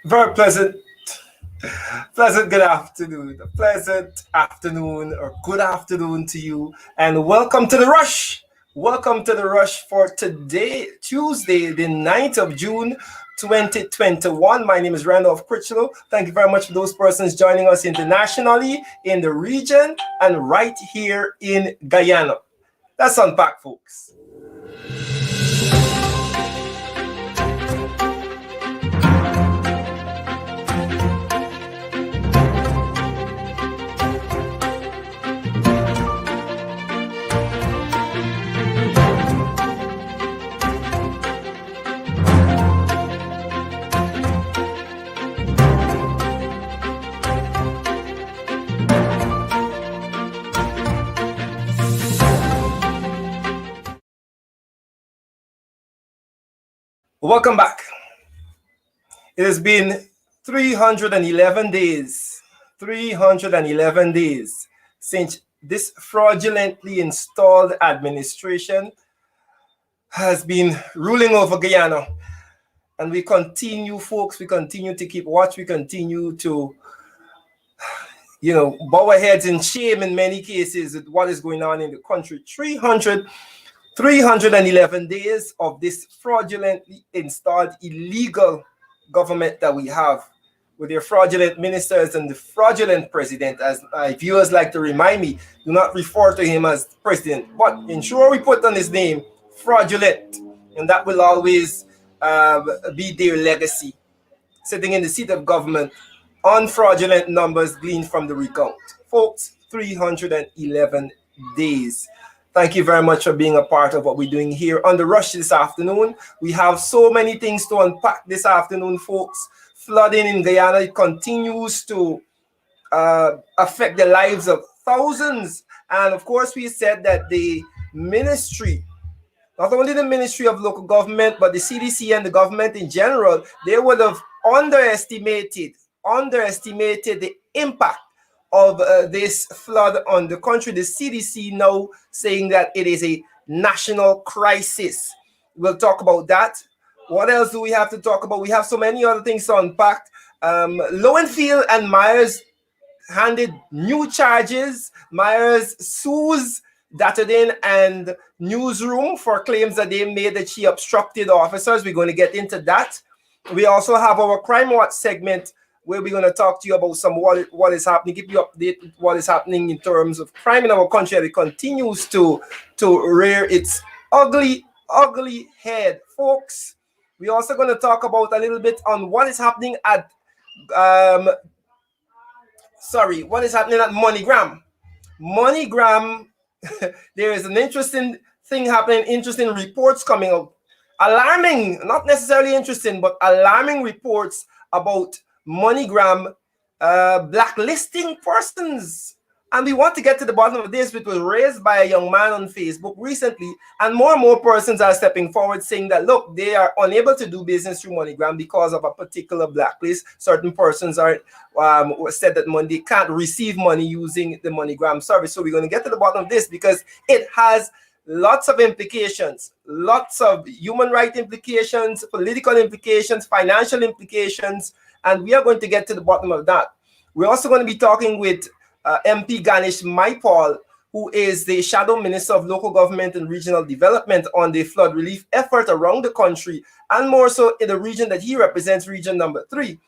Very pleasant good afternoon. A pleasant afternoon or good afternoon to you. And welcome to the rush. Welcome to the rush for today, Tuesday, the 9th of June, 2021. My name is Randolph Critchlow. Thank you very much for those persons joining us internationally, in the region, and right here in Guyana. Let's unpack, folks. Welcome back. It has been 311 days, 311 days since this fraudulently installed administration has been ruling over Guyana. And we continue, folks, we continue to keep watch, we continue to, bow our heads in shame in many cases with what is going on in the country. 311 days of this fraudulently installed illegal government that we have, with their fraudulent ministers and the fraudulent president. As my viewers like to remind me, do not refer to him as president, but ensure we put on his name fraudulent, and that will always be their legacy, sitting in the seat of government on fraudulent numbers gleaned from the recount. Folks, 311 days. Thank you very much for being a part of what we're doing here on the rush this afternoon. We have so many things to unpack this afternoon, folks. Flooding in Guyana continues to affect the lives of thousands. And of course, we said that the ministry, not only the Ministry of Local Government, but the CDC and the government in general, they would have underestimated the impact of this flood on the country. The CDC now saying that it is a national crisis. We'll talk about that. What else do we have to talk about? We have so many other things to unpack. Lowenfield and Myers handed new charges. Myers sues Datadin and Newsroom for claims that they made that she obstructed officers. We're going to get into that. We also have our Crime Watch segment, where we're going to talk to you about some what is happening, give you update with what is happening in terms of crime in our country. It continues to rear its ugly head, folks. We're also going to talk about a little bit on what is happening at MoneyGram. MoneyGram, there is an interesting thing happening, interesting reports coming out. Alarming, not necessarily interesting, but alarming reports about MoneyGram blacklisting persons. And we want to get to the bottom of this, which was raised by a young man on Facebook recently. And more persons are stepping forward saying that, look, they are unable to do business through MoneyGram because of a particular blacklist. Certain persons are said that they can't receive money using the MoneyGram service. So we're going to get to the bottom of this because it has lots of implications, lots of human rights implications, political implications, financial implications, and we are going to get to the bottom of that. We're also going to be talking with MP Ganesh Maipal, who is the Shadow Minister of Local Government and Regional Development, on the flood relief effort around the country, and more so in the region that he represents, region number 3,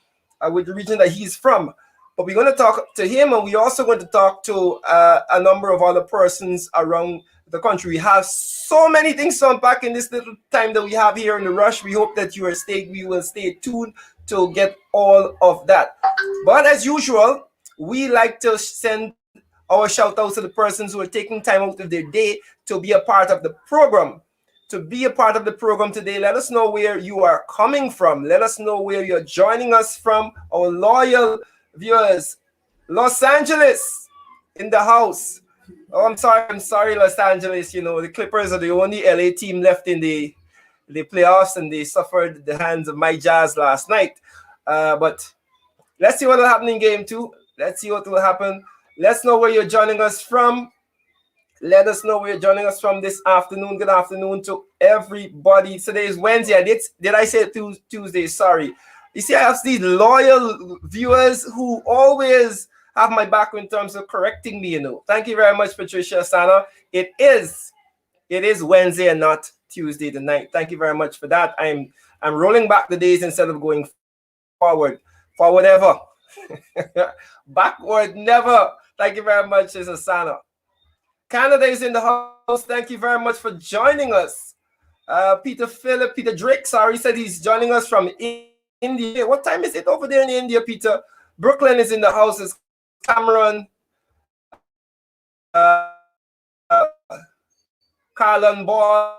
with the region that he's from. But we're going to talk to him, and we're also going to talk to a number of other persons around the country. We have so many things to unpack in this little time that we have here in the rush. We hope that we will stay tuned to get all of that. But as usual, we like to send our shout outs to the persons who are taking time out of their day to be a part of the program. To be a part of the program today, let us know where you are coming from. Let us know where you're joining us from. Our loyal viewers, Los Angeles in the house. Oh, I'm sorry, Los Angeles. You know, the Clippers are the only LA team left in the playoffs, and they suffered the hands of my Jazz last night. But let's see what will happen in game 2. Let's see what will happen. Let's know where you're joining us from. Let us know where you're joining us from this afternoon. Good afternoon to everybody. Today is Wednesday. Did I say Tuesday? Sorry. You see, I have these loyal viewers who always have my back in terms of correcting me, you know. Thank you very much, Patricia Sana. It is Wednesday and not Tuesday tonight. Thank you very much for that. I'm rolling back the days instead of going forward. Forward ever. Backward never. Thank you very much, Sana. Canada is in the house. Thank you very much for joining us. Peter Drake, sorry, said he's joining us from India. What time is it over there in India, Peter? Brooklyn is in the house. Is Cameron, Carlin Boss,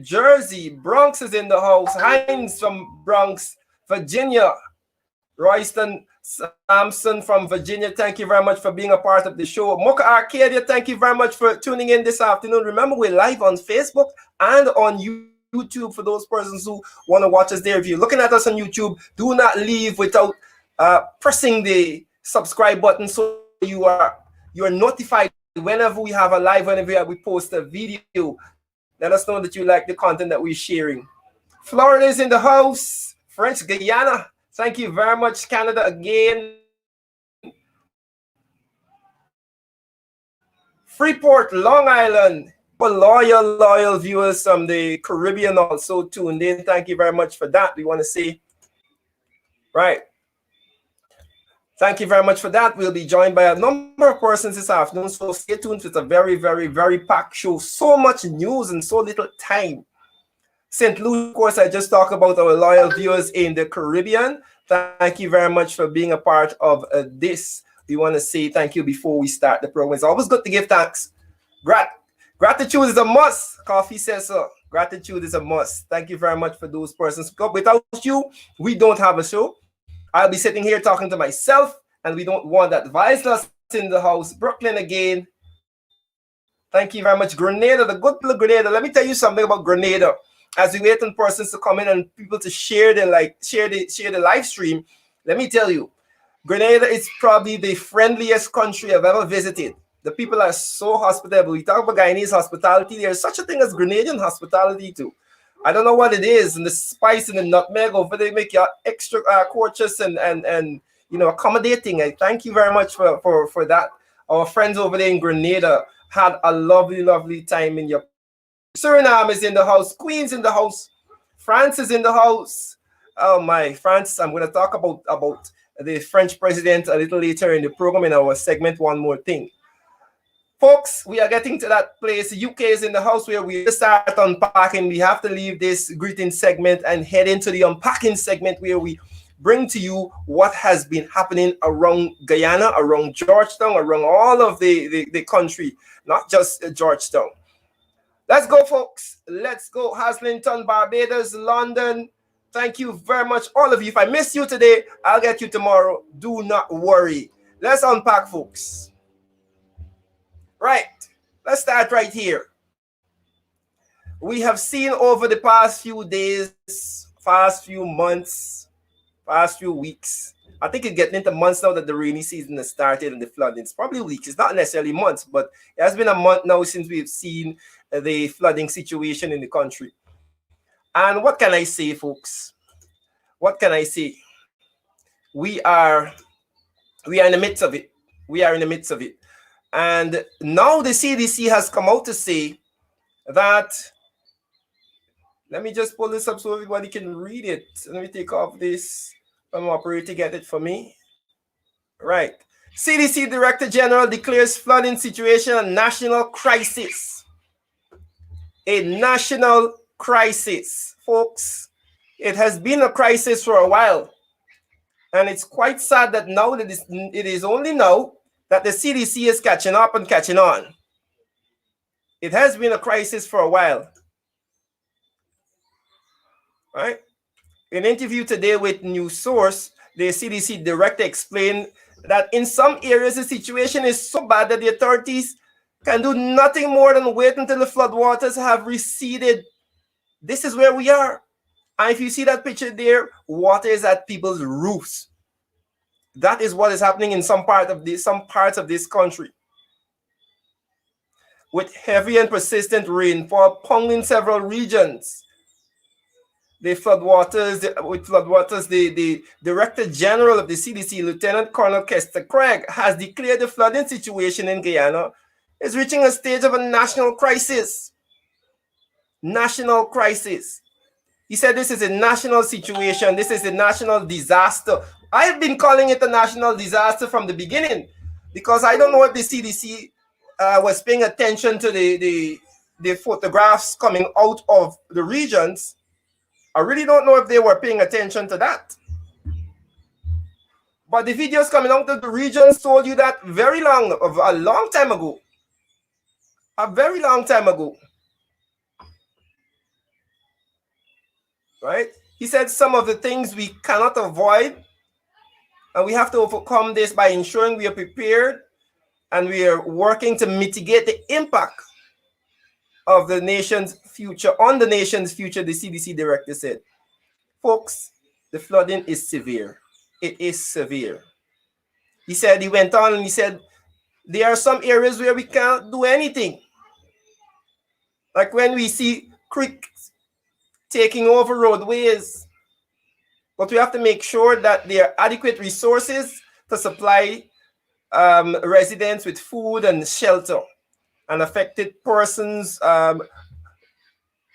Jersey, Bronx is in the house. Hines from Bronx, Virginia. Royston Sampson from Virginia, thank you very much for being a part of the show. Mocha Arcadia, thank you very much for tuning in this afternoon. Remember, we're live on Facebook and on YouTube for those persons who want to watch us there. If you're looking at us on YouTube, do not leave without pressing the subscribe button so you are notified whenever we have a live, whenever we post a video. Let us know that you like the content that we're sharing. Florida is in the house. French Guyana, thank you very much. Canada again. Freeport, Long Island. Loyal viewers from the Caribbean also tuned in. Thank you very much for that. We want to say, right. Thank you very much for that. We'll be joined by a number of persons this afternoon. So stay tuned. It's a very, very, very packed show. So much news and so little time. St. Louis, of course, I just talked about our loyal viewers in the Caribbean. Thank you very much for being a part of this. We want to say thank you before we start the program. It's always good to give thanks. Gratitude is a must. Coffee says so. Gratitude is a must. Thank you very much for those persons. Without you, we don't have a show. I'll be sitting here talking to myself, and we don't want that. Viceless in the house. Brooklyn again. Thank you very much. Grenada, the good little Grenada. Let me tell you something about Grenada. As we wait on persons to come in and people to share the live stream, let me tell you, Grenada is probably the friendliest country I've ever visited. The people are so hospitable. We talk about Guyanese hospitality. There's such a thing as Grenadian hospitality too. I don't know what it is, and the spice and the nutmeg over there make you extra courteous and accommodating. I thank you very much for that. Our friends over there in Grenada had a lovely time in your. Suriname is in the house. Queens in the house. France is in the house. Oh my, France! I'm going to talk about the French president a little later in the program in our segment. One more thing. Folks, we are getting to that place. The UK is in the house where we start unpacking. We have to leave this greeting segment and head into the unpacking segment where we bring to you what has been happening around Guyana, around Georgetown, around all of the country, not just Georgetown. Let's go, folks. Let's go. Haslington, Barbados, London. Thank you very much, all of you. If I miss you today, I'll get you tomorrow. Do not worry. Let's unpack, folks. Right, let's start right here. We have seen over the past few days, past few months, past few weeks. I think it's getting into months now that the rainy season has started and the flooding. It's probably weeks. It's not necessarily months, but it has been a month now since we've seen the flooding situation in the country. And what can I say, folks? What can I say? We are in the midst of it. We are in the midst of it. And now the CDC has come out to say that, let me just pull this up so everybody can read it. Let me take off this from operator, get it for me. Right. CDC Director General declares flooding situation a national crisis. A national crisis, folks. It has been a crisis for a while. And it's quite sad that now that it is only now that the CDC is catching up and catching on. It has been a crisis for a while. Right? In an interview today with News Source, the CDC director explained that in some areas the situation is so bad that the authorities can do nothing more than wait until the floodwaters have receded. This is where we are. And if you see that picture there, water is at people's roofs. That is what is happening in some parts of this country. With heavy and persistent rainfall pounding several regions, the floodwaters, with floodwaters, the Director General of the CDC, Lieutenant Colonel Kester Craig, has declared the flooding situation in Guyana is reaching a stage of a national crisis. National crisis. He said this is a national situation. This is a national disaster. I've been calling it a national disaster from the beginning because I don't know if the CDC was paying attention to the photographs coming out of the regions. I really don't know if they were paying attention to that. But the videos coming out of the regions told you that a long time ago. A very long time ago. Right? He said some of the things we cannot avoid, and we have to overcome this by ensuring we are prepared and we are working to mitigate the impact of the nation's future, on the nation's future, the CDC director said. Folks, the flooding is severe. It is severe. He went on and he said, there are some areas where we can't do anything. Like when we see creeks taking over roadways, but we have to make sure that there are adequate resources to supply residents with food and shelter and affected persons, and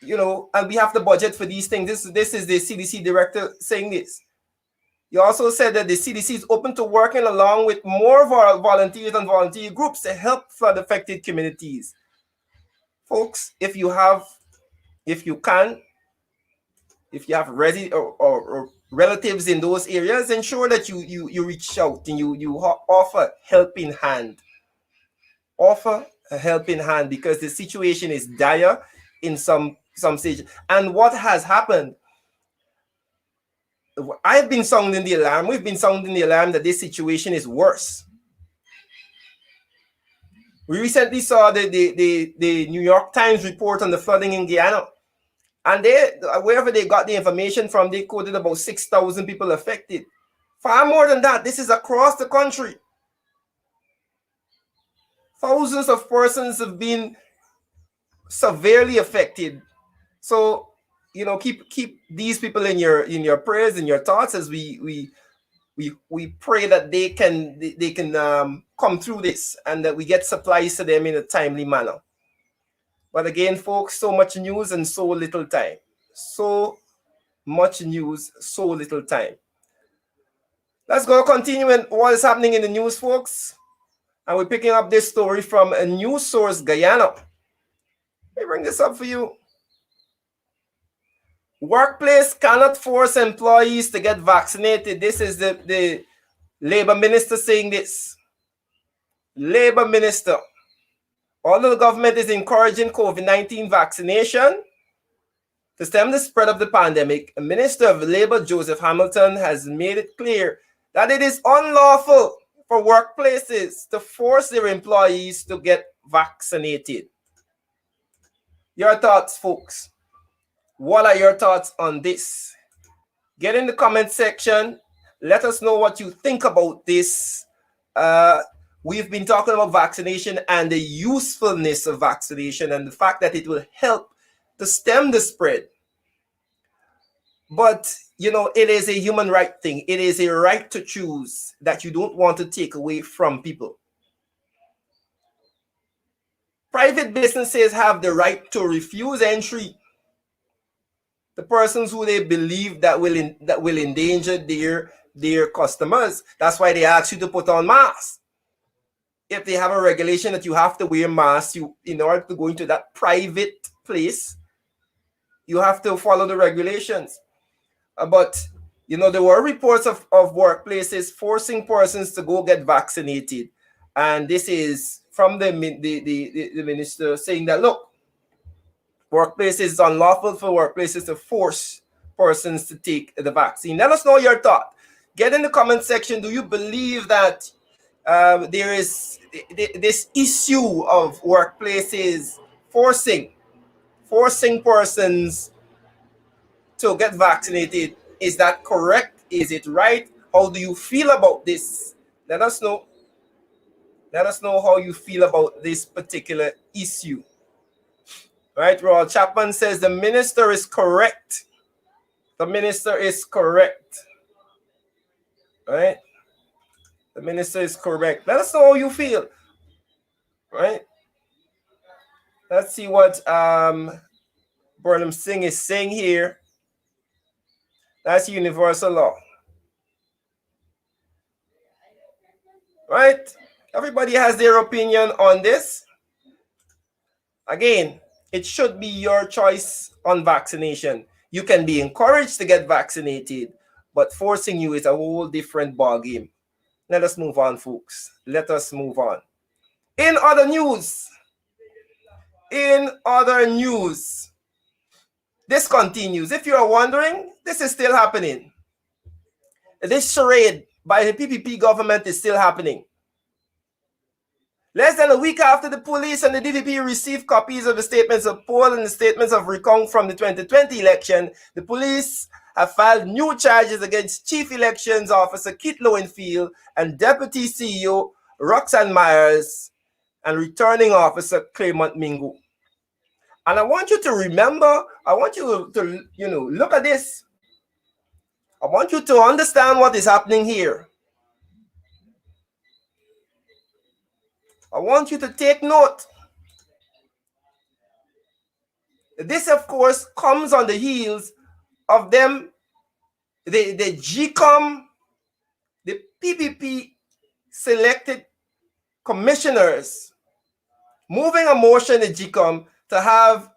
we have to budget for these things. This is the CDC director saying this. He also said that the CDC is open to working along with more volunteers and volunteer groups to help flood-affected communities. Folks, if you have or relatives in those areas, ensure that you reach out and you offer helping hand. Offer a helping hand because the situation is dire in some stage. And what has happened? I've been sounding the alarm. We've been sounding the alarm that this situation is worse. We recently saw the New York Times report on the flooding in Guyana. And wherever they got the information from, they quoted about 6,000 people affected. Far more than that. This is across the country. Thousands of persons have been severely affected. So, keep these people in your prayers and your thoughts as we pray that they can come through this and that we get supplies to them in a timely manner. But again, folks, so much news and so little time. So much news, so little time. Let's go continuing what is happening in the news, folks. And we're picking up this story from a news source, Guyana. Let me bring this up for you. Workplace cannot force employees to get vaccinated. This is the Labor Minister saying this. Labor Minister. Although the government is encouraging COVID-19 vaccination to stem the spread of the pandemic, Minister of Labor Joseph Hamilton has made it clear that it is unlawful for workplaces to force their employees to get vaccinated. Your thoughts, folks? What are your thoughts on this? Get in the comment section. Let us know what you think about this. We've been talking about vaccination and the usefulness of vaccination and the fact that it will help to stem the spread. But, it is a human right thing. It is a right to choose that you don't want to take away from people. Private businesses have the right to refuse entry to persons who they believe that will endanger their customers. That's why they ask you to put on masks. If they have a regulation that you have to wear masks, in order to go into that private place, you have to follow the regulations. But there were reports of workplaces forcing persons to go get vaccinated, and this is from the minister saying that, look, workplaces, it's unlawful for workplaces to force persons to take the vaccine. Let us know your thought. Get in the comment section. Do you believe that there is this issue of workplaces forcing persons to get vaccinated? Is that correct? Is it right? How do you feel about this? Let us know. Let us know how you feel about this particular issue. Right, Royal Chapman says the minister is correct. The minister is correct. Right? The minister is correct. Let us know how you feel. Right? Let's see what Burnham Singh is saying here. That's universal law. Right? Everybody has their opinion on this. Again, it should be your choice on vaccination. You can be encouraged to get vaccinated, but forcing you is a whole different ballgame. Let us move on, folks. Let us move on. In other news, this continues. If you are wondering, this is still happening. This charade by the PPP government is still happening. Less than a week after the police and the DVP received copies of the statements of poll and the statements of recount from the 2020 election, the police have filed new charges against Chief Elections Officer Keith Lowenfield and Deputy CEO Roxanne Myers and Returning Officer Claymont Mingo. And I want you to remember, I want you to look at this. I want you to understand what is happening here. I want you to take note. This, of course, comes on the heels of them, the GCOM, the PPP selected commissioners moving a motion in GCOM to have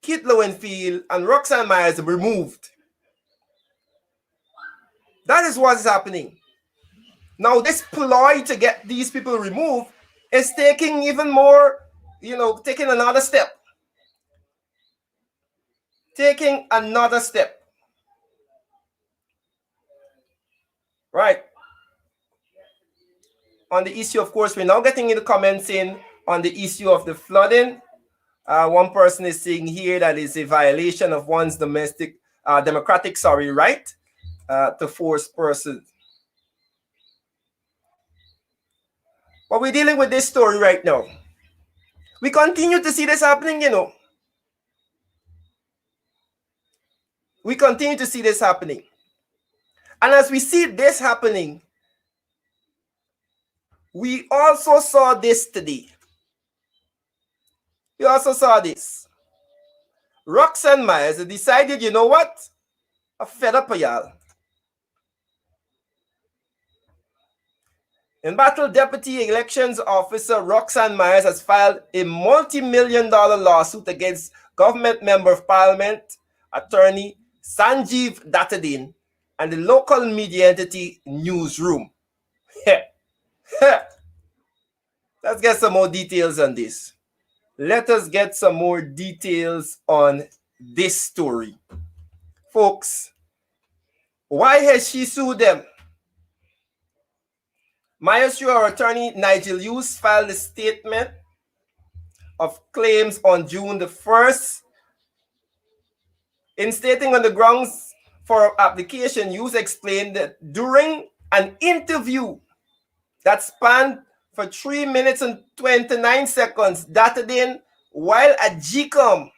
Keith Lowenfield and Roxanne Myers removed. That is what is happening. Now, this ploy to get these people removed is taking even more, taking another step. Taking another step. Right. On the issue, of course, we're now getting into comments in on the issue of the flooding. One person is saying here that is a violation of one's democratic right to force persons. But we're dealing with this story right now. We continue to see this happening, We continue to see this happening. And as we see this happening, we also saw this today. We also saw this. Roxanne Myers decided, you know what? I'm fed up of y'all. In battle, Deputy Elections Officer Roxanne Myers has filed a multi-million-dollar lawsuit against government member of parliament, attorney Sanjeev Dattadin, and the local media entity Newsroom. Let's get some more details on this. Let us get some more details on this story. Folks, why has she sued them? Myers, through our attorney Nigel Hughes, filed a statement of claims on June the 1st. In stating on the grounds for application, Hughes explained that during an interview that spanned for 3 minutes and 29 seconds, Dattadin, while at GCOM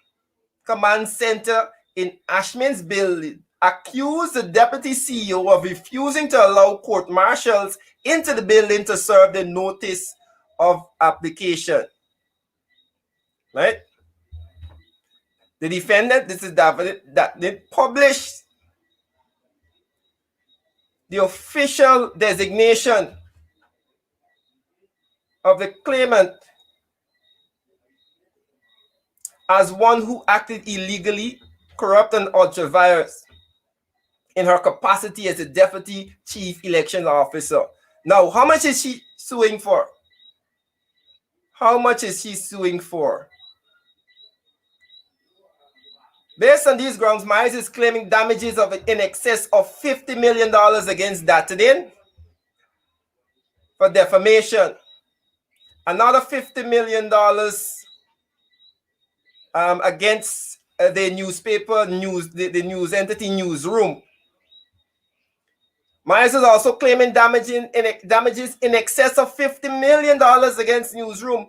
Command Center in Ashman's building, accused the deputy CEO of refusing to allow court marshals into the building to serve the notice of application. Right? The defendant, this is David, that they published the official designation of the claimant as one who acted illegally, corrupt, and ultra-virus in her capacity as a deputy chief election officer. Now, how much is she suing for? How much is she suing for? Based on these grounds, Myers is claiming damages of in excess of $50 million against Dattadin for defamation. Another $50 million against the newspaper, the news entity Newsroom. Myers is also claiming damages in excess of $50 million against Newsroom.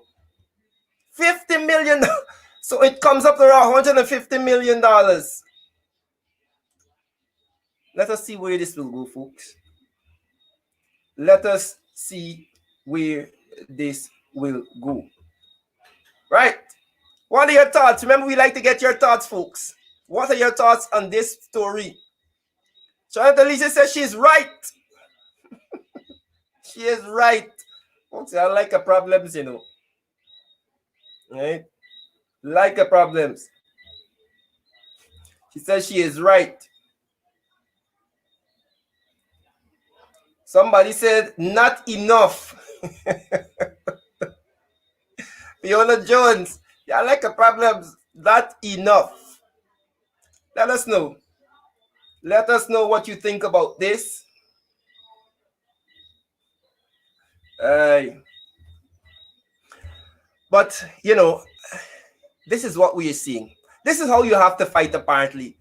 $50 million. So it comes up to around $150 million. Let us see where this will go, folks. Let us see where this will go. Right. What are your thoughts? Remember, we like to get your thoughts, folks. What are your thoughts on this story? Charlotte Alicia says she's right. She is right. Folks, I like her problems, you know. Right? Like her problems. She says she is right. Somebody said not enough. Fiona Jones, yeah, I like her problems. Not enough. Let us know. Let us know what you think about this. But, you know, this is what we are seeing. This is how you have to fight, apparently.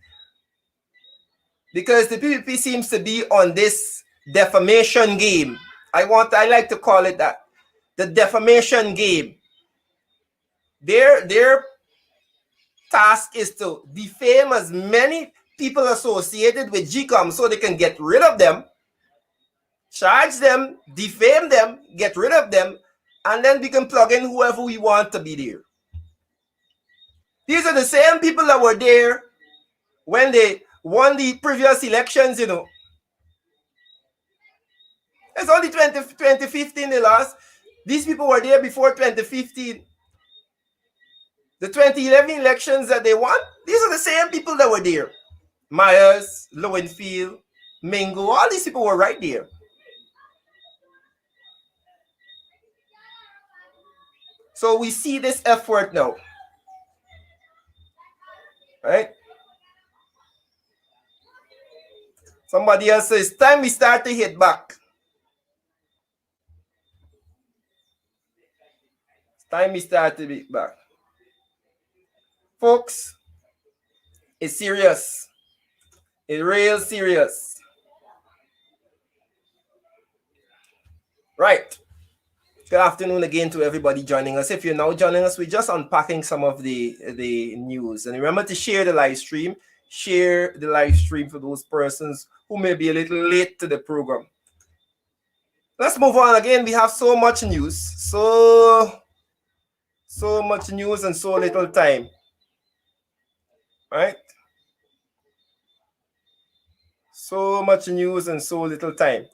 Because the PPP seems to be on this defamation game. I like to call it that. The defamation game. Their task is to defame as many people associated with GCOM so they can get rid of them, charge them, defame them, get rid of them, and then we can plug in whoever we want to be there. These are the same people that were there when they won the previous elections, you know. It's only 2015 they lost. These people were there before 2015. The 2011 elections that they won, these are the same people that were there. Myers, Lowenfield, Mingo, all these people were right there. So we see this effort now. Right? Somebody else says, it's time we start to hit back. It's time we start to hit back. Folks, it's serious. It's real serious. Right. Good afternoon again to everybody joining us. If you're now joining us, we're just unpacking some of the news. And remember to share the live stream. Share the live stream for those persons who may be a little late to the program. Let's move on. Again, we have so much news. So much news and so little time. Right? So much news and so little time.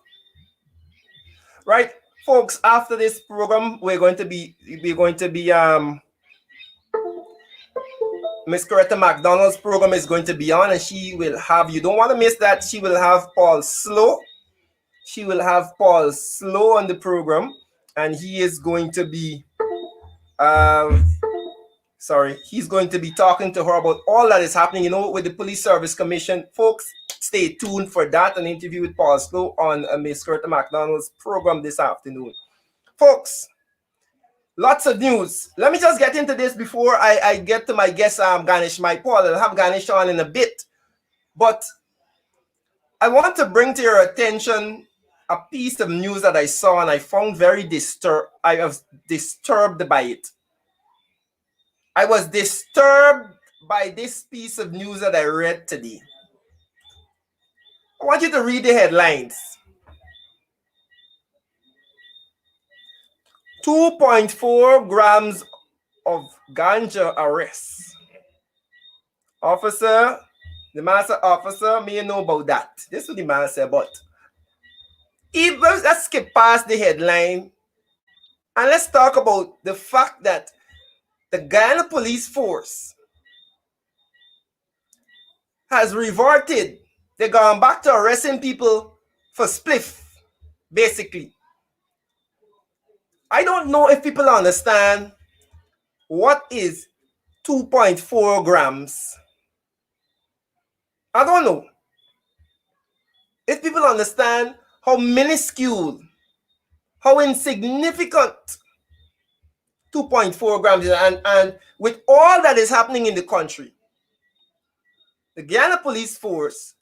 Right? Folks, after this program, we're going to be Miss Coretta McDonald's program is going to be on, and she will have, you don't want to miss that, she will have Paul Slow. She will have Paul Slow on the program, and he is going to be he's going to be talking to her about all that is happening, you know, with the Police Service Commission. Folks, stay tuned for that, an interview with Paul Slow on Miss Coretta McDonald's program this afternoon. Folks, lots of news. Let me just get into this before I get to my guest, Ganesh Mike Paul. I'll have Ganesh on in a bit. But I want to bring to your attention a piece of news that I saw and I found very disturbed. I was disturbed by it. I was disturbed by this piece of news that I read today. I want you to read the headlines. 2.4 grams of ganja arrests. Officer, the master officer may know about that. This is what the man said, but let's skip past the headline and let's talk about the fact that the Guyana Police Force has reverted. They're gone back to arresting people for spliff, basically. I don't know if people understand what is 2.4 grams. I don't know if people understand how minuscule, how insignificant 2.4 grams is, and with all that is happening in the country, the Guyana Police Force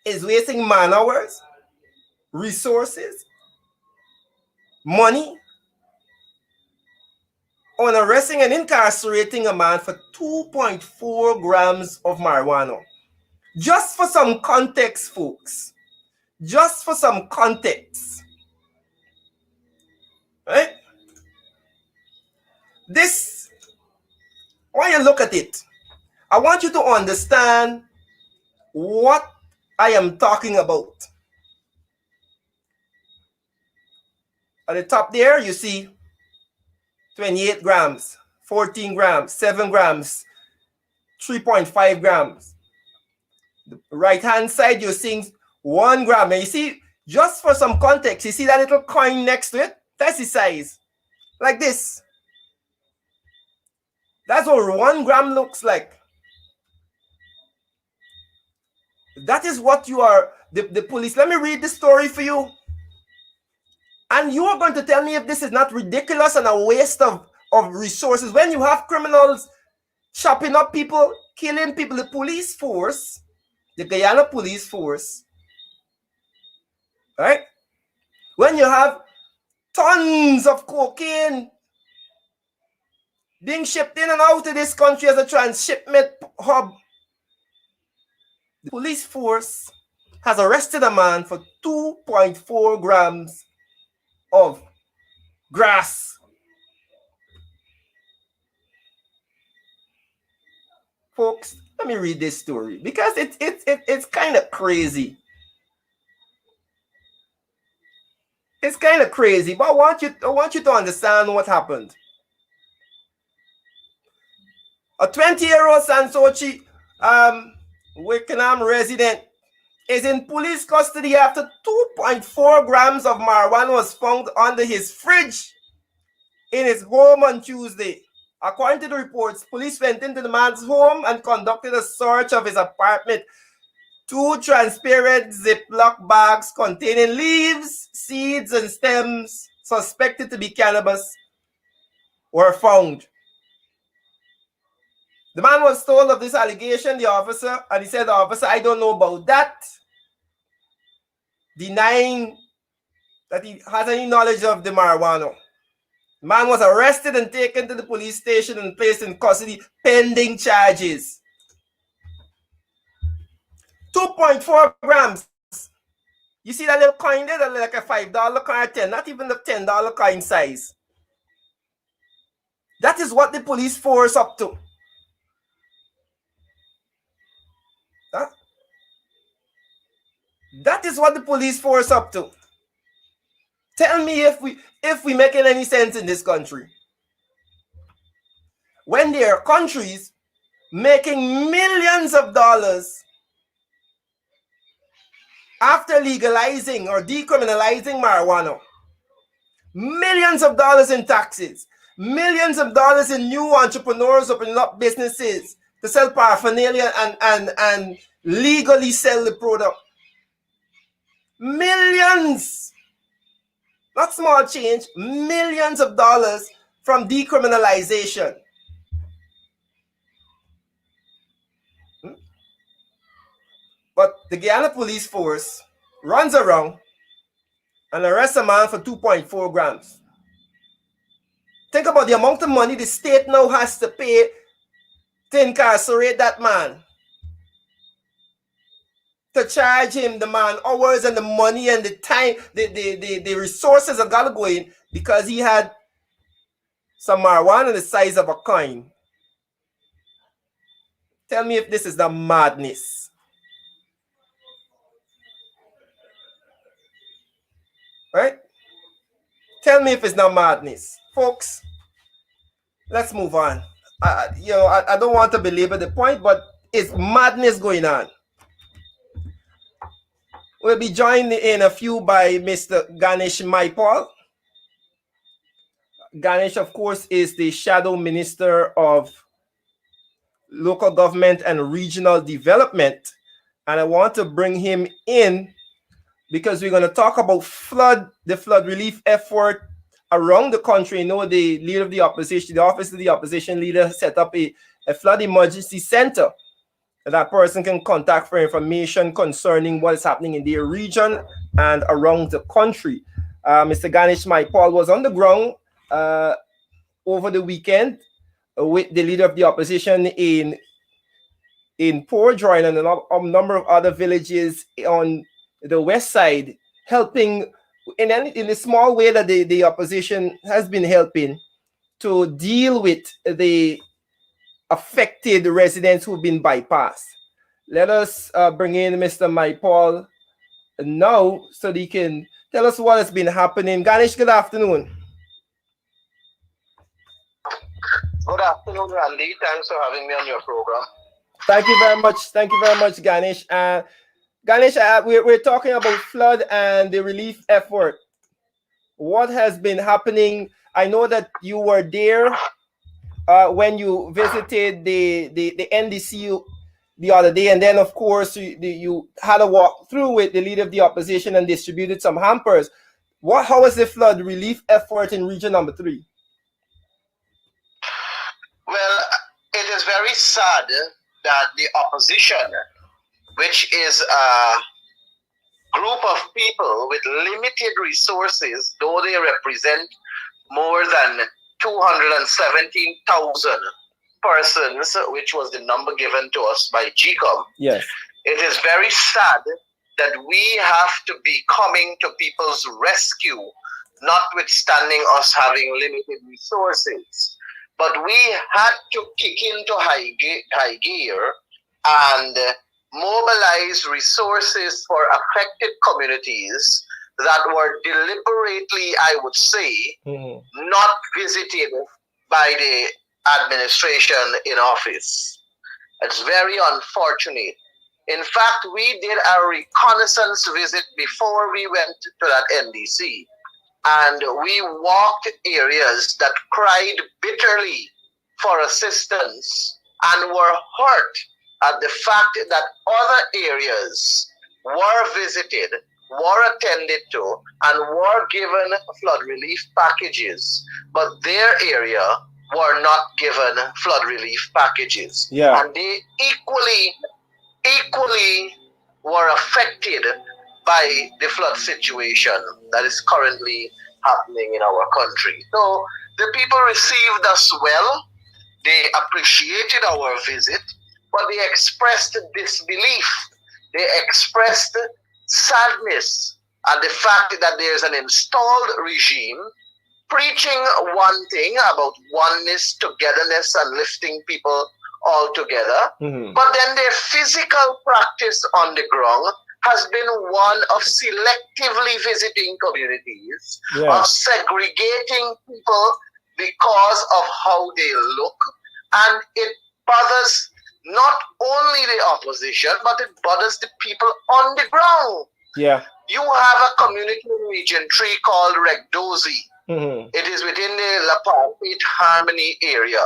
is wasting man hours, resources, money on arresting and incarcerating a man for 2.4 grams of marijuana. Just for some context, folks. Just for some context. Right? This, when you look at it, I want you to understand what I am talking about. At the top there, you see 28 grams, 14 grams, 7 grams, 3.5 grams. The right-hand side, you're seeing 1 gram. And you see, just for some context, you see that little coin next to it? That's the size. Like this. That's what 1 gram looks like. That is what you are, the police. Let me read the story for you. And you are going to tell me if this is not ridiculous and a waste of resources. When you have criminals chopping up people, killing people, the police force, the Guyana police force, right? When you have tons of cocaine being shipped in and out of this country as a transshipment hub, the police force has arrested a man for 2.4 grams of grass. Folks, let me read this story because it's kind of crazy. It's kind of crazy, but I want you to understand what happened. A 20-year-old Sansochi Wickenham resident is in police custody after 2.4 grams of marijuana was found under his fridge in his home on Tuesday. According to the reports, police went into the man's home and conducted a search of his apartment. 2 transparent Ziploc bags containing leaves, seeds, and stems suspected to be cannabis were found. The man was told of this allegation, the officer, and he said, the officer, I don't know about that, denying that he has any knowledge of the marijuana. The man was arrested and taken to the police station and placed in custody pending charges. 2.4 grams. You see that little coin there, like a $5 coin, 10, not even the $10 coin size. That is what the police force up to. Huh? That is what the police force up to. Tell me if we making any sense in this country. When there are countries making millions of dollars after legalizing or decriminalizing marijuana, millions of dollars in taxes, millions of dollars in new entrepreneurs opening up businesses to sell paraphernalia and legally sell the product. Millions, not small change, millions of dollars from decriminalization. But the Guyana police force runs around and arrests a man for 2.4 grams. Think about the amount of money the state now has to pay to incarcerate that man, to charge him, the man, hours and the money and the time, the resources that gotta go in because he had some marijuana the size of a coin. Tell me if this is the madness. Right? Tell me if it's not madness. Folks, let's move on. I don't want to belabor the point, but it's madness going on. We'll be joined in a few by Mr. Ganesh Maipal. Ganesh, of course, is the Shadow Minister of Local Government and Regional Development. And I want to bring him in because we're going to talk about the flood relief effort around the country. You know, the leader of the opposition, the office of the opposition leader, set up a flood emergency center that person can contact for information concerning what is happening in their region and around the country. Mr. Ganesh Maipal was on the ground over the weekend with the leader of the opposition in in Port Join and a number of other villages on the west side, helping in a small way that the opposition has been helping to deal with the affected residents who've been bypassed. Let us bring in Mr. Mike Paul now so that he can tell us what has been happening. Ganesh, good afternoon. Good afternoon, Randy. Thanks for having me on your program. Thank you very much. Thank you very much, Ganesh. Ganesh, we're talking about flood and the relief effort. What has been happening? I know that you were there when you visited the NDC the other day, and then of course you had a walk through with the leader of the opposition and distributed some hampers. How was the flood relief effort in region number 3? Well, it is very sad that the opposition, which is a group of people with limited resources, though they represent more than 217,000 persons, which was the number given to us by GCOM. Yes. It is very sad that we have to be coming to people's rescue, notwithstanding us having limited resources. But we had to kick into high gear and mobilize resources for affected communities that were deliberately, I would say, not visited by the administration in office. It's very unfortunate. In fact, we did a reconnaissance visit before we went to that NDC. And we walked areas that cried bitterly for assistance and were hurt at the fact that other areas were visited, were attended to, and were given flood relief packages, but their area were not given flood relief packages. Yeah. And they equally were affected by the flood situation that is currently happening in our country. So the people received us well. They appreciated our visit, but they expressed disbelief. They expressed sadness at the fact that there's an installed regime preaching one thing about oneness, togetherness, and lifting people all together. But then their physical practice on the ground has been one of selectively visiting communities, of segregating people because of how they look. And it bothers not only the opposition, but it bothers the people on the ground. Yeah. You have a community in Region 3 called Regdozi. It is within the La Palpite Harmony area.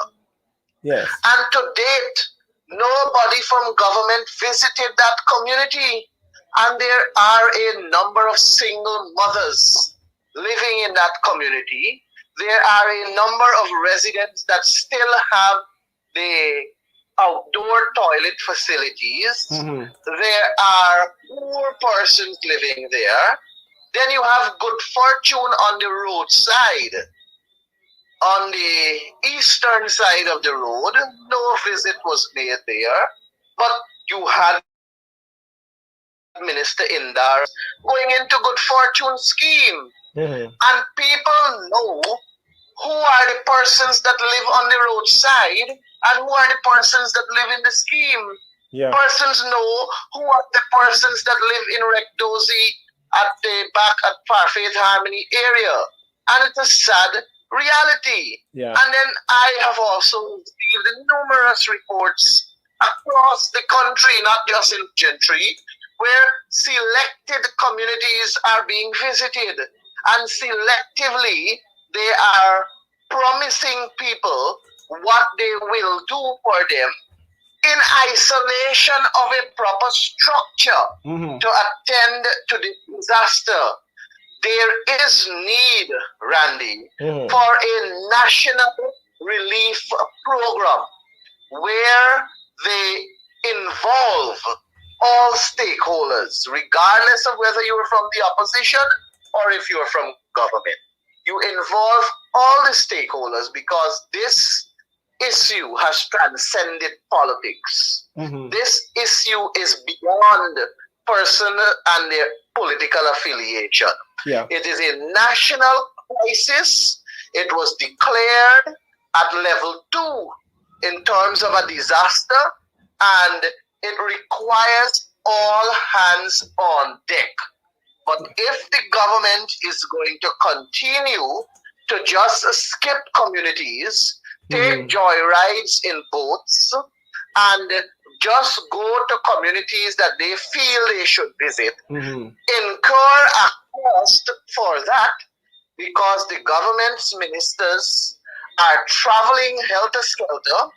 Yes. And to date, nobody from government visited that community. And there are a number of single mothers living in that community. There are a number of residents that still have the outdoor toilet facilities. There are poor persons living there. Then you have good fortune on the roadside. On the eastern side of the road, no visit was made there, but you had Minister Indar going into good fortune scheme. And people know who are the persons that live on the roadside and who are the persons that live in the scheme. Persons know who are the persons that live in Regdozi at the back at Parfaith Harmony area. And it's a sad reality. And then I have also received numerous reports across the country, not just in Gentry, where selected communities are being visited, and selectively they are promising people what they will do for them in isolation of a proper structure to attend to the disaster. There is need, Randy, for a national relief program where they involve all stakeholders, regardless of whether you're from the opposition or if you're from government. You involve all the stakeholders because this issue has transcended politics. This issue is beyond person and their political affiliation. Yeah. It is a national crisis. It was declared at level 2 in terms of a disaster, and it requires all hands on deck. But if the government is going to continue to just skip communities, take joyrides in boats, and just go to communities that they feel they should visit, incur a cost for that, because the government's ministers are traveling helter-skelter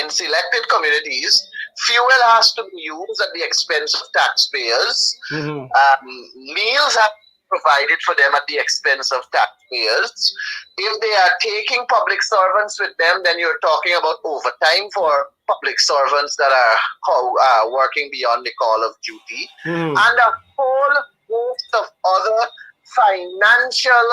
in selected communities. Fuel has to be used at the expense of taxpayers. Meals have to be provided for them at the expense of taxpayers. If they are taking public servants with them, then you're talking about overtime for public servants that are working beyond the call of duty, and a whole host of other financial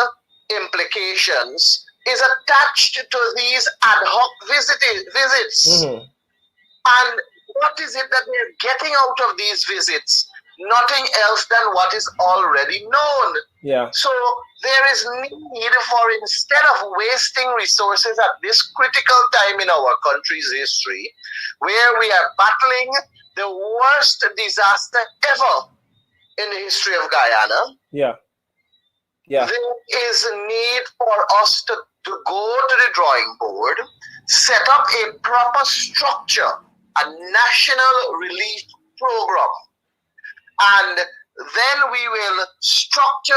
implications is attached to these ad hoc visits. And what is it that they're getting out of these visits? Nothing else than what is already known. Yeah. So there is need for, instead of wasting resources at this critical time in our country's history, where we are battling the worst disaster ever in the history of Guyana, there is a need for us to go to the drawing board, set up a proper structure, a national relief program, and then we will structure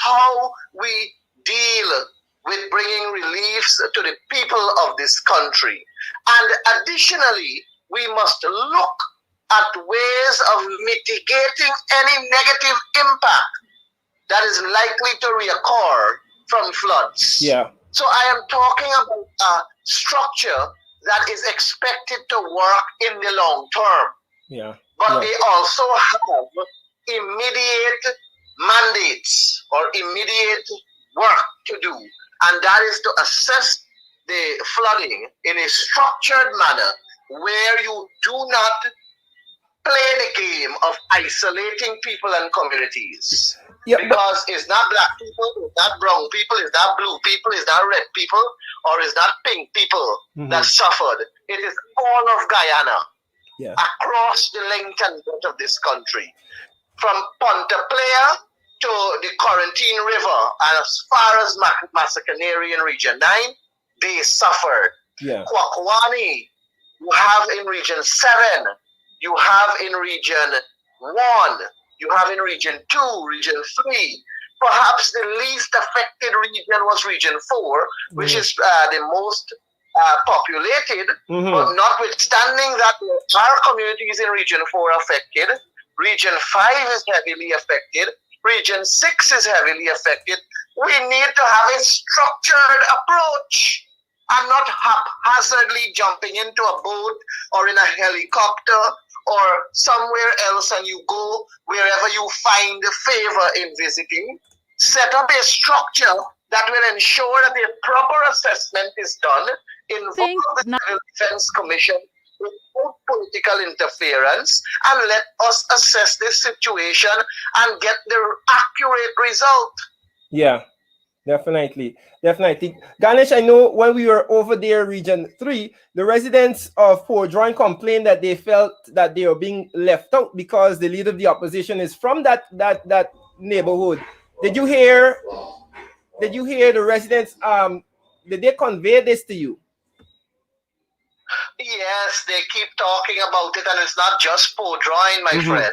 how we deal with bringing reliefs to the people of this country. And additionally, we must look at ways of mitigating any negative impact that is likely to reoccur from floods. Yeah. So I am talking about a structure that is expected to work in the long term. Yeah. But they also have immediate mandates or immediate work to do. And that is to assess the flooding in a structured manner where you do not play the game of isolating people and communities. Because it's not black people, it's not brown people, it's not blue people, it's not red people, or it's not pink people that suffered. It is all of Guyana, across the length and breadth of this country. From Ponta Playa to the Quarantine River, and as far as Massacanary in Region 9, they suffered. Kwakwani, you have in Region 7, you have in Region 1, you have in Region 2, Region 3. Perhaps the least affected region was Region 4, which is the most populated. But notwithstanding that, there are communities in Region 4 affected. Region 5 is heavily affected. Region 6 is heavily affected. We need to have a structured approach and not haphazardly jumping into a boat or in a helicopter or somewhere else, and you go wherever you find favor in visiting. Set up a structure that will ensure that a proper assessment is done, involve the Civil Defense Commission without political interference, and let us assess this situation and get the accurate result. Yeah, definitely. Ganesh, I know when we were over there, Region 3, the residents of Port Drawing complained that they felt that they were being left out because the leader of the opposition is from that neighborhood. Did you hear the residents? Did they convey this to you? Yes, they keep talking about it, and it's not just Port Drawing, my friend.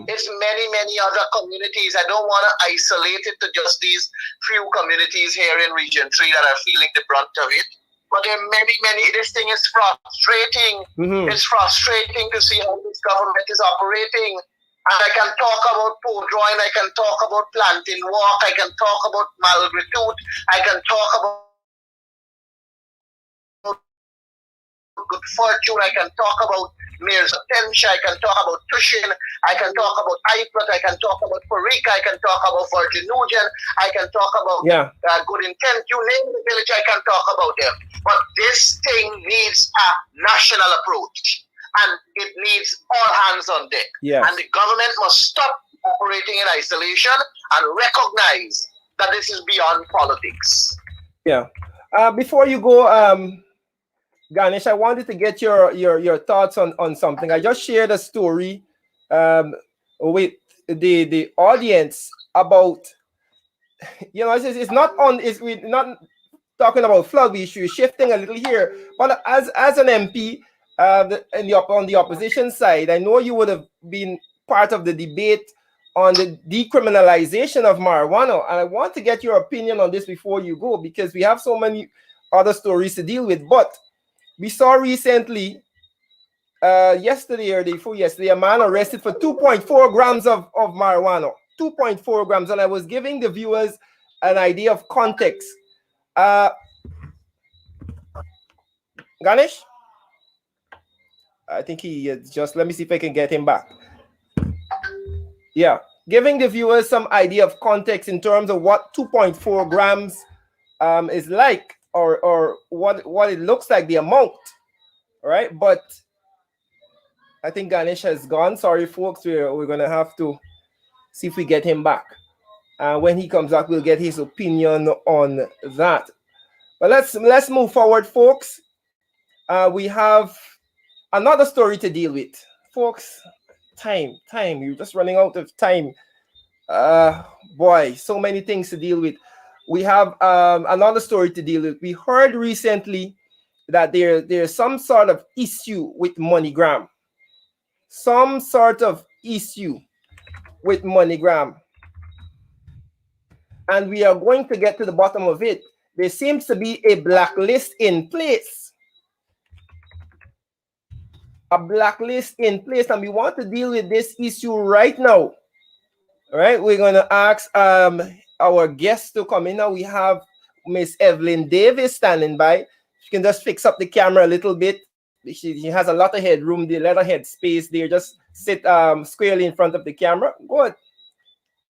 It's many other communities. I don't want to isolate it to just these few communities here in Region 3 that are feeling the brunt of it. But there are many. This thing is frustrating. It's frustrating to see how this government is operating. And I can talk about Port Drawing, I can talk about Planting Walk, I can talk about Malgratute, I can talk about Good Fortune, I can talk about Mayor's Attention, I can talk about Tushin, I can talk about Iplat, I can talk about Parika, I can talk about Virgin Nugent, I can talk about Good Intent, you name the village, I can talk about them. But this thing needs a national approach. and it needs all hands on deck. Yes. And the government must stop operating in isolation and recognize that this is beyond politics. Yeah. Before you go, Ganesh, I wanted to get your thoughts on something. I just shared a story with the audience about, it's not on, we're not talking about flood issue, shifting a little here, but as an MP on the opposition side, I know you would have been part of the debate on the decriminalization of marijuana, and I want to get your opinion on this before you go, because we have so many other stories to deal with. But we saw recently, yesterday or day before yesterday, a man arrested for 2.4 grams of marijuana. 2.4 grams. And I was giving the viewers an idea of context. Ganesh? I think he just, let me see if I can get him back. Yeah. Giving the viewers some idea of context in terms of what 2.4 grams is like, or what it looks like, the amount. All right. But I think Ganesh has gone. Sorry, folks. We're going to have to see if we get him back. When he comes back, we'll get his opinion on that. But let's move forward, folks. We have another story to deal with, folks. Time. You're just running out of time. Boy, so many things to deal with. We have another story to deal with. We heard recently that there's some sort of issue with MoneyGram. Some sort of issue with MoneyGram. And we are going to get to the bottom of it. There seems to be a blacklist in place. A blacklist in place, and we want to deal with this issue right now. All right, we're going to ask our guests to come in now. We have Miss Evelyn Davis standing by. She can just fix up the camera a little bit. She has a lot of headroom, the lot of head space there. Just sit squarely in front of the camera. Good.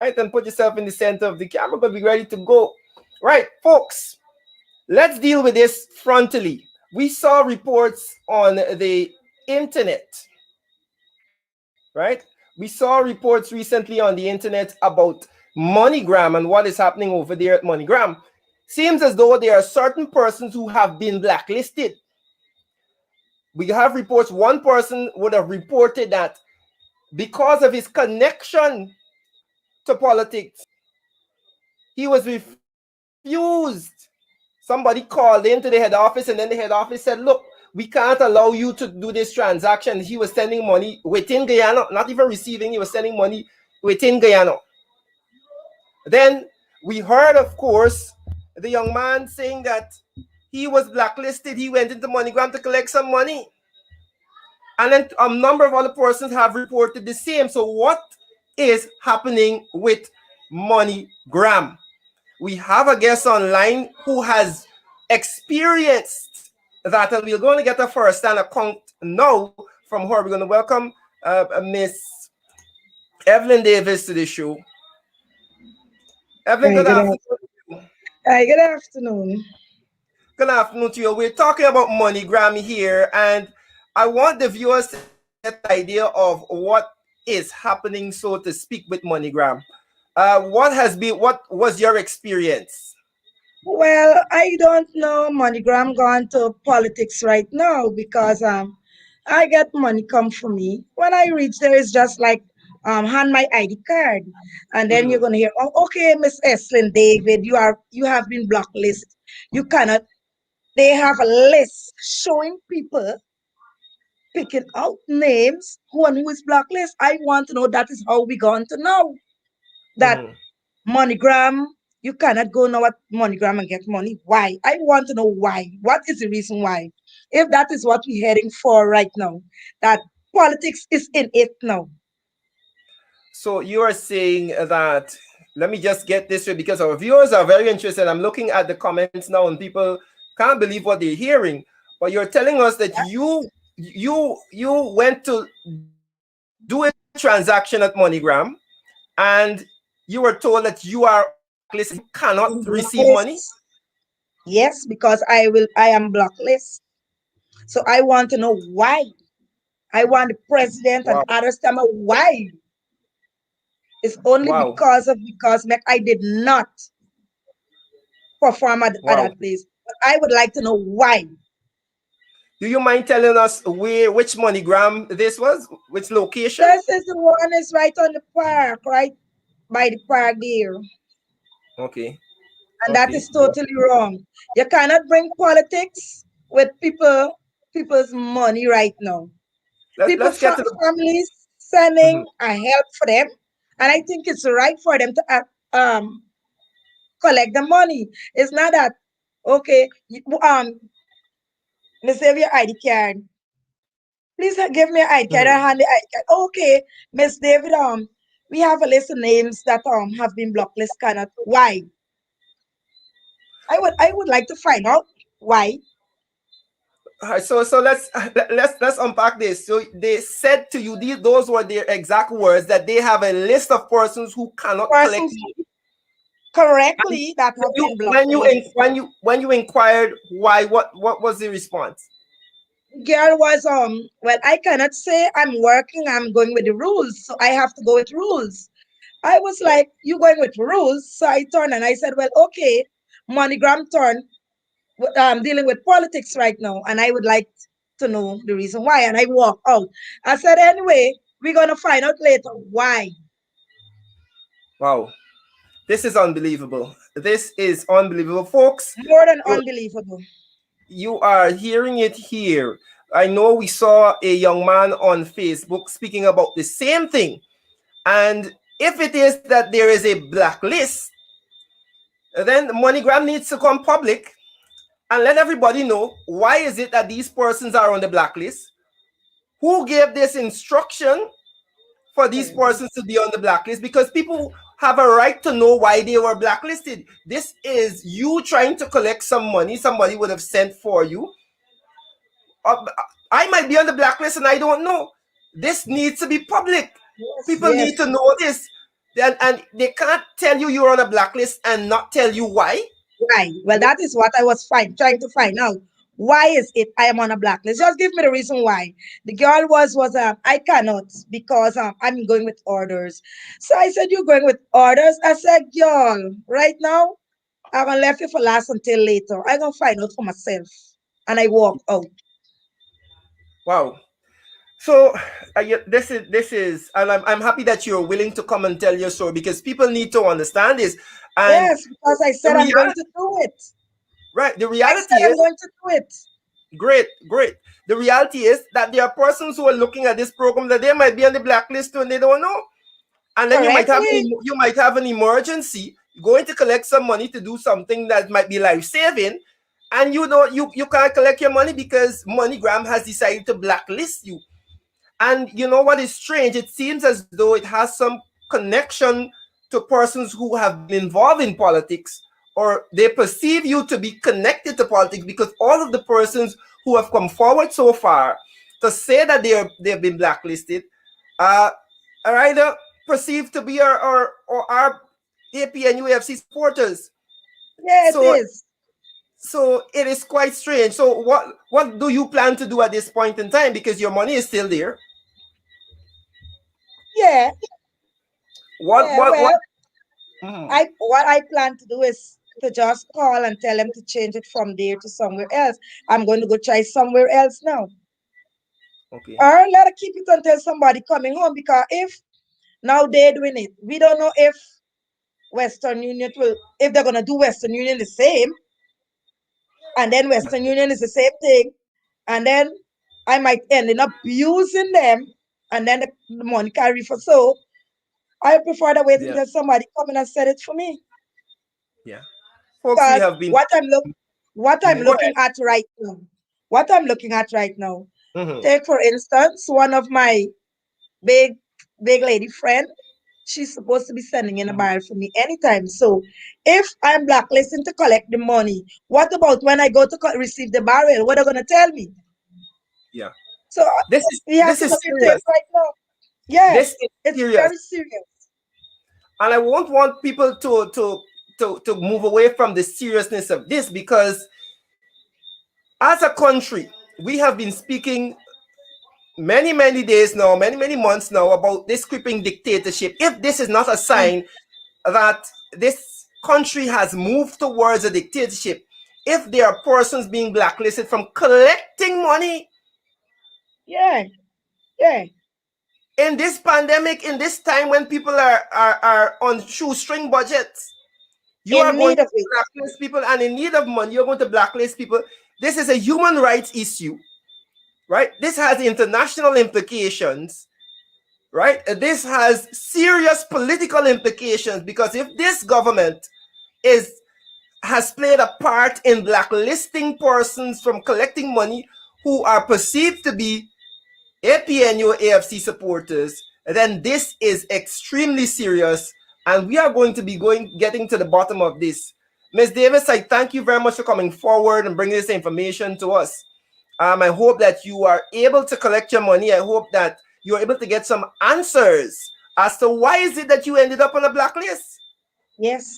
Right, and put yourself in the center of the camera, but be ready to go. Right, folks, let's deal with this frontally. We saw reports on the internet, right? We saw reports recently on the internet about MoneyGram and what is happening over there at MoneyGram. Seems as though there are certain persons who have been blacklisted. We have reports, one person would have reported that because of his connection to politics, he was refused. Somebody called into the head office, and then the head office said, look, we can't allow you to do this transaction. He was sending money within Guyana, not even receiving, he was sending money within Guyana. Then we heard, of course, the young man saying that he was blacklisted. He went into MoneyGram to collect some money. And then a number of other persons have reported the same. So what is happening with MoneyGram? We have a guest online who has experienced that, and we're going to get a first-hand account now from her. We're going to welcome Miss Evelyn Davis to the show. Evelyn, good afternoon. Hi, good afternoon. Good afternoon to you. We're talking about MoneyGram here, and I want the viewers to get the idea of what is happening, so to speak, with MoneyGram. What was your experience? Well, I don't know MoneyGram gone to politics right now because I get money come for me. When I reach there, it's just like hand my ID card, and then you're gonna hear, oh, okay, Miss Eslin David, you have been blacklisted. You cannot. They have a list showing people picking out names who is blacklisted. I want to know, that is how we going to know that MoneyGram, you cannot go now at MoneyGram and get money. Why? I want to know why. What is the reason why? If that is what we're heading for right now, that politics is in it now. So you are saying that, let me just get this straight, because our viewers are very interested. I'm looking at the comments now and people can't believe what they're hearing. But you're telling us that you went to do a transaction at MoneyGram and you were told that you are blacklisted, you cannot receive money? Yes, because I am blacklisted. So I want to know why. I want the president and Wow. others to know why. It's only Wow. because I did not perform at Wow. that place. But I would like to know why. Do you mind telling us which MoneyGram this was? Which location? This is the one is right on the park, right by the park there. Okay. And that Okay. is totally wrong. You cannot bring politics with people's money right now. Let's get to the Families Mhm. sending a help for them, and I think it's right for them to collect the money. It's not that okay. Miss Have your ID card. Please give me an ID card. I Mhm. hand the ID card. Okay, Miss David. We have a list of names that have been blocklisted. Cannot. Why? I would like to find out why. All right, so let's unpack this. So they said to you, those were their exact words, that they have a list of persons who cannot collect Persons money. And correctly that have been blocklisted. when you inquired why, what was the response? Girl was well, I cannot say I'm working, I'm going with the rules, so I have to go with rules. I was like, you going with rules? So I turned and I said, well, okay, MoneyGram turn dealing with politics right now, and I would like to know the reason why. And I walked out. I said, anyway, we're gonna find out later why. Wow, this is unbelievable. This is unbelievable, folks. More than unbelievable. You are hearing it here. I know we saw a young man on Facebook speaking about the same thing. And if it is that there is a blacklist, then MoneyGram needs to come public and let everybody know why is it that these persons are on the blacklist, who gave this instruction for these persons to be on the blacklist, because people have a right to know why they were blacklisted. This is you trying to collect some money somebody would have sent for you. Uh, I might be on the blacklist and I don't know. This needs to be public. Yes, People need to yes. know this. And they can't tell you you're on a blacklist and not tell you why. Why? Well, that is what I was trying to find out. Why is it I am on a blacklist? Just give me the reason why. The girl was I cannot because I'm going with orders. So I said, you're going with orders? I said, girl, right now I'm gonna leave it for last until later. I'm gonna find out for myself. And I walk out. Wow. So this is, and I'm happy that you're willing to come and tell your story, because people need to understand this. And Yes, because I the said I'm going reality, to do it. right? The I reality said I'm is going to do it. great, great. The reality is that there are persons who are looking at this program that they might be on the blacklist too, and they don't know. And then Correctly. you might have an emergency, going to collect some money to do something that might be life saving, and you can't collect your money because MoneyGram has decided to blacklist you. And you know what is strange? It seems as though it has some connection to persons who have been involved in politics, or they perceive you to be connected to politics, because all of the persons who have come forward so far to say that they've been blacklisted uh, are either perceived to be our AP and UFC supporters. Yeah, it So is. so it is quite strange. So what do you plan to do at this point in time? Because your money is still there. Yeah, What yeah. what what? Well, Mhm. I plan to do is to just call and tell them to change it from there to somewhere else. I'm going to go try somewhere else now. Okay. Or let her keep it until somebody coming home, because if now they're doing it, we don't know if Western Union will, if they're gonna do Western Union the same, and then Western Union is the same thing, and then I might end up using them, and then the money carry for so. I prefer to wait Yeah. until somebody come in and set it for me. Yeah. Folks, we Because have been. what I'm Go ahead. looking at right now, what I'm looking at right now, Hmm. take for instance, one of my big big lady friend, she's supposed to be sending in a barrel for me anytime. So if I'm blacklisting to collect the money, what about when I go to receive the barrel? What are they gonna tell me? Yeah. So we have This to is look into it serious. right now. This Yes, is it's serious, very serious. and I won't want people to move away from the seriousness of this, because as a country we have been speaking many days now, many months now about this creeping dictatorship. If this is not a sign that this country has moved towards a dictatorship, if there are persons being blacklisted from collecting money, yeah, in this pandemic, in this time when people are on shoestring budgets, you are in going need to of it. blacklist people, and in need of money, you're going to blacklist people. This is a human rights issue, right? This has international implications, right? This has serious political implications, because if this government has played a part in blacklisting persons from collecting money who are perceived to be APNU AFC supporters, then this is extremely serious, and we are going to be getting to the bottom of this. Ms. Davis, I thank you very much for coming forward and bringing this information to us. I hope that you are able to collect your money. I hope that you're able to get some answers as to why is it that you ended up on a blacklist. Yes,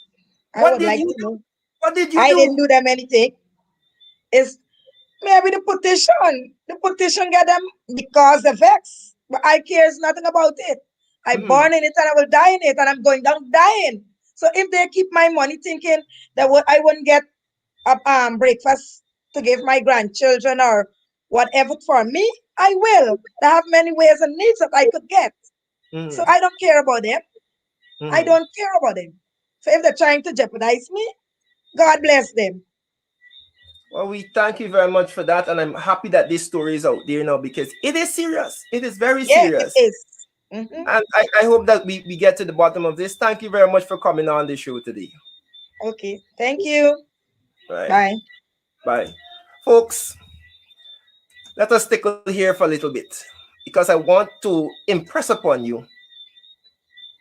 I What would did like you to do? know. What did you I didn't do? do them anything. It's maybe the petition. The petition get them because the vex. But I cares nothing about it. I born in it and I will die in it, and I'm going down dying. So if they keep my money thinking that I wouldn't get a breakfast to give my grandchildren or whatever for me, I will. They have many ways and needs that I could get. So I don't care about them. I don't care about them. So if they're trying to jeopardize me, God bless them. Well, we thank you very much for that, and I'm happy that this story is out there now, because it is serious. It is very Yeah, it serious. is. And I hope that we get to the bottom of this. Thank you very much for coming on the show today. Okay. Thank you. Right. Bye. Bye. Folks, let us stickle here for a little bit, because I want to impress upon you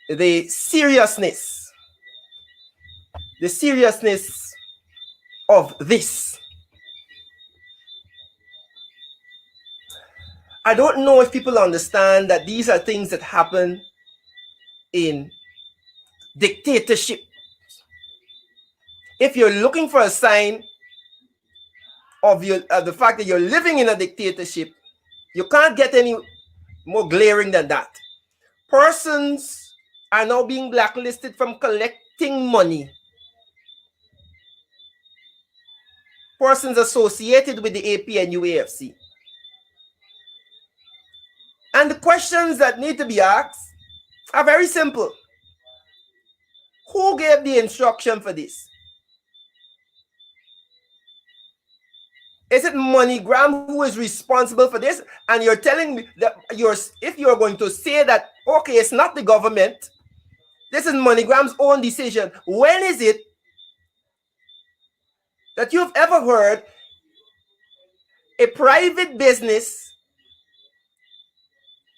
the seriousness of this. I don't know if people understand that these are things that happen in dictatorship. If you're looking for a sign of the fact that you're living in a dictatorship, you can't get any more glaring than that. Persons are now being blacklisted from collecting money. Persons associated with the APNU AFC. And the questions that need to be asked are very simple. Who gave the instruction for this? Is it MoneyGram who is responsible for this? And you're telling me that if you're going to say that, okay, it's not the government, this is MoneyGram's own decision. When is it that you've ever heard a private business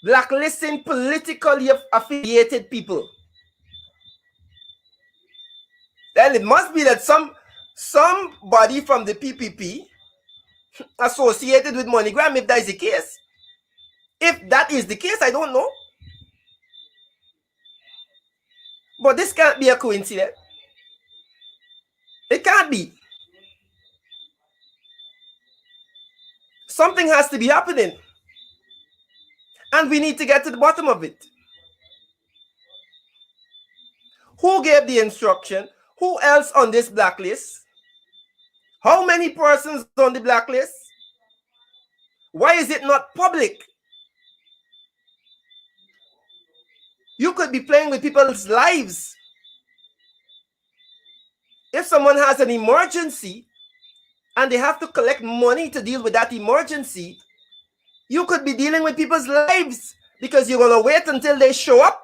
blacklisting politically affiliated people? Then it must be that somebody from the PPP associated with MoneyGram, if that is the case. If that is the case, I don't know. But this can't be a coincidence. It can't be. Something has to be happening. And we need to get to the bottom of it. Who gave the instruction? Who else on this blacklist? How many persons on the blacklist? Why is it not public? You could be playing with people's lives. If someone has an emergency and they have to collect money to deal with that emergency, you could be dealing with people's lives, because you're going to wait until they show up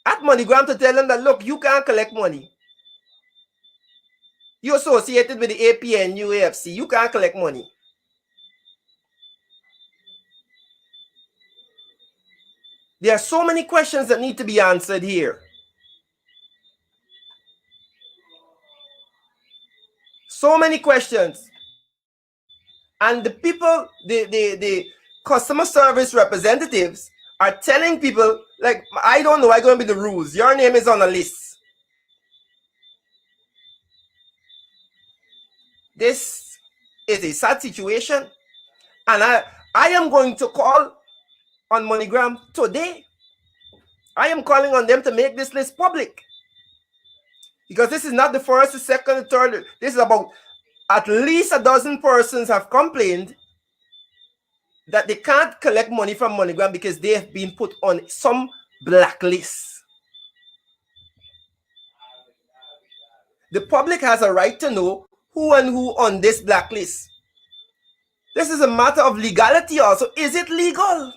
at MoneyGram to tell them that, look, you can't collect money. You're associated with the APNU AFC. You can't collect money. There are so many questions that need to be answered here. So many questions. And the people, the customer service representatives are telling people, like, I don't know, I'm going to be the rules. Your name is on a list. This is a sad situation. And I am going to call on MoneyGram today. I am calling on them to make this list public. Because this is not the first, the second, the third. This is about at least a dozen persons have complained that they can't collect money from MoneyGram because they have been put on some blacklist. The public has a right to know who and who on this blacklist. This is a matter of legality also. Is it legal?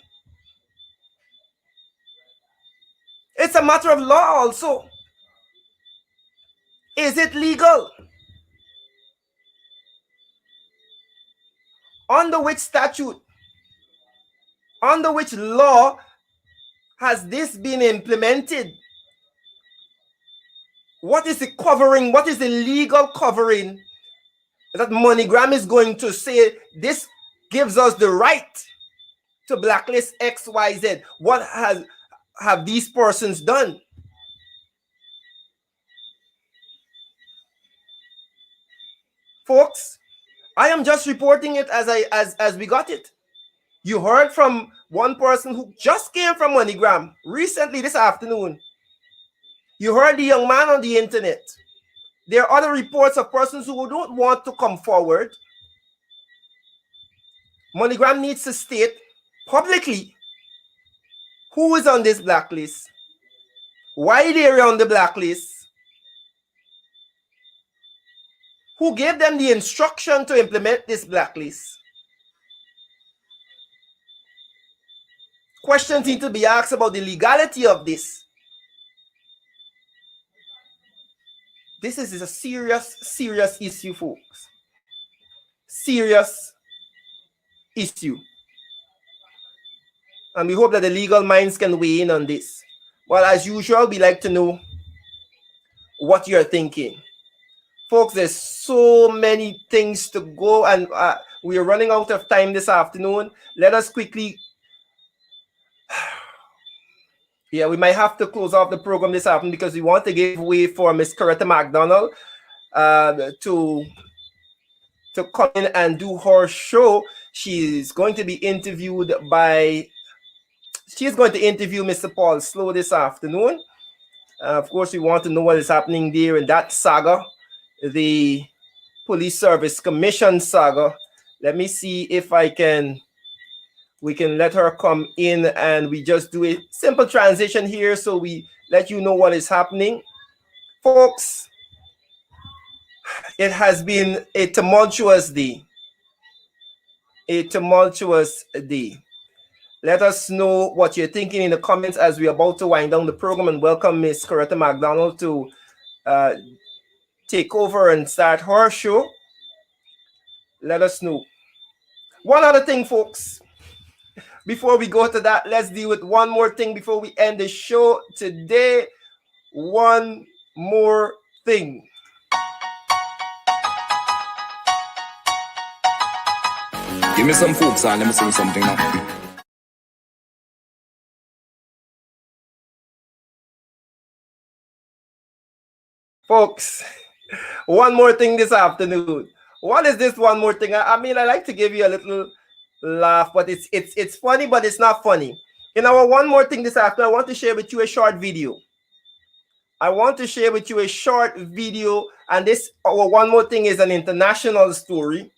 It's a matter of law also. Is it legal? Under which statute? Under which law has this been implemented? What is the covering? What is the legal covering that MoneyGram is going to say this gives us the right to blacklist XYZ? What have these persons done? Folks, I am just reporting it as we got it. You heard from one person who just came from MoneyGram recently this afternoon. You heard the young man on the internet. There are other reports of persons who don't want to come forward. MoneyGram needs to state publicly who is on this blacklist, why they are on the blacklist, who gave them the instruction to implement this blacklist. Questions need to be asked about the legality of this. This is a serious issue, folks. Serious issue. And we hope that the legal minds can weigh in on this. Well, as usual, we like to know what you're thinking. Folks, there's so many things to go, and we are running out of time this afternoon. Let us quickly... Yeah, we might have to close off the program this afternoon because we want to give way for Miss Coretta McDonald to come in and do her show. She's going to interview Mr. Paul Slow this afternoon. Of course, we want to know what is happening there in that saga, the Police Service Commission saga. Let me see if we can let her come in, and we just do a simple transition here so we let you know what is happening. Folks, it has been a tumultuous day. A tumultuous day. Let us know what you're thinking in the comments as we're about to wind down the program, and welcome Miss Coretta McDonald to take over and start her show. Let us know. One other thing, folks. Before we go to that, let's deal with one more thing before we end the show today. One more thing. Give me some folk song, let me sing something now. Folks, one more thing this afternoon. What is this one more thing? I mean, I like to give you a little laugh, but it's funny, but it's not funny. In our one more thing this afternoon, I want to share with you a short video. And this our one more thing is an international story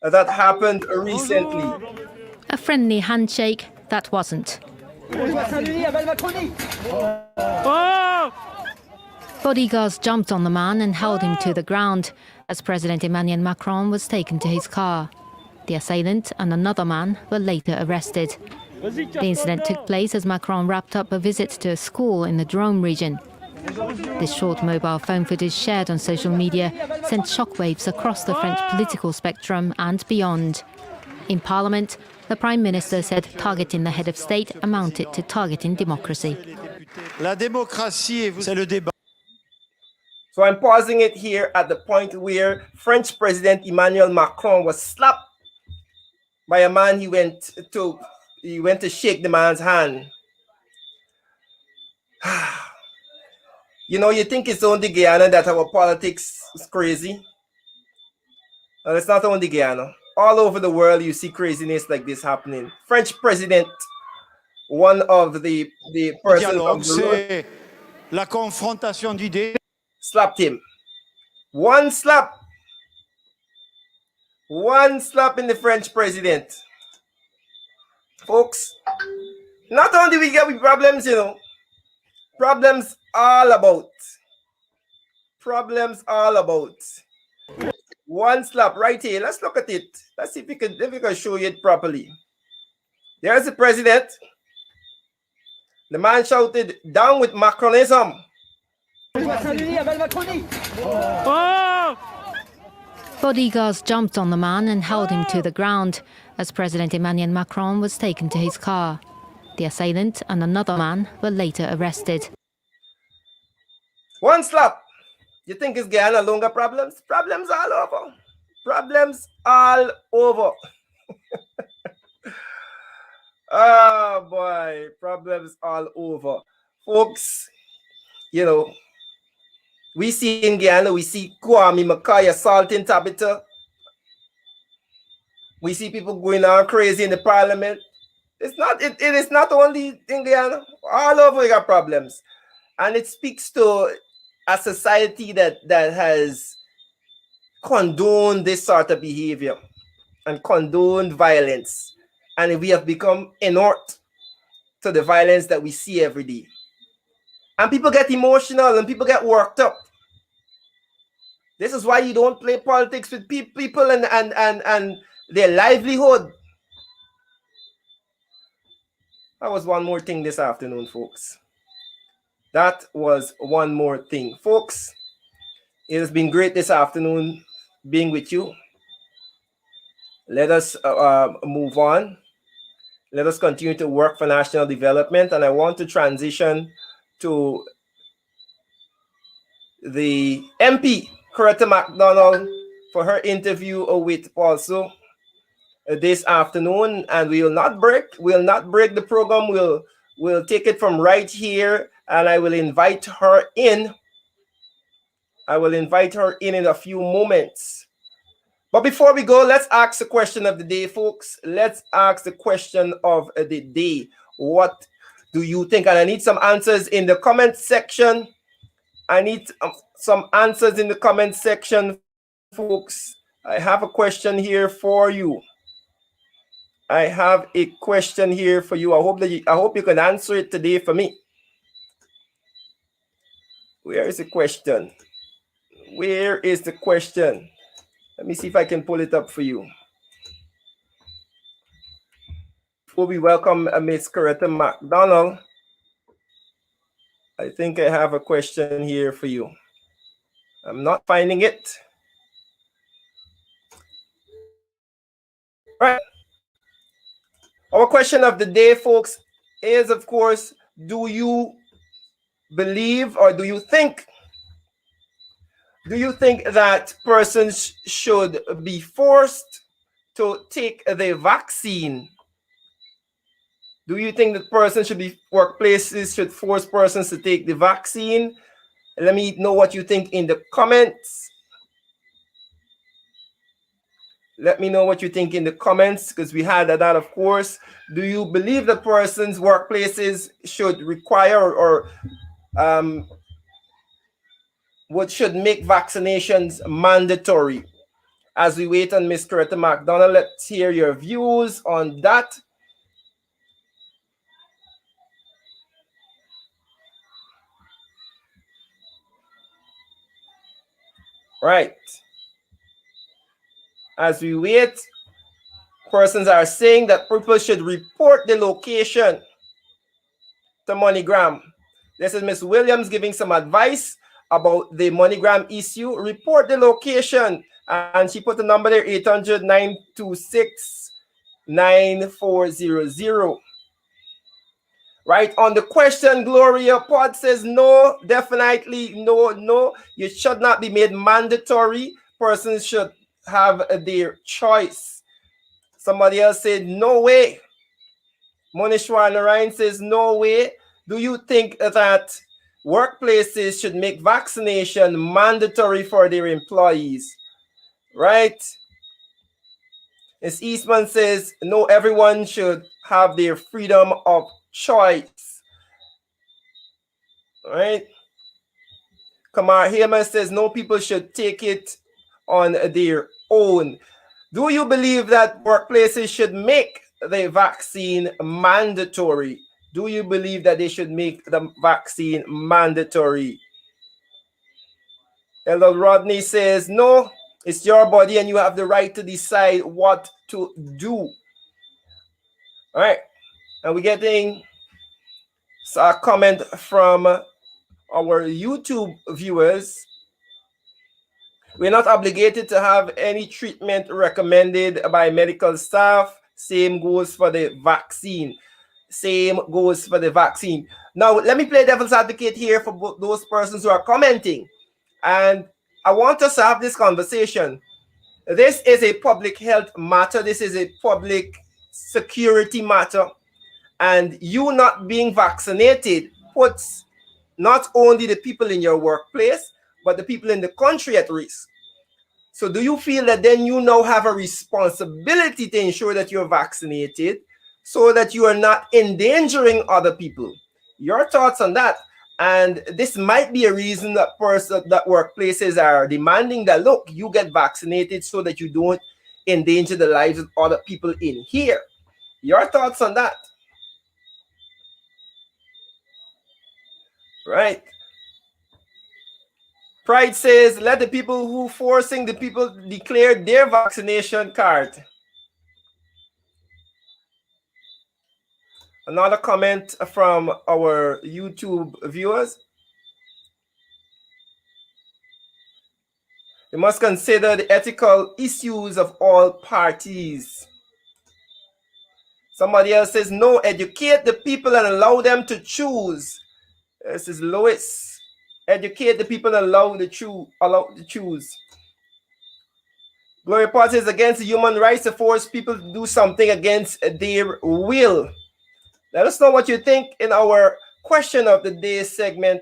that happened recently. A friendly handshake that wasn't. Bodyguards jumped on the man and held him to the ground as President Emmanuel Macron was taken to his car. The assailant and another man were later arrested. The incident took place as Macron wrapped up a visit to a school in the Drôme region. This short mobile phone footage shared on social media sent shockwaves across the French political spectrum and beyond. In Parliament, the Prime Minister said targeting the head of state amounted to targeting democracy. So I'm pausing it here at the point where French President Emmanuel Macron was slapped by a man. He went to shake the man's hand. You know, you think it's only Guyana that our politics is crazy. Well, it's not only Guyana. all over the world, you see craziness like this happening. French president, one of the persons on the road, la confrontation d'idées. Slapped him. One slap in the French president. Folks, not only we get with problems, you know, problems all about. One slap right here. Let's look at it. Let's see if we can show you it properly. There's the president. The man shouted, "Down with Macronism." Bodyguards jumped on the man and held him to the ground as President Emmanuel Macron was taken to his car. The assailant and another man were later arrested. One slap. You think it's Guyana longer problems? Problems all over. Problems all over. Oh boy, problems all over. Folks, you know, we see in Guyana, we see Kwame McCoy assaulting Tabitha. We see people going on crazy in the parliament. It is not only in Guyana. All over we got problems. And it speaks to a society that has condoned this sort of behavior and condoned violence. And we have become inert to the violence that we see every day. And people get emotional and people get worked up. This is why you don't play politics with people and their livelihood. That was one more thing this afternoon, folks. That was one more thing. Folks, it has been great this afternoon being with you. Let us move on. Let us continue to work for national development. And I want to transition to the MP, Coretta McDonald, for her interview with Paulso this afternoon. And we will not break the program. We'll take it from right here, and I will invite her in. In a few moments. But before we go, let's ask the question of the day, folks. Let's ask the question of the day. What do you think? And I need some answers in the comment section. Folks. I have a question here for you. I hope you can answer it today for me. Where is the question? Let me see if I can pull it up for you. Before we welcome Miss Coretta McDonald, I think I have a question here for you. I'm not finding it. Right. Our question of the day, folks, is, of course, do you believe or do you think that persons should be forced to take the vaccine? Do you think that workplaces should force persons to take the vaccine? Let me know what you think in the comments. Let me know what you think in the comments, because we had that, of course. Do you believe that persons, workplaces should require or should make vaccinations mandatory? As we wait on Ms. Coretta McDonald, let's hear your views on that. Right. As we wait, persons are saying that people should report the location to MoneyGram. This is Ms. Williams giving some advice about the MoneyGram issue. Report the location. And she put the number there, 800-926-9400. Right, on the question, Gloria Pod says no, definitely no. You should not be made mandatory. Persons should have their choice. Somebody else said no way. Monishwar Narayan says no way. Do you think that workplaces should make vaccination mandatory for their employees? Right. Ms. Eastman says, no, everyone should have their freedom of choice. All right. Kamar Hema says, no, people should take it on their own. Do you believe that workplaces should make the vaccine mandatory? Do you believe that they should make the vaccine mandatory? Elder Rodney says, no, it's your body and you have the right to decide what to do. All right. And we're getting a comment from our YouTube viewers. We're not obligated to have any treatment recommended by medical staff. Same goes for the vaccine. Same goes for the vaccine. Now, let me play devil's advocate here for those persons who are commenting. And I want us to have this conversation. This is a public health matter. This is a public security matter. And you not being vaccinated puts not only the people in your workplace, but the people in the country at risk. So do you feel that then you now have a responsibility to ensure that you're vaccinated so that you are not endangering other people? Your thoughts on that? And this might be a reason that workplaces are demanding that, look, you get vaccinated so that you don't endanger the lives of other people in here. Your thoughts on that? Right. Pride says, let the people who forcing the people declare their vaccination card. Another comment from our YouTube viewers. We must consider the ethical issues of all parties. Somebody else says, no, educate the people and allow them to choose. This is Lois. Educate the people and allow to choose. Gloria Potts is against human rights to force people to do something against their will. Let us know what you think in our question of the day segment.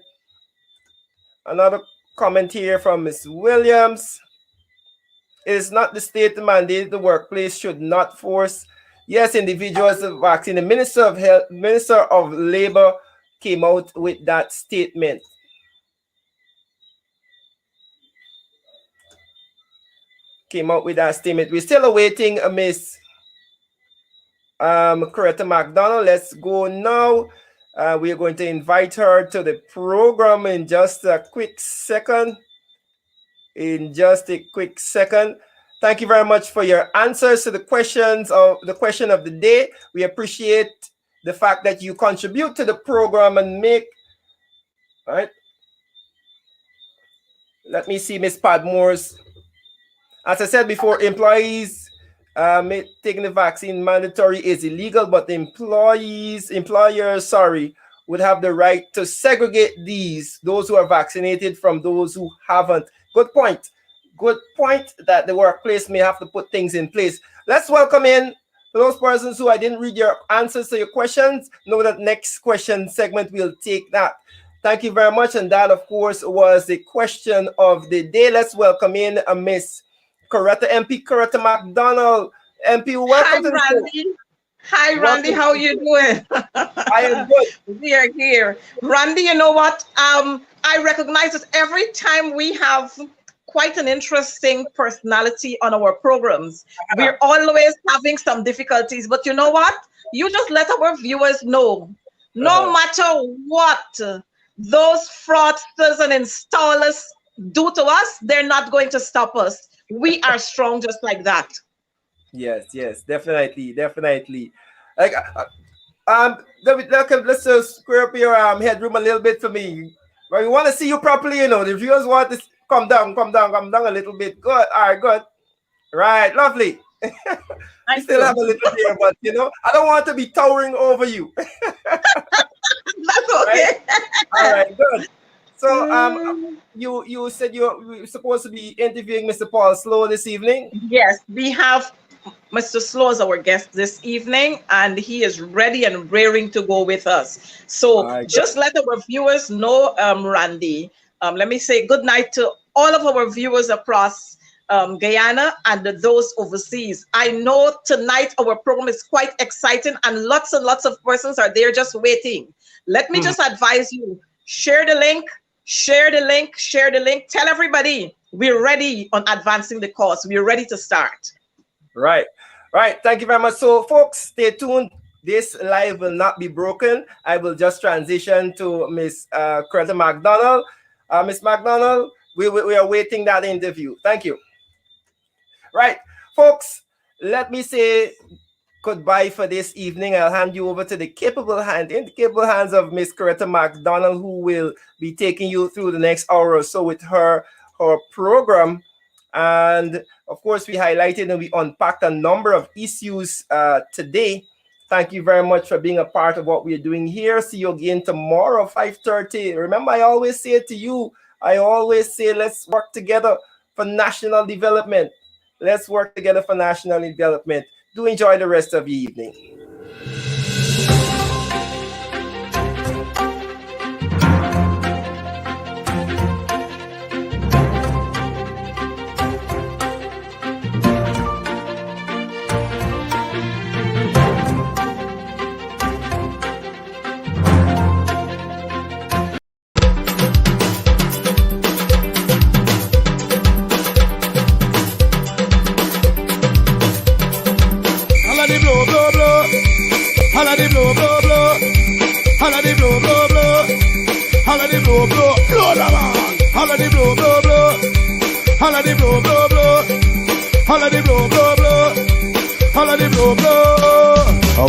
Another comment here from Ms. Williams. It is not the state mandate. The workplace should not force. Yes, individuals to vaccine. The Minister of Health, Minister of Labor came out with that statement. We're still awaiting Miss Coretta McDonald. Let's go now. We are going to invite her to the program in just a quick second. Thank you very much for your answers to the question of the day. We appreciate the fact that you contribute to the program and make. All right. Let me see Miss Padmore's. As I said before, employees taking the vaccine mandatory is illegal, but the employers, would have the right to segregate those who are vaccinated from those who haven't. Good point that the workplace may have to put things in place. Let's welcome in those persons who I didn't read your answers to your questions. Know that next question segment we'll take that. Thank you very much. And that, of course, was the question of the day. Let's welcome in Miss Coretta, MP Coretta McDonald. MP, welcome to the show. Hi, Randy. How are you doing? I am good. We are here. Randy, you know what? I recognize that every time we have quite an interesting personality on our programs, we're always having some difficulties. But you know what? You just let our viewers know, no matter what those fraudsters and installers do to us, they're not going to stop us. We are strong just like that. Yes, definitely. Like, let's just square up your headroom a little bit for me. But we want to see you properly, you know. The viewers want to come down a little bit. Good, all right, good. Right, lovely. I still have a little here, but you know, I don't want to be towering over you. That's okay. Right? All right, good. So, you said you were supposed to be interviewing Mr. Paul Slow this evening? Yes, we have Mr. Slow as our guest this evening, and he is ready and raring to go with us. So just let our viewers know, Randy. Let me say good night to all of our viewers across Guyana and those overseas. I know tonight our program is quite exciting and lots of persons are there just waiting. Let me just advise you, share the link, share the link, share the link. Tell everybody we're ready on advancing the cause. We're ready to start. Right. Thank you very much. So folks, stay tuned. This live will not be broken. I will just transition to Miss Coretta McDonald. Miss McDonald, we are waiting that interview. Thank you. Right, folks, let me say goodbye for this evening. I'll hand you over to the capable hands of Miss Coretta McDonald, who will be taking you through the next hour or so with her program. And of course, we highlighted and we unpacked a number of issues today. Thank you very much for being a part of what we're doing here. See you again tomorrow, 5:30. Remember, I always say to you, let's work together for national development. Let's work together for national development. Do enjoy the rest of the evening.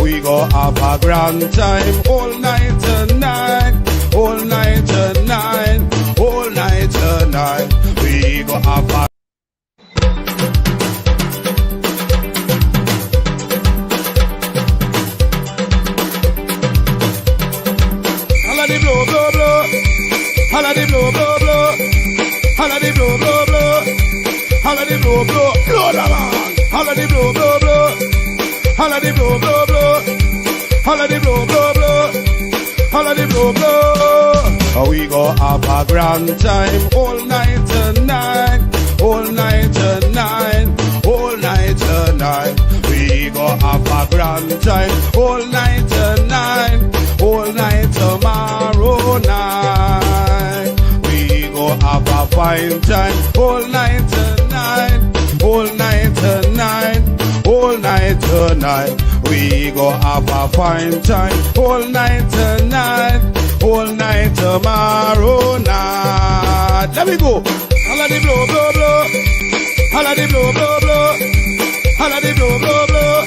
We go have a grand time all night tonight, all night tonight, all night tonight. We go have a holiday blow blow blow, holiday blow blow blow, holiday blow blow blow, holiday blow blow blow the man, holiday blow blow blow, holiday blow blow blow, holiday blow blow blow, holiday blow blow. We go have a grand time all night tonight, all night tonight, all night tonight. We go have a grand time all night tonight, all night tomorrow night. We go have a fine time all night tonight, all night tonight, all night tonight. We go have a fine time all night tonight, all night tomorrow night. Let me go. Holiday blow blow blow, holiday blow blow blow, holiday blow blow blow,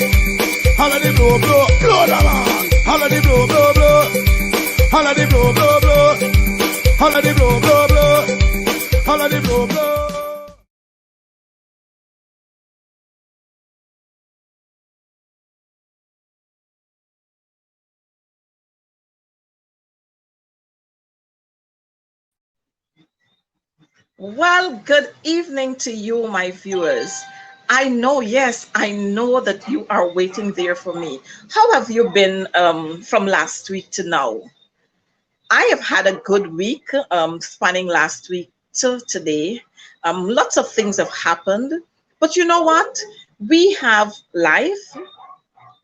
holiday blow blow blow the man, holiday blow blow blow, holiday blow blow blow, holiday blow blow blow, holiday blow blow. Well, good evening to you, my viewers. I know, yes, I know that you are waiting there for me. How have you been from last week to now? I have had a good week, spanning last week to today. Lots of things have happened, but you know what? We have life.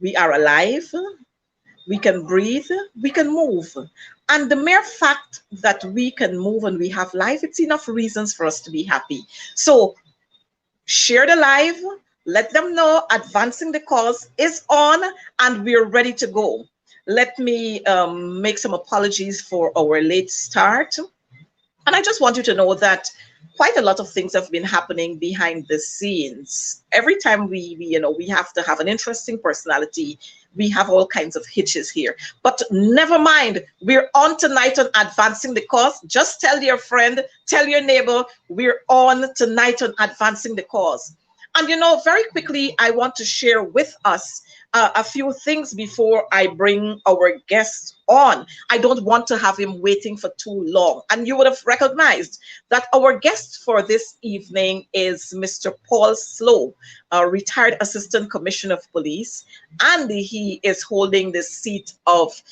We are alive. We can breathe. We can move. And the mere fact that we can move and we have life, it's enough reasons for us to be happy. So share the live, let them know advancing the cause is on and we're ready to go. Let me make some apologies for our late start. And I just want you to know that quite a lot of things have been happening behind the scenes. Every time we have to have an interesting personality, we have all kinds of hitches here. But never mind, we're on tonight on advancing the cause. Just tell your friend, tell your neighbor, we're on tonight on advancing the cause. And very quickly, I want to share with us a few things before I bring our guest on. I don't want to have him waiting for too long. And you would have recognized that our guest for this evening is Mr. Paul Slow, a retired Assistant Commissioner of Police, and he is holding the seat of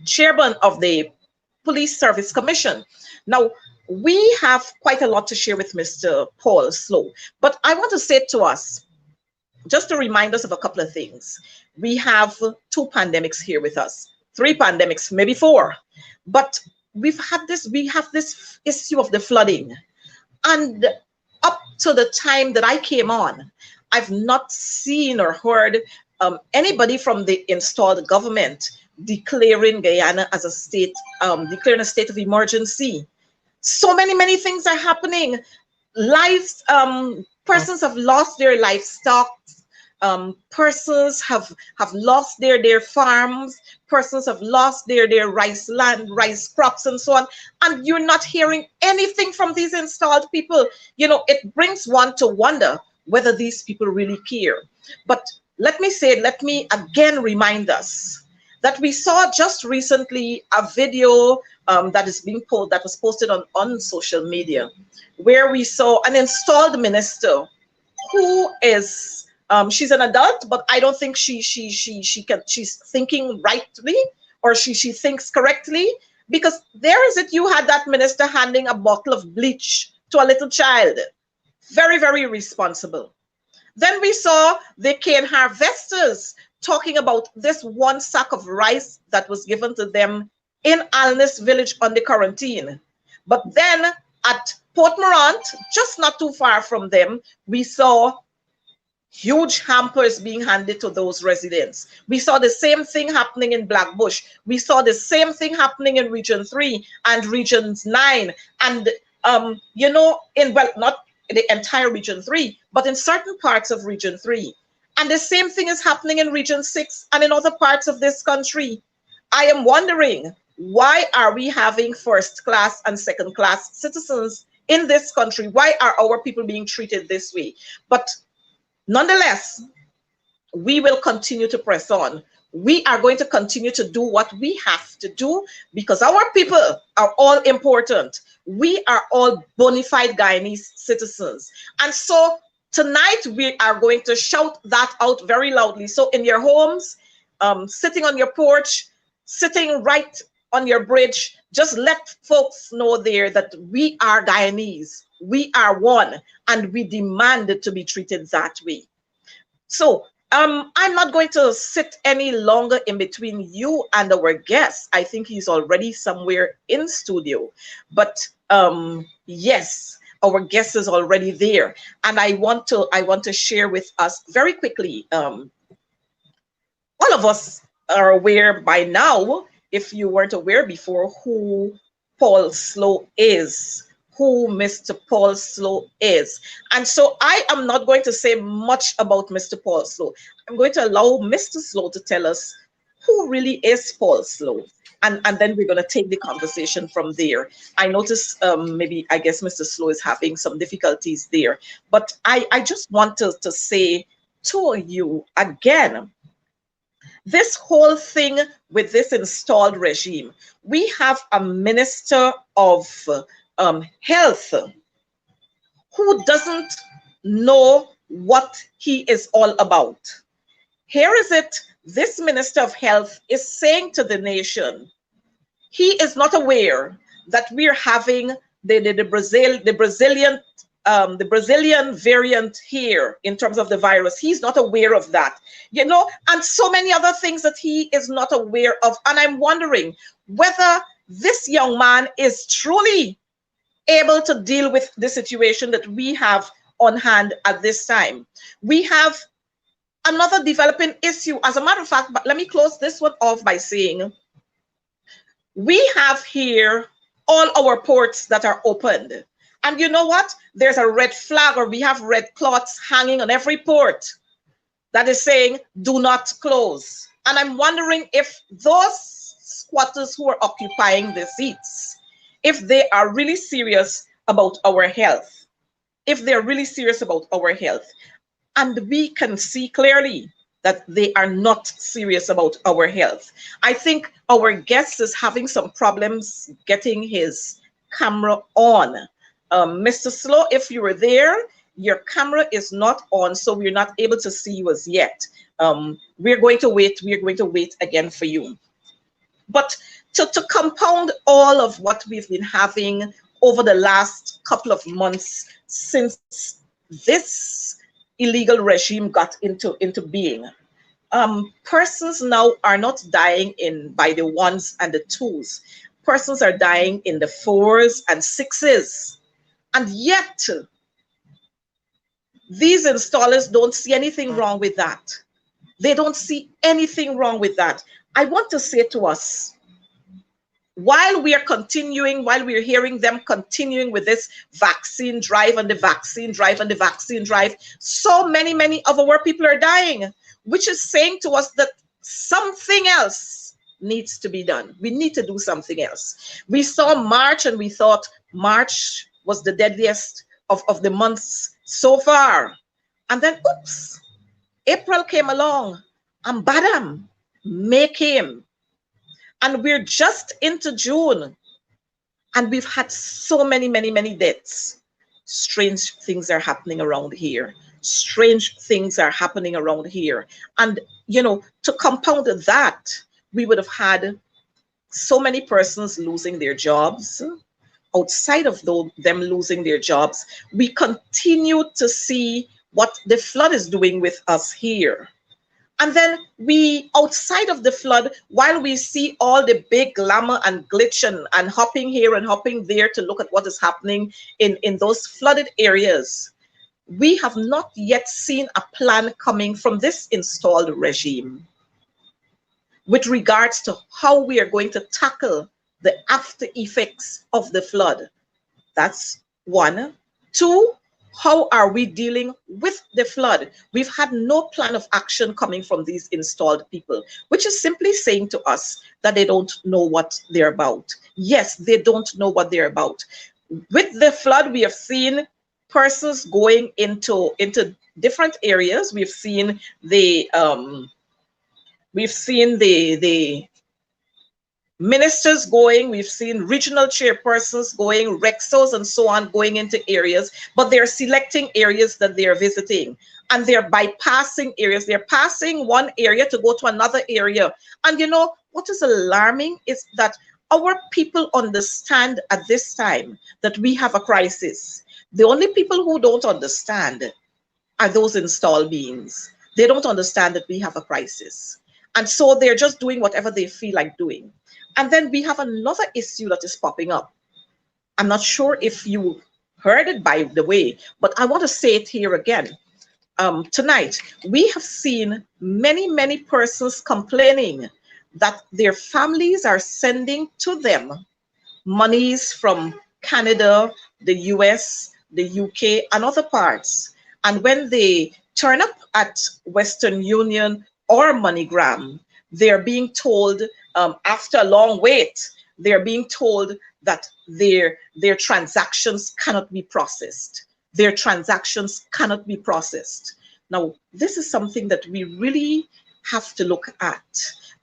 Chairman of the Police Service Commission. Now, we have quite a lot to share with Mr. Paul Slow, but I want to say to us, just to remind us of a couple of things. We have 2 pandemics here with us, 3 pandemics, maybe 4, but we have this issue of the flooding. And up to the time that I came on, I've not seen or heard anybody from the installed government declaring Guyana as a state, declaring a state of emergency. So many things are happening. Lives, persons have lost their livestock. Persons have lost their farms. Persons have lost their rice land, rice crops, and so on. And you're not hearing anything from these installed people. You know, it brings one to wonder whether these people really care. But let me again remind us that we saw just recently a video that was posted on social media, where we saw an installed minister who is she's an adult, but I don't think she's thinking rightly, or she thinks correctly, because there is it, you had that minister handing a bottle of bleach to a little child. Very irresponsible. Then we saw the cane harvesters talking about this 1 sack of rice that was given to them in Alness village on the quarantine. But then at Port Morant, just not too far from them, we saw huge hampers being handed to those residents. We saw the same thing happening in Blackbush. We saw the same thing happening in Region 3 and Region 9. And, you know, not the entire Region 3, but in certain parts of Region 3. And the same thing is happening in Region 6 and in other parts of this country. I am wondering, why are we having first-class and second-class citizens in this country? Why are our people being treated this way? But nonetheless, we will continue to press on. We are going to continue to do what we have to do, because our people are all important. We are all bona fide Guyanese citizens. And so tonight we are going to shout that out very loudly. So in your homes, sitting on your porch, sitting right on your bridge, just let folks know there that we are Guyanese. We are one, and we demand to be treated that way. So I'm not going to sit any longer in between you and our guest. I think he's already somewhere in studio. But yes, our guest is already there, and I want to share with us very quickly. All of us are aware by now, if you weren't aware before, who Paul Slow is, who Mr. Paul Slow is. And so I am not going to say much about Mr. Paul Slow. I'm going to allow Mr. Slow to tell us who really is Paul Slow. And then we're going to take the conversation from there. I notice I guess Mr. Slow is having some difficulties there. But I just want to say to you again, this whole thing with this installed regime, we have a minister of health who doesn't know what he is all about. Here is it, this minister of health is saying to the nation, he is not aware that we're having the Brazilian variant here in terms of the virus. He's not aware of that, you know, and so many other things that he is not aware of. And I'm wondering whether this young man is truly able to deal with the situation that we have on hand at this time. We have another developing issue. As a matter of fact, but let me close this one off by saying, we have here all our ports that are opened. And you know what? There's a red flag, or we have red cloths hanging on every port that is saying, do not close. And I'm wondering if those squatters who are occupying the seats, if they are really serious about our health, if they're really serious about our health. And we can see clearly that they are not serious about our health. I think our guest is having some problems getting his camera on. Mr. Slow, if you were there, your camera is not on, so we're not able to see you as yet. We're going to wait again for you. But to compound all of what we've been having over the last couple of months since this illegal regime got into being. Persons now are not dying by the ones and the twos. Persons are dying in the 4s and 6s. And yet, these installers don't see anything wrong with that. They don't see anything wrong with that. I want to say to us, while we are hearing them continuing with this vaccine drive and the vaccine drive and the vaccine drive, so many of our people are dying, which is saying to us that something else needs to be done. We need to do something else. We saw March and we thought March was the deadliest of the months so far. And then, oops, April came along and badam, May came. And we're just into June and we've had so many deaths. Strange things are happening around here. Strange things are happening around here. And, you know, to compound that, we would have had so many persons losing their jobs. Outside of them losing their jobs, we continue to see what the flood is doing with us here. And then outside of the flood, while we see all the big glamour and glitch and hopping here and hopping there to look at what is happening in those flooded areas, we have not yet seen a plan coming from this installed regime with regards to how we are going to tackle the after effects of the flood. That's one. Two, how are we dealing with the flood? We've had no plan of action coming from these installed people, which is simply saying to us that they don't know what they're about. Yes, they don't know what they're about. With the flood, we have seen persons going into different areas. We've seen the ministers going, we've seen regional chairpersons going, Rexos and so on going into areas, but they're selecting areas that they're visiting and they're bypassing areas. They're passing one area to go to another area. And you know, what is alarming is that our people understand at this time that we have a crisis. The only people who don't understand are those installed beings. They don't understand that we have a crisis. And so they're just doing whatever they feel like doing. And then we have another issue that is popping up. I'm not sure if you heard it, by the way, but I want to say it here again. Tonight, we have seen many persons complaining that their families are sending to them monies from Canada, the US, the UK, and other parts. And when they turn up at Western Union or MoneyGram, they're being told, after a long wait, they're being told that their transactions cannot be processed. Their transactions cannot be processed. Now, this is something that we really have to look at.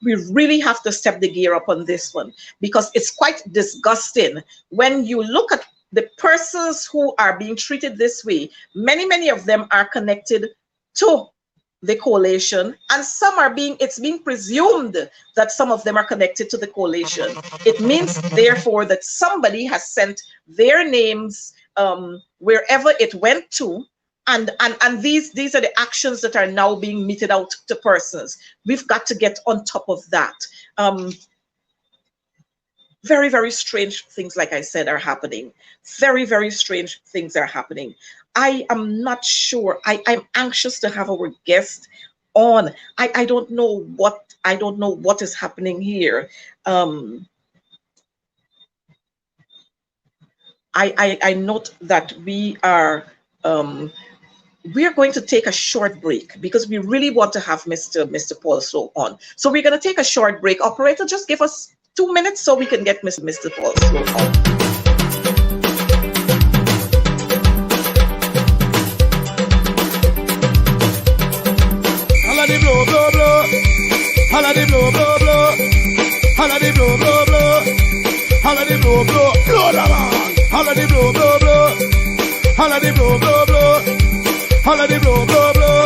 We really have to step the gear up on this one, because it's quite disgusting when you look at the persons who are being treated this way. Many of them are connected to the coalition, and some are it's being presumed that some of them are connected to the coalition. It means, therefore, that somebody has sent their names wherever it went to, and these are the actions that are now being meted out to persons. We've got to get on top of that. Very strange things, like I said, are happening. Very strange things are happening. I am not sure. I'm anxious to have our guest on. I don't know what is happening here. I note that we are going to take a short break because we really want to have Mr. Paul Slow on. So we're going to take a short break. Operator, just give us 2 minutes so we can get Mr. Paul Slow on. Blow, blow, blow. Holla the blow, blow, blow. Holla the blow, blow, blow. Holla the blow, blow, blow the man. Holla the blow, blow, blow. Holla the blow, blow, blow. Holla the blow, blow, blow.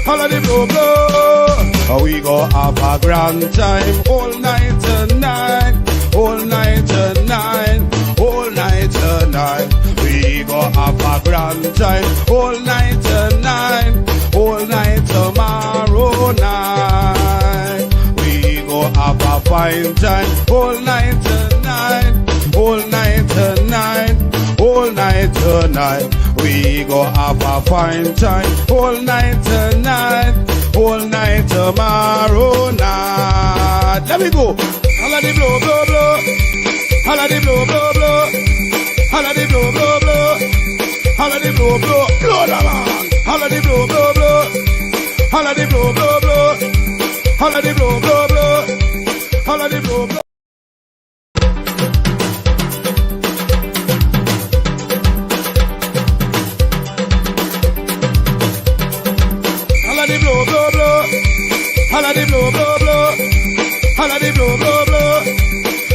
Holla the blow, blow. We go have a grand time all night tonight. All night tonight. All night tonight. fine time, all night tonight, all night tomorrow night. We go have a fine time, all night tonight, all night tonight, all night tonight. We go have a fine time, all night tonight, all night tomorrow night. Let me go. Holla the blow, blow, blow. Holla the blow, blow, blow. Holla the blow, blow, blow. Holla the blow, blow, blow the man. Holla the blow, blow, blow. Holla the blow, blow, blow. Holla the blow, blow, blow. Holla the blow, blow. Holla the blow, blow, blow. Holla the blow, blow, blow. Holla the blow, blow, blow.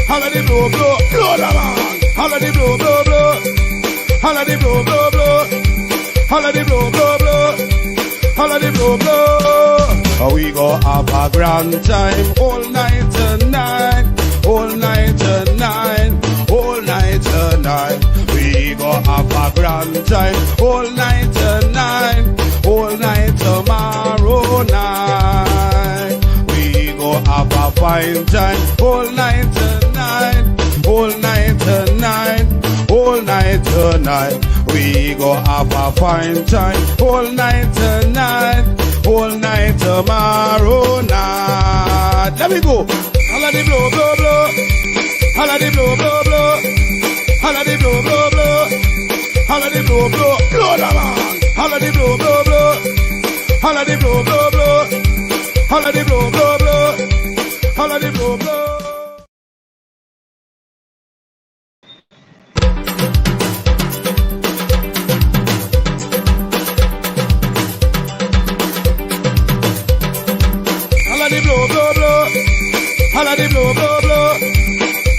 Holla the blow, blow, blow the man. Holla the blow, blow, blow. Holla the blow, blow, blow. Holla the blow, blow, blow. Holla the blow, blow. We go have a grand time all night tonight, all night tonight, all night tonight. We go have a grand time all night tonight, all night tomorrow night. We go have a fine time all night tonight, all night tonight, all night tonight. We go have a fine time all night tonight, all night tomorrow night. Let me go. Holla the blow, blow, blow. Holla the blow, blow, blow. Holla the blow, blow, blow. Holla the blow, blow, blow the man. Holla the blow, blow, blow. Holla the blow, blow, blow. Holla the blow, blow, blow. Holla the blow, blow. Holla the blow, blow, blow.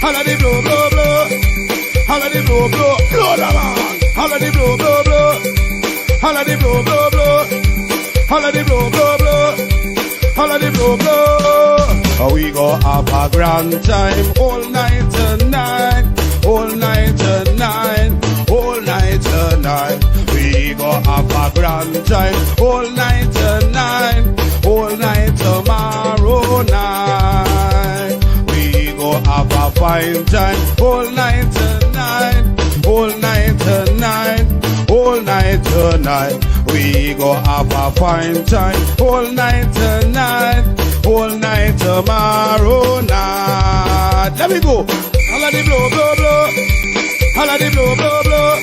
Holla the blow, blow, blow. Holla the blow, blow, blow. Holla the blow, blow, blow the man. Holla the blow, blow, blow. Holla the blow, blow, blow. Holla the blow, blow, blow. Holla the blow, blow. We go have a grand time all night tonight, all night tonight, all night tonight. We go have a grand time all night tonight, all night tomorrow night. We go have a fine time all night tonight, all night tonight, all night tonight. We go have a fine time all night tonight, all night tomorrow night. Let me go. Holla the blow, blow, blow. Holla the blow, blow, blow.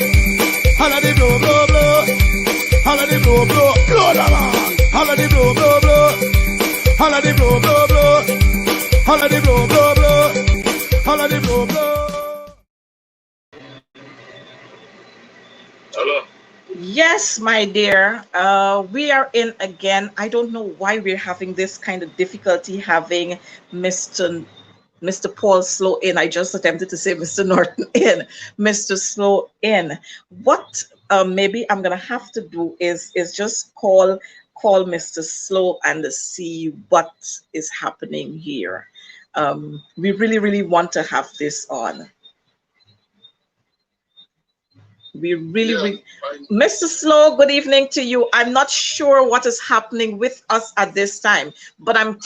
Holla the blow, blow, blow. Holla the blow, blow, blow the man. Holla the blow, blow, blow. Holla the blow, blow, blow. Holla the blow, blow, blow. Holla the blow, blow. Hello. Yes, my dear. We are in again. I don't know why we're having this kind of difficulty having Mr. Paul Slow in. I just attempted to say Mr. Norton in. Mr. Slow in. What maybe I'm gonna have to do is just call Mr. Slow and see what is happening here. We really want to have this on. We really, Mr. Slow, good evening to you. I'm not sure what is happening with us at this time, but I'm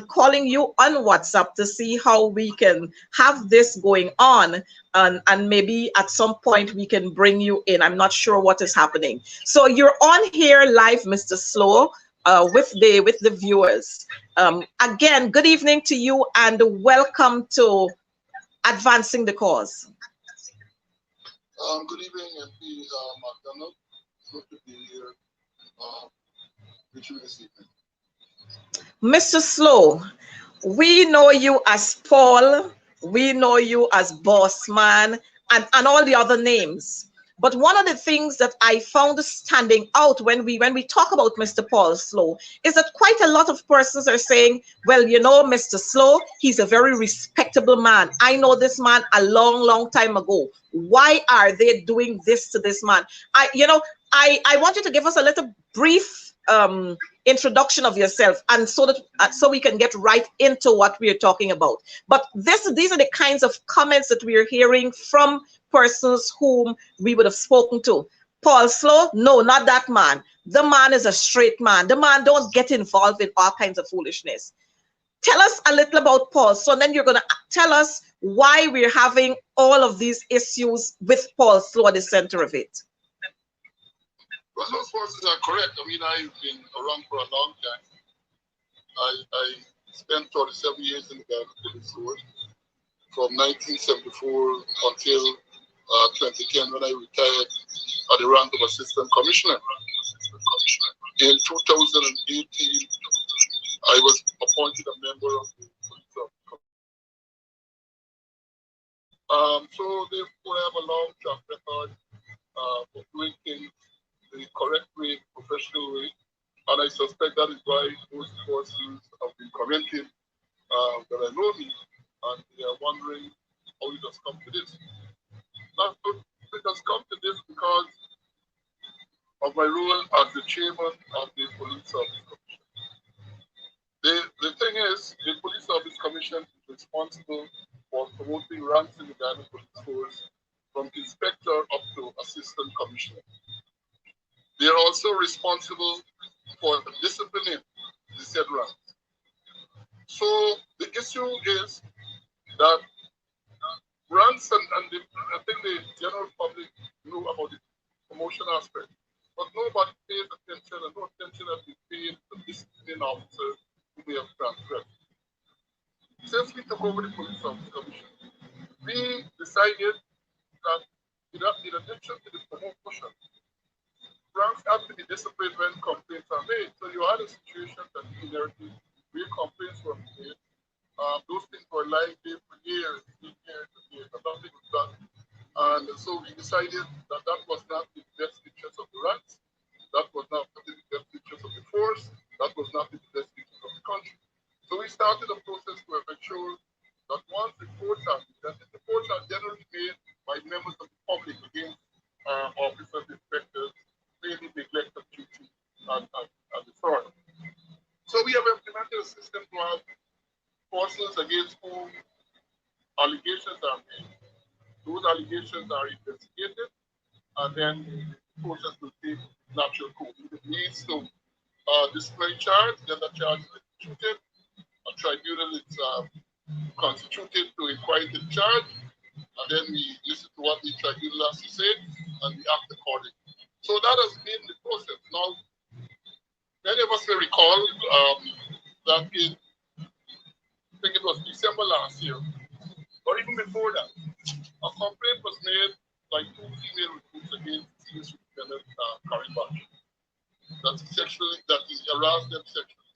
calling you on WhatsApp to see how we can have this going on, and maybe at some point we can bring you in. I'm not sure what is happening. So you're on here live, Mr. Slow, with the viewers. Again, good evening to you and welcome to Advancing the Cause. Good evening, MP McDonald. Good to be here with you this evening. Mr. Slow, we know you as Paul, we know you as Boss Man, and all the other names. But one of the things that I found standing out when we talk about Mr. Paul Slow is that quite a lot of persons are saying, well, you know, Mr. Slow, he's a very respectable man. I know this man a long time ago. Why are they doing this to this man? I want you to give us a little brief introduction of yourself, and so we can get right into what we are talking about. But these are the kinds of comments that we are hearing from persons whom we would have spoken to. Paul Slow? No, not that man. The man is a straight man. The man don't get involved in all kinds of foolishness. Tell us a little about Paul. So then you're going to tell us why we're having all of these issues with Paul Slow at the center of it. Well, those forces are correct. I mean, I've been around for a long time. I spent 37 years in the Ghana Police Force from 1974 until 2010 when I retired at the rank of Assistant Commissioner. In 2018, I was appointed a member of the Police Office. So therefore, I have a long track record of doing things the correct way, professional way, and I suspect that is why most forces have been commenting that I know me, and they are wondering how it has come to this. Now, it has come to this because of my role as the chairman of the Police Service Commission. The thing is, the Police Service Commission is responsible for promoting ranks in the Ghana Police Force from inspector up to assistant commissioner. They are also responsible for disciplining the said ranks. So the issue is that ranks and I think the general public know about the promotion aspect, but nobody pays attention, and no attention has been paid to disciplining officers who may have transgressed. Since we took over the Police Service Commission, we decided that in addition to the promotion, ranks have to be disciplined when complaints are made. So you had a situation that inherited where complaints were made. Those things were lying there for years, and nothing was done. And so we decided that that was not the best interest of the ranks, that was not the best interest of the force, that was not the best interest of the country. So we started a process to ensure that once reports are made, that the reports are generally made by members of the public against officers, inspectors, clearly neglect of duty and the sort. So we have implemented a system to have forces against whom allegations are made. Those allegations are investigated, and then the process will take natural course. If it leads to disciplinary charge, then the charge is executed. A tribunal is constituted to inquire the charge, and then we listen to what the tribunal has to say, and we act accordingly. So that has been the process. Now, many of us may recall that in, I think it was December last year, or even before that, a complaint was made by 2 female recruits against Senior Superintendent Karen Bach. That he harassed them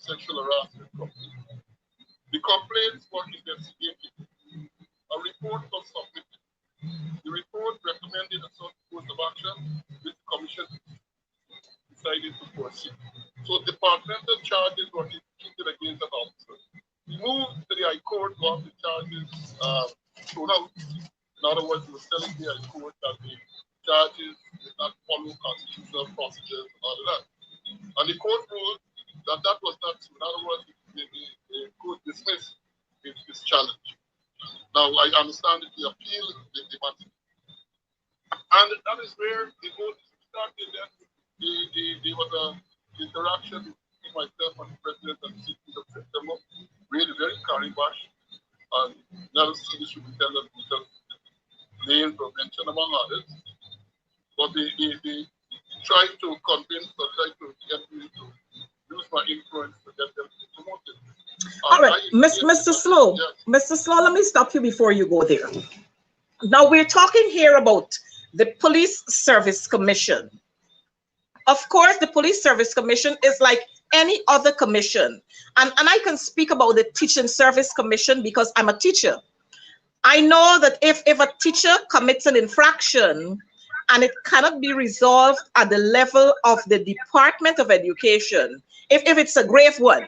sexual harassment complaint. The complaints were investigated. A report was submitted. The report recommended a certain course of action, which the commission decided to proceed. So departmental charges were instituted against the officer. We moved to the High Court to have the charges thrown out. In other words, we were telling the High Court that the charges did not follow constitutional procedures and all of that. And the court ruled that that was not true. In other words, the court dismissed this challenge. Now, I understand that the appeal is demanded. And that is where the vote started. Then there was an interaction between myself and the president on the 16th of September, really very caribash, and never seen the superintendent himself named or mentioned among others. But they tried to convince or tried to get me to use my influence to get them promoted. All right, Mr. Slow, yes. Mr. Slow, let me stop you before you go there. Now we're talking here about the Police Service Commission. Of course, the Police Service Commission is like any other commission. And I can speak about the Teaching Service Commission because I'm a teacher. I know that if a teacher commits an infraction and it cannot be resolved at the level of the Department of Education, if it's a grave one,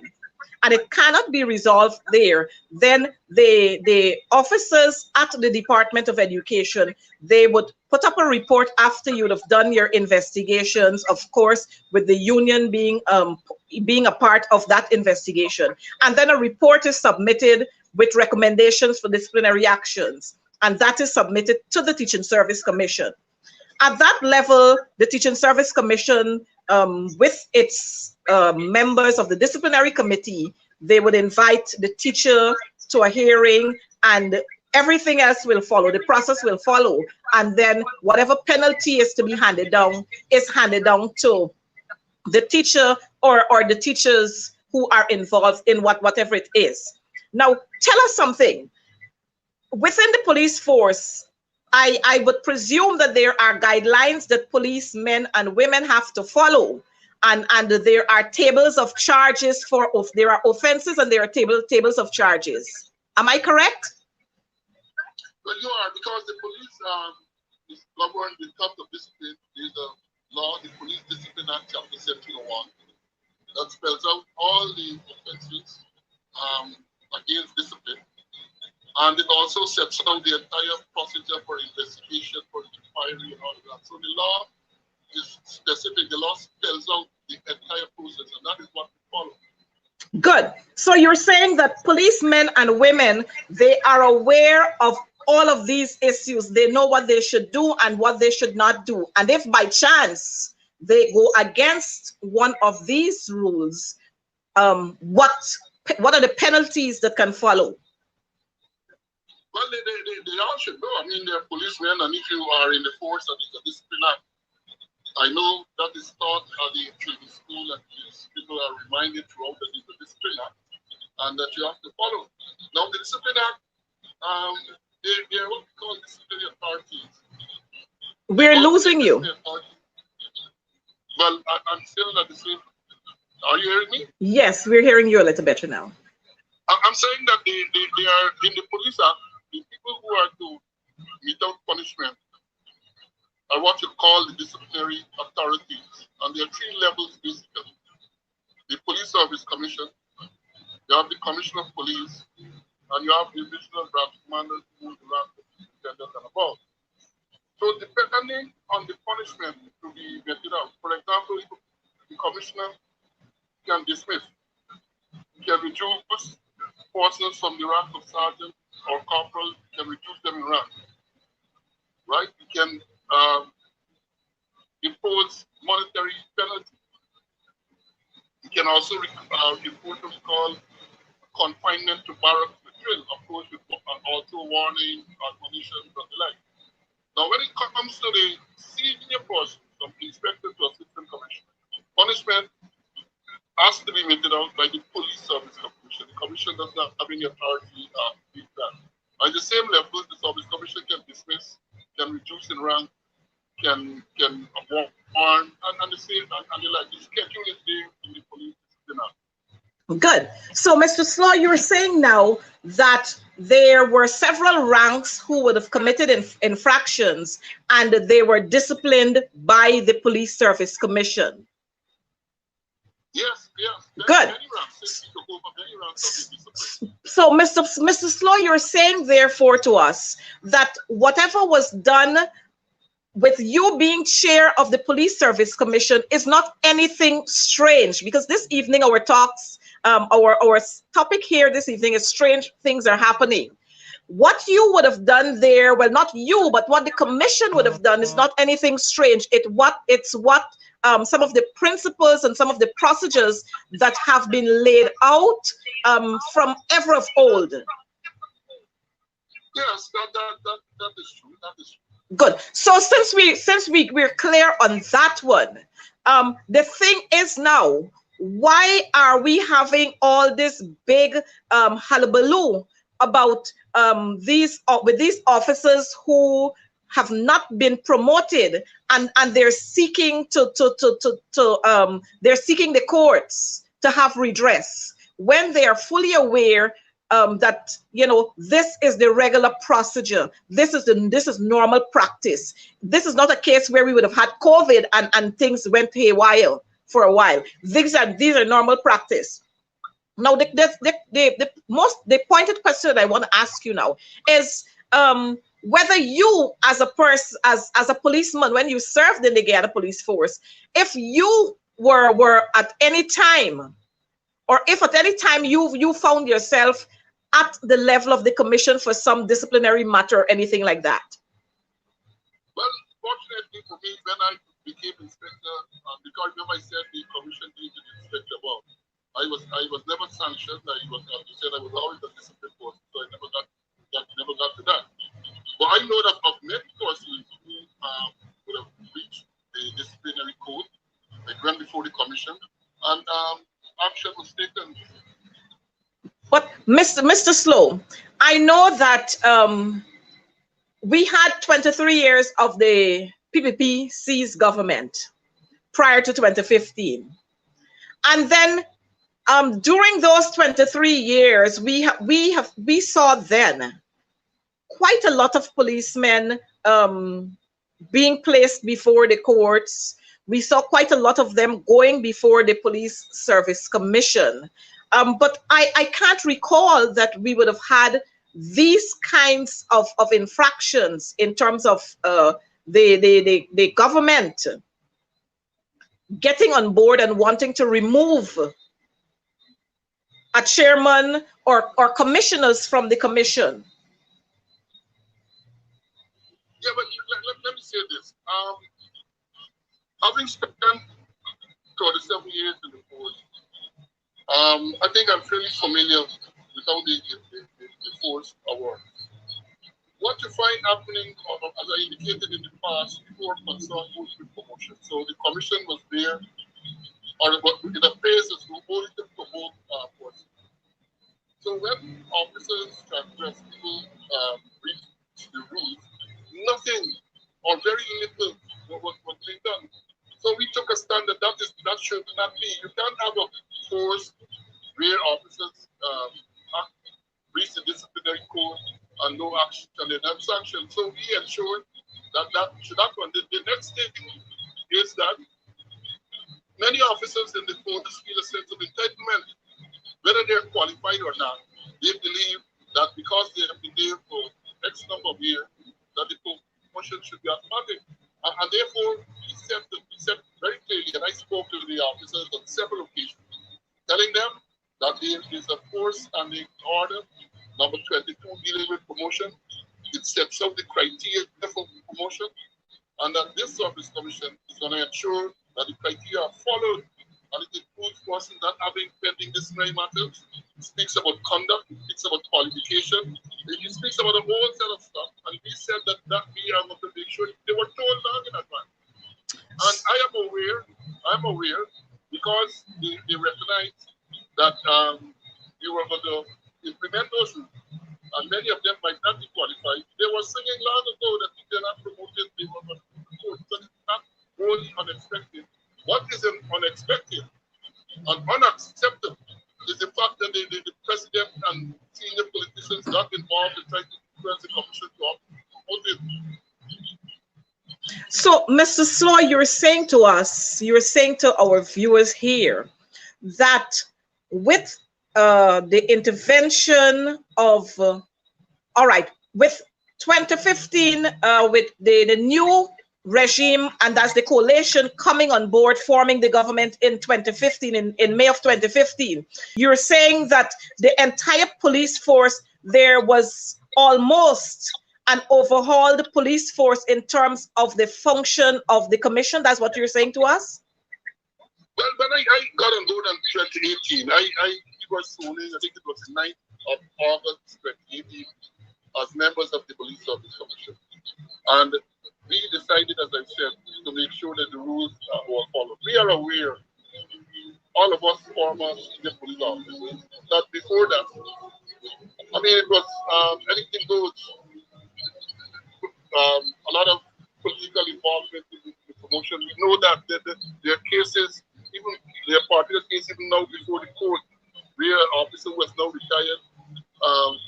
and it cannot be resolved there, then the officers at the Department of Education, they would put up a report after you would have done your investigations, of course, with the union being a part of that investigation. And then a report is submitted with recommendations for disciplinary actions. And that is submitted to the Teaching Service Commission. At that level, the Teaching Service Commission, with its members of the disciplinary committee, they would invite the teacher to a hearing, and everything else will follow. The process will follow, and then whatever penalty is to be handed down is handed down to the teacher or the teachers who are involved in whatever it is. Now, tell us something. Within the police force, I would presume that there are guidelines that policemen and women have to follow, and there are tables of charges there are offenses and there are tables of charges. Am I correct? Well, you are, because the police is governed in terms of discipline. There's a law, the Police Discipline Act, Chapter 1701, that spells out all the offenses against discipline. And it also sets out the entire procedure for investigation, for inquiry, and all that. So the law is specific. The law spells out the entire process, and that is what we follow. Good. So you're saying that policemen and women, they are aware of all of these issues. They know what they should do and what they should not do. And if by chance they go against one of these rules, what are the penalties that can follow? Well, they all should know. I mean, they're policemen, and if you are in the force and it's a discipline act, I know that is taught at the training school, and people are reminded throughout that it's a discipline act and that you have to follow. Now, the discipline act, they're what we call disciplinary authorities. We're losing you. Well, I'm still at the same. Are you hearing me? Yes, we're hearing you a little better now. I'm saying that they are in the police act. The people who are to mete out punishment are what you call the disciplinary authorities, and there are three levels basically. The Police Service Commission, you have the Commissioner of Police, and you have the Divisional Branch Commanders who is the rank of superintendent and above. So depending on the punishment to be meted out, for example, the Commissioner can dismiss, can reduce persons from the rank of sergeant or corporal, can reduce them in rank, right? You can impose monetary penalty. You can also impose what we call confinement to barracks with drill, of course, with also warning, admonitions, and the like. Now, when it comes to the senior person, from inspector to assistant commissioner, punishment has to be meted out by the Police Service Commission. The commission does not have any authority to do that. At the same level, the Service Commission can dismiss, can reduce in rank, can warn, and the same, and the like. The schedule is there in the police discipline act. Good. So, Mr. Slaw, you're saying now that there were several ranks who would have committed infractions and they were disciplined by the Police Service Commission. Yes. Good. So, Mr. Slaw, you're saying therefore to us that whatever was done with you being chair of the Police Service Commission is not anything strange, because this evening our talks, our topic here this evening is strange things are happening. What you would have done there, well, not you, but what the commission would have done is not anything strange. It's what some of the principles and some of the procedures that have been laid out from ever of old. Yes, that is true. That is true. Good. So since we're clear on that one, the thing is now, why are we having all this big hullabaloo about these officers who have not been promoted and they're seeking they're seeking the courts to have redress when they are fully aware that, you know, this is the regular procedure. This is normal practice. This is not a case where we would have had COVID and things went haywire for a while. These are normal practice. Now, the pointed question that I want to ask you now is whether you, as a person, as a policeman, when you served in the Guyana Police Force, if you were at any time, or if at any time you found yourself at the level of the commission for some disciplinary matter or anything like that. Well, Fortunately for me, when I became inspector, because remember I said the commission needed an inspector above, I was never sanctioned. As you said, I was always a discipline force, so I never got to that. But I know that of many persons who would have breached the disciplinary code, they went before the commission, and action was taken. But Mr. Slow, I know that we had 23 years of the PPP-C's government prior to 2015. And then during those 23 years, we saw then quite a lot of policemen being placed before the courts. We saw quite a lot of them going before the Police Service Commission. But I can't recall that we would have had these kinds of infractions in terms of the government getting on board and wanting to remove a chairman or commissioners from the commission. Yeah, but let me say this. Having spent 27 years in the force, I think I'm fairly familiar with how the force works. What you find happening, as I indicated in the past, before concern goes with promotion. So the commission was there, or in the phases who only to promote forces. So when officers transgress, people breach the rules, nothing or very little was being done. So we took a stand that that should not be. You can't have a force where officers breach the disciplinary code and no action and then sanction. So we ensured that should happen. The next thing is that many officers in the force feel a sense of entitlement, whether they're qualified or not. They believe that because they have been there for X number of years, that the promotion should be automatic. And therefore, we said very clearly, and I spoke to the officers on several occasions, telling them that there is a force standing order, number 22, dealing with promotion. It sets out the criteria for promotion, and that this service commission is going to ensure that the criteria are followed, and it includes persons not having pending disciplinary matters. It speaks about conduct, it speaks about qualification, it speaks about a whole set of stuff, and we said that we are going to make sure they were told long in advance. And I'm aware, because they recognize that we were going to implement those rules, and many of them might not be qualified. They were singing long ago that if they're not promoted, they were going to be promoted. So it's not wholly unexpected. What is unexpected and unacceptable is the fact that the president and senior politicians got involved in trying to influence the commission to promote it. So, Mr. Slow, you're saying to our viewers here that with the intervention of, with 2015, with the new regime and as the coalition coming on board, forming the government in 2015, in May of 2015, you're saying that the entire police force there was almost an overhauled police force in terms of the function of the commission. That's what you're saying to us? Well, when I got on board in 2018, I was sworn in, I think it was the 9th of August 2018, as members of the Police Service Commission. And we decided, as I said, to make sure that the rules were followed. We are aware, all of us former senior police officers, that before that, I mean, it was anything goes. A lot of political involvement in the promotion. We know that there are cases, even there are particular cases even now before the court, where an officer who was now retired,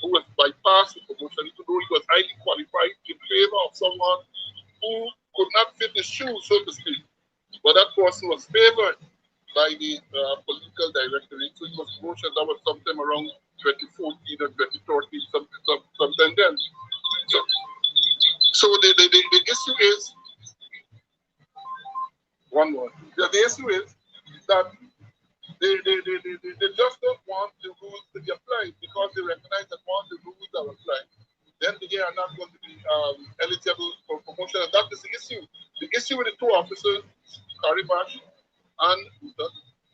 who was bypassed the promotion, even though he was highly qualified in favor of someone who could not fit the shoe, so to speak. But that person was favored by the political directorate, so it was promotion that was sometime around 2014 or 2013, sometime then. So the issue is, one more. The issue is that they just don't want the rules to be applied, because they recognize that once the rules are applied, then they are not going to be eligible for promotion. And that is the issue. The issue with the two officers, Karibash and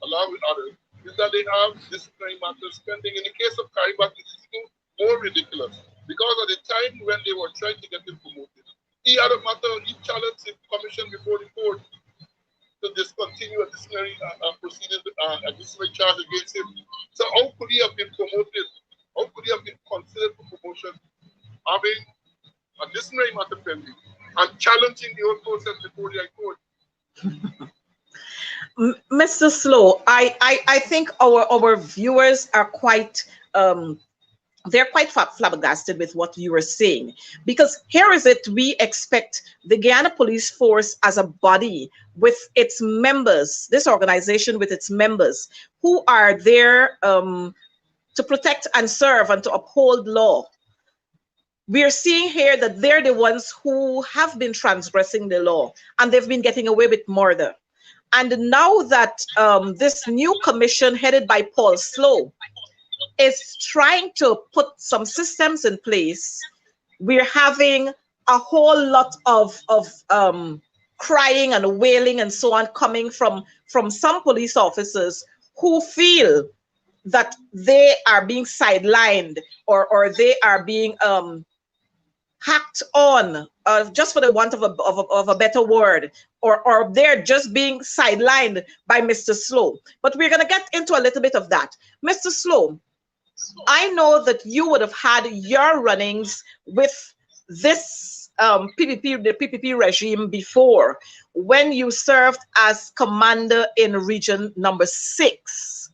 along with others, is that they have disciplinary matters pending. In the case of Karibash, it's even more ridiculous because at the time when they were trying to get him promoted, he had a matter, he challenged the commission before the court to discontinue a disciplinary proceeding, a disciplinary charge against him. So how could he have been promoted? How could he have been considered for promotion, having a disciplinary matter pending and challenging the whole process before the High Court? Mr. Slow, I think our viewers are quite they're quite flabbergasted with what you were saying, because here is it: we expect the Guyana Police Force as a body with its members, this organization with its members who are there to protect and serve and to uphold law. We are seeing here that they're the ones who have been transgressing the law and they've been getting away with murder. And now that this new commission headed by Paul Slow is trying to put some systems in place, we're having a whole lot of crying and wailing and so on coming from some police officers who feel that they are being sidelined or they are being hacked on, just for the want of a better word, or they're just being sidelined by Mr. Slow. But we're going to get into a little bit of that. Mr. Slow, I know that you would have had your runnings with this the PPP regime before, when you served as commander in region number 6.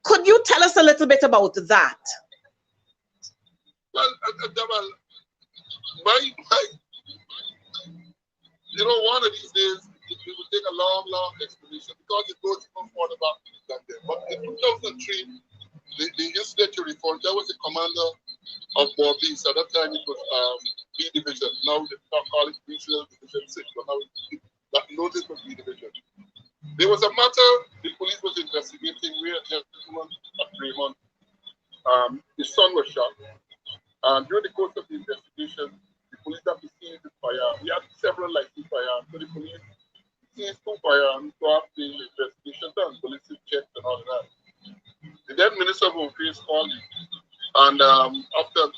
Could you tell us a little bit about that? Well, you know, one of these days it will take a long explanation because it goes even further back than that. But in 2003, the incident you referred, there was a commander of Bordeaux. At that time, it was B Division. Now they call it Regional Division 6, but now that notice was B Division. There was a matter the police was investigating where a gentleman at Raymond, his son was shot. And during the course of the investigation, the police have to seize the firearm. We had several licensed firearms, so the police seized 2 firearms to have the investigation done, police checked and all that. The then Minister of Home Affairs called me, and after a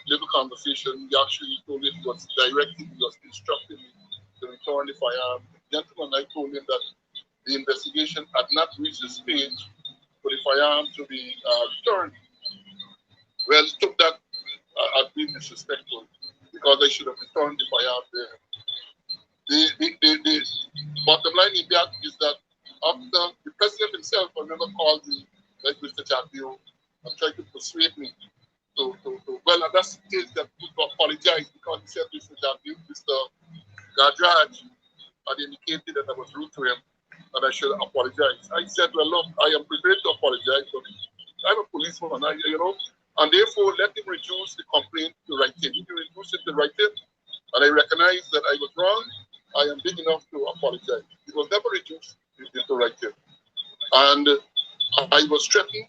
little conversation, he actually told me he was directing, he was instructing me to return the firearm. The gentleman, I told him that the investigation had not reached the stage for the firearm to be returned. Well, he took that as being disrespectful because I should have returned the firearm there. The bottom line in that is that after the president himself, I remember, called me, like Mr. Chapio, and tried to persuade me to well, at that stage that to apologize because he said, Mr. Chapio, Mr. Gadraj had indicated that I was rude to him and I should apologize. I said, well, look, I am prepared to apologize, but I'm a policeman, and therefore let him reduce the complaint to writing. If you reduce it to writing, and I recognize that I was wrong, I am big enough to apologize. It was never reduced to writing. And I was threatened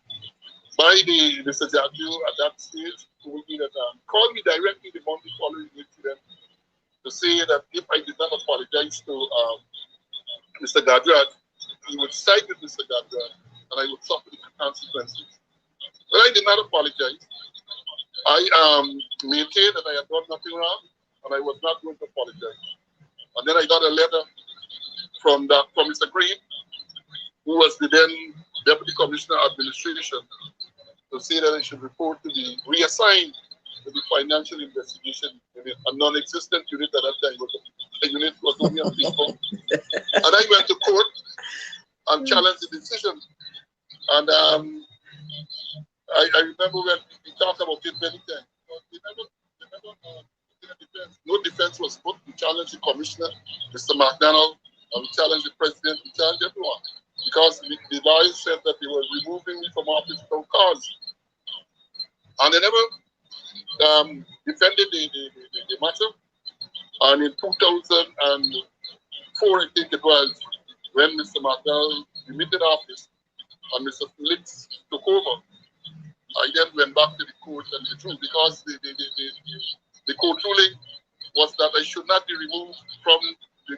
by the Mr. Jadu at that stage, who told me that called me directly the Monday following the incident to say that if I did not apologize to Mr. Gadrad, he would side with Mr. Gadrad and I would suffer the consequences. But I did not apologize. I maintained that I had done nothing wrong and I was not going to apologize. And then I got a letter from Mr. Green, who was the then Deputy Commissioner of Administration, to say that I should report to be reassigned to the Financial Investigation Unit, a non-existent unit at that time. The unit was only on people. And I went to court and challenged the decision. And I remember when we talked about it many times. No defense was put. We challenged the commissioner, Mr. McDonald, and we challenged the president, we challenged everyone. Because the lawyers said that they were removing me from office without cause. And they never defended the matter. And in 2004, I think it was, when Mr. McDonald remitted office and Mr. Felix took over, I then went back to the court and the truth, because the court ruling was that I should not be removed from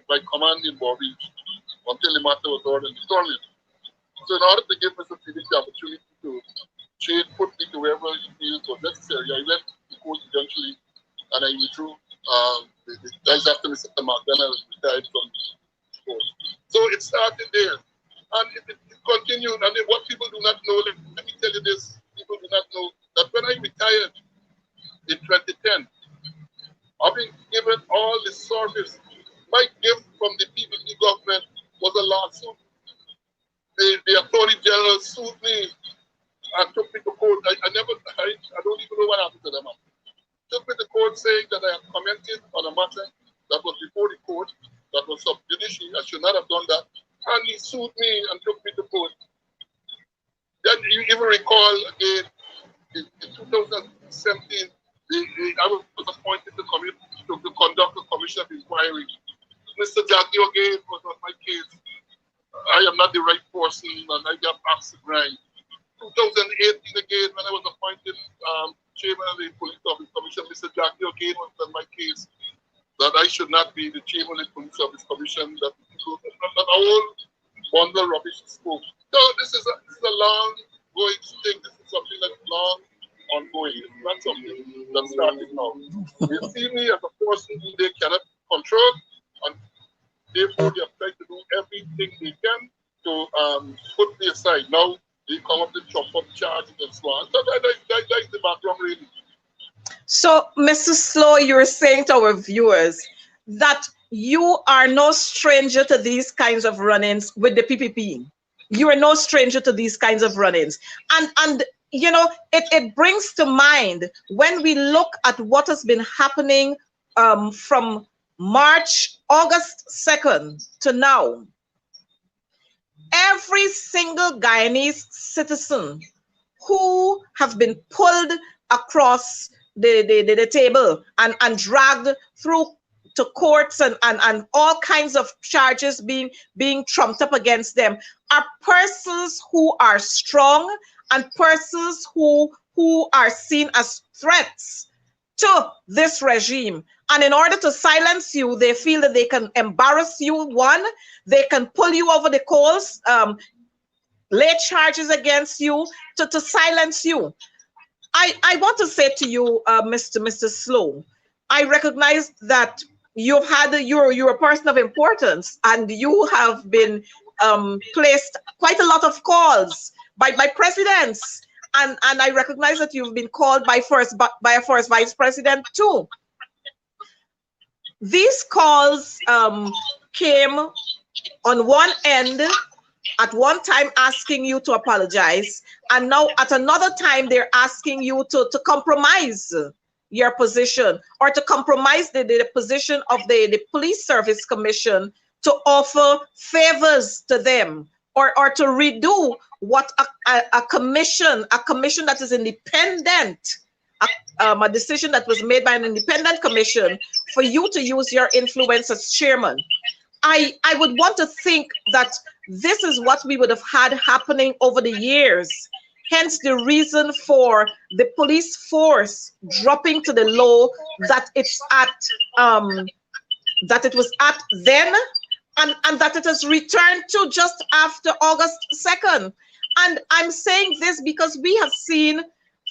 my command in Bobby until the matter was ordered and determined. So in order to give Mr. Felix the opportunity to put me to wherever he feels was necessary, I went to the court eventually and I withdrew. That's after Mr. Magdalena retired from the court. So it started there. And it continued. And what people do not know, let me tell you this, people do not know that when I retired in 2010, having given all the service, my gift from the PPP government was a lawsuit. The Attorney General sued me and took me to court. I don't even know what happened to them. Took me to court saying that I had commented on a matter that was before the court, that was sub judice. I should not have done that. And he sued me and took me to court. Then you even recall again, in 2017, I was appointed to conduct a commission of inquiry. Mr. Jackie again was on my case. I am not the right person, and I got asked to grind. 2018 again, when I was appointed chairman of the Police Service Commission, Mr. Jackie again was on my case that I should not be the chairman of the Police Service Commission, that a whole bundle of rubbish spoke. So this is a long-going thing. This is something that's long ongoing. It's not something that started now. They see me as a person who they cannot control, and therefore they have tried to do everything they can to put me aside. Now they come up with chop up charges and so on. So that is the background really. So, Mr. Slow, you're saying to our viewers that you are no stranger to these kinds of run-ins with the PPP. You are no stranger to these kinds of run-ins. And you know, it brings to mind when we look at what has been happening from August 2nd to now. Every single Guyanese citizen who have been pulled across the table and dragged through to courts and all kinds of charges being trumped up against them are persons who are strong and persons who are seen as threats to this regime. And in order to silence you, they feel that they can embarrass you. One, they can pull you over the coals, lay charges against you to silence you. I want to say to you, Mr. Slow, I recognize that you're a person of importance, and you have been placed quite a lot of calls by presidents, and I recognize that you've been called by a first vice president too. These calls came on one end, at one time asking you to apologize, and now at another time they're asking you to compromise your position, or to compromise the position of the Police Service Commission, to offer favors to them, or to redo what a commission that is independent, a decision that was made by an independent commission, for you to use your influence as chairman. I would want to think that this is what we would have had happening over the years. Hence the reason for the police force dropping to the low that it's at, that it was at then, and that it has returned to just after August 2nd. And I'm saying this because we have seen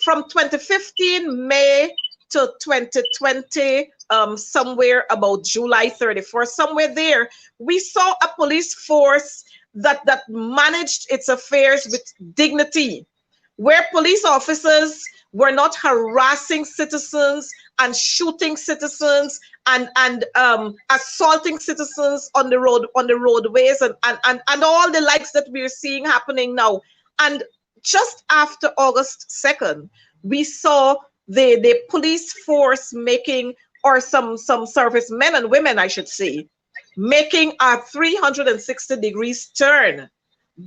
from 2015 May to 2020, somewhere about July 31st, somewhere there, we saw a police force that managed its affairs with dignity, where police officers were not harassing citizens and shooting citizens and assaulting citizens on the roadways and all the likes that we're seeing happening now. And just after August 2nd, we saw the police force making, or some servicemen and women, I should say, making a 360 degrees turn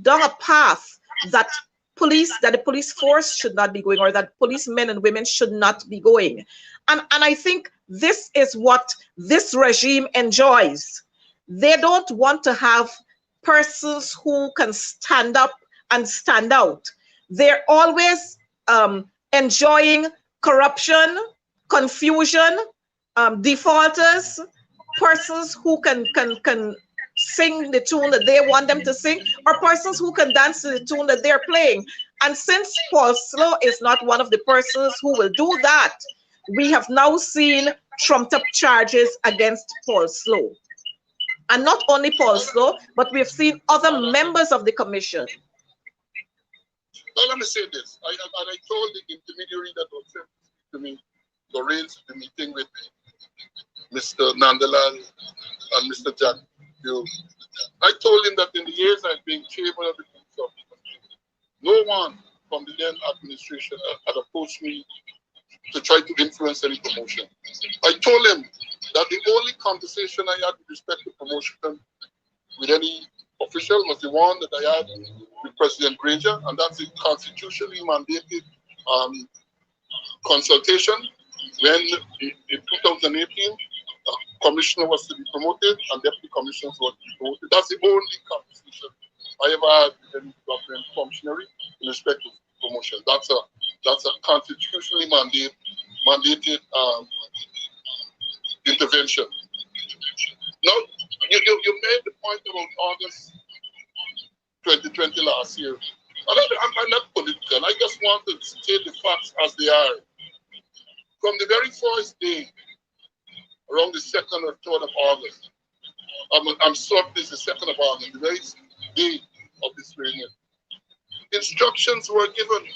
down a path that the police force should not be going, or that policemen and women should not be going. And I think this is what this regime enjoys. They don't want to have persons who can stand up and stand out. They're always enjoying corruption, confusion, defaulters, persons who can sing the tune that they want them to sing, or persons who can dance to the tune that they're playing. And since Paul Slow is not one of the persons who will do that, we have now seen trumped up charges against Paul Slow. And not only Paul Slow, but we've seen other members of the commission. Now, let me say this. I told the intermediary that was sent to me to arrange the meeting with Mr. Nandalal and Mr. Jack. I told him that in the years I've been chairman of the police office, no one from the then administration had approached me to try to influence any promotion. I told him that the only conversation I had with respect to promotion with any official was the one that I had with President Granger, and that's a constitutionally mandated consultation when in 2018 commissioner was to be promoted and deputy commissioners were to be promoted. That's the only conversation I ever had with any government functionary in respect to promotion. That's a constitutionally mandated intervention. Now, you made the point about August 2020 last year. I'm not political. I just want to state the facts as they are. From the very first day, around the 2nd or 3rd of August, I'm sorry, this is the 2nd of August, the very day of this reunion, instructions were given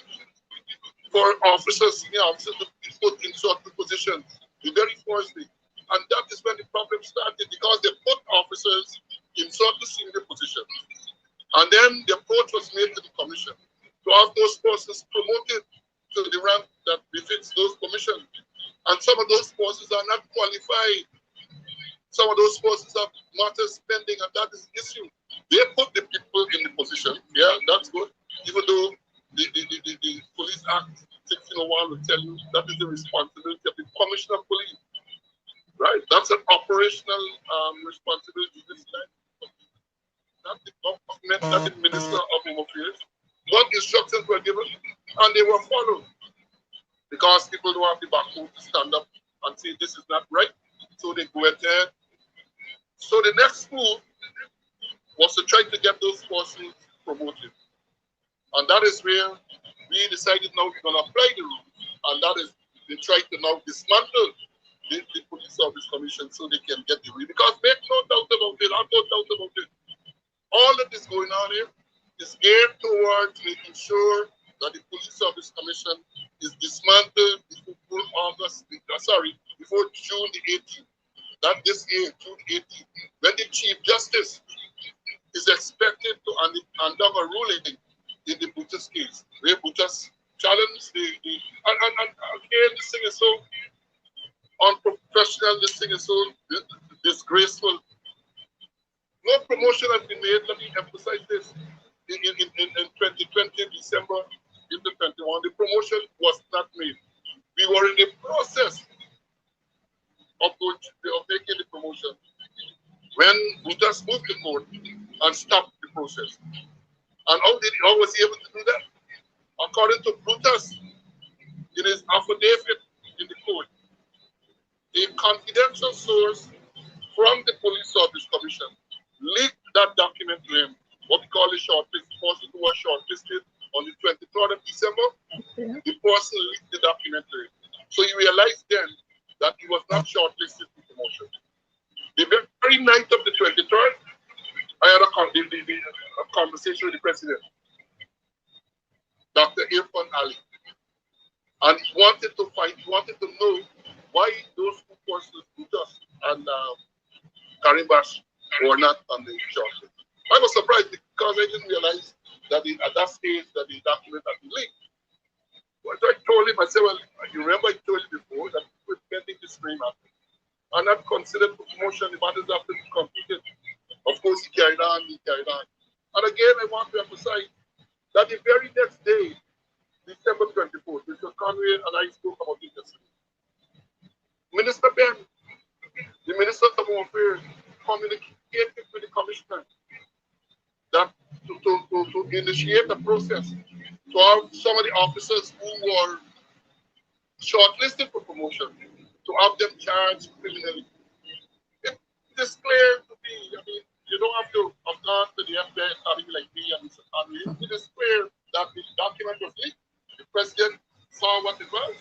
for officers, senior officers to be put in certain positions the very first day. And that is when the problem started, because they put officers in certain senior positions. And then the approach was made to the commission to have those persons promoted to the rank that befits those commissions. And some of those forces are not qualified. Some of those forces have matters pending, and that is the issue. They put the people in the position. Yeah, that's good. Even though the Police Act 1601 will tell you that is the responsibility of the Commissioner of Police. Right? That's an operational responsibility. Not the government, not the Minister of Home Affairs. What instructions were given, and they were followed. Because people don't have the backbone to stand up and say this is not right, so they go ahead. So the next move was to try to get those forces promoted. And that is where we decided now we're going to apply the rules. And that is, they try to now dismantle the Police Service Commission so they can get the way. Because make no doubt about it, I've no doubt about it. All that is going on here is geared towards making sure that the Police Service Commission is dismantled before before June the 18th. That this year, June 18th, when the Chief Justice is expected to hand down a ruling in the Butchers case, where Butchers challenged and again, this thing is so unprofessional, this thing is so disgraceful. No promotion has been made. Let me emphasize this. In 2020, December 2021, the promotion was not made. We were in the process of making the promotion when Butchers moved the court and stopped the process. And how was he able to do that? According to Butchers, in his affidavit in the court, a confidential source from the Police Service Commission leaked that document to him, what we call a shortlist. The person who was shortlisted on the 23rd of December, the person leaked the document to him. So he realized then that he was not shortlisted for promotion. The very night of the 23rd, I had a conversation with the president, Dr. Irfan Ali, and he wanted to know why those two persons, Butchers and Karim Bash, were not on the shortlist. I was surprised because I didn't realize that at that stage that the document had been leaked. But I told him, I said, well, you remember I told you before that we were pending this frame after. And not considered for promotion, the matters have to be completed. Of course, he carried on. And again, I want to emphasize that the very next day, December 24th, Mr. Conway and I spoke about it yesterday. Minister Ben, the Minister of Home Affairs, communicated with the Commissioner that to initiate the process to have some of the officers who were shortlisted for promotion, to have them charged criminally. It is clear to me, I mean, you don't have to have gone to the FBI academy like me and Mr. Conway. It is clear that the document was leaked. The president saw what it was.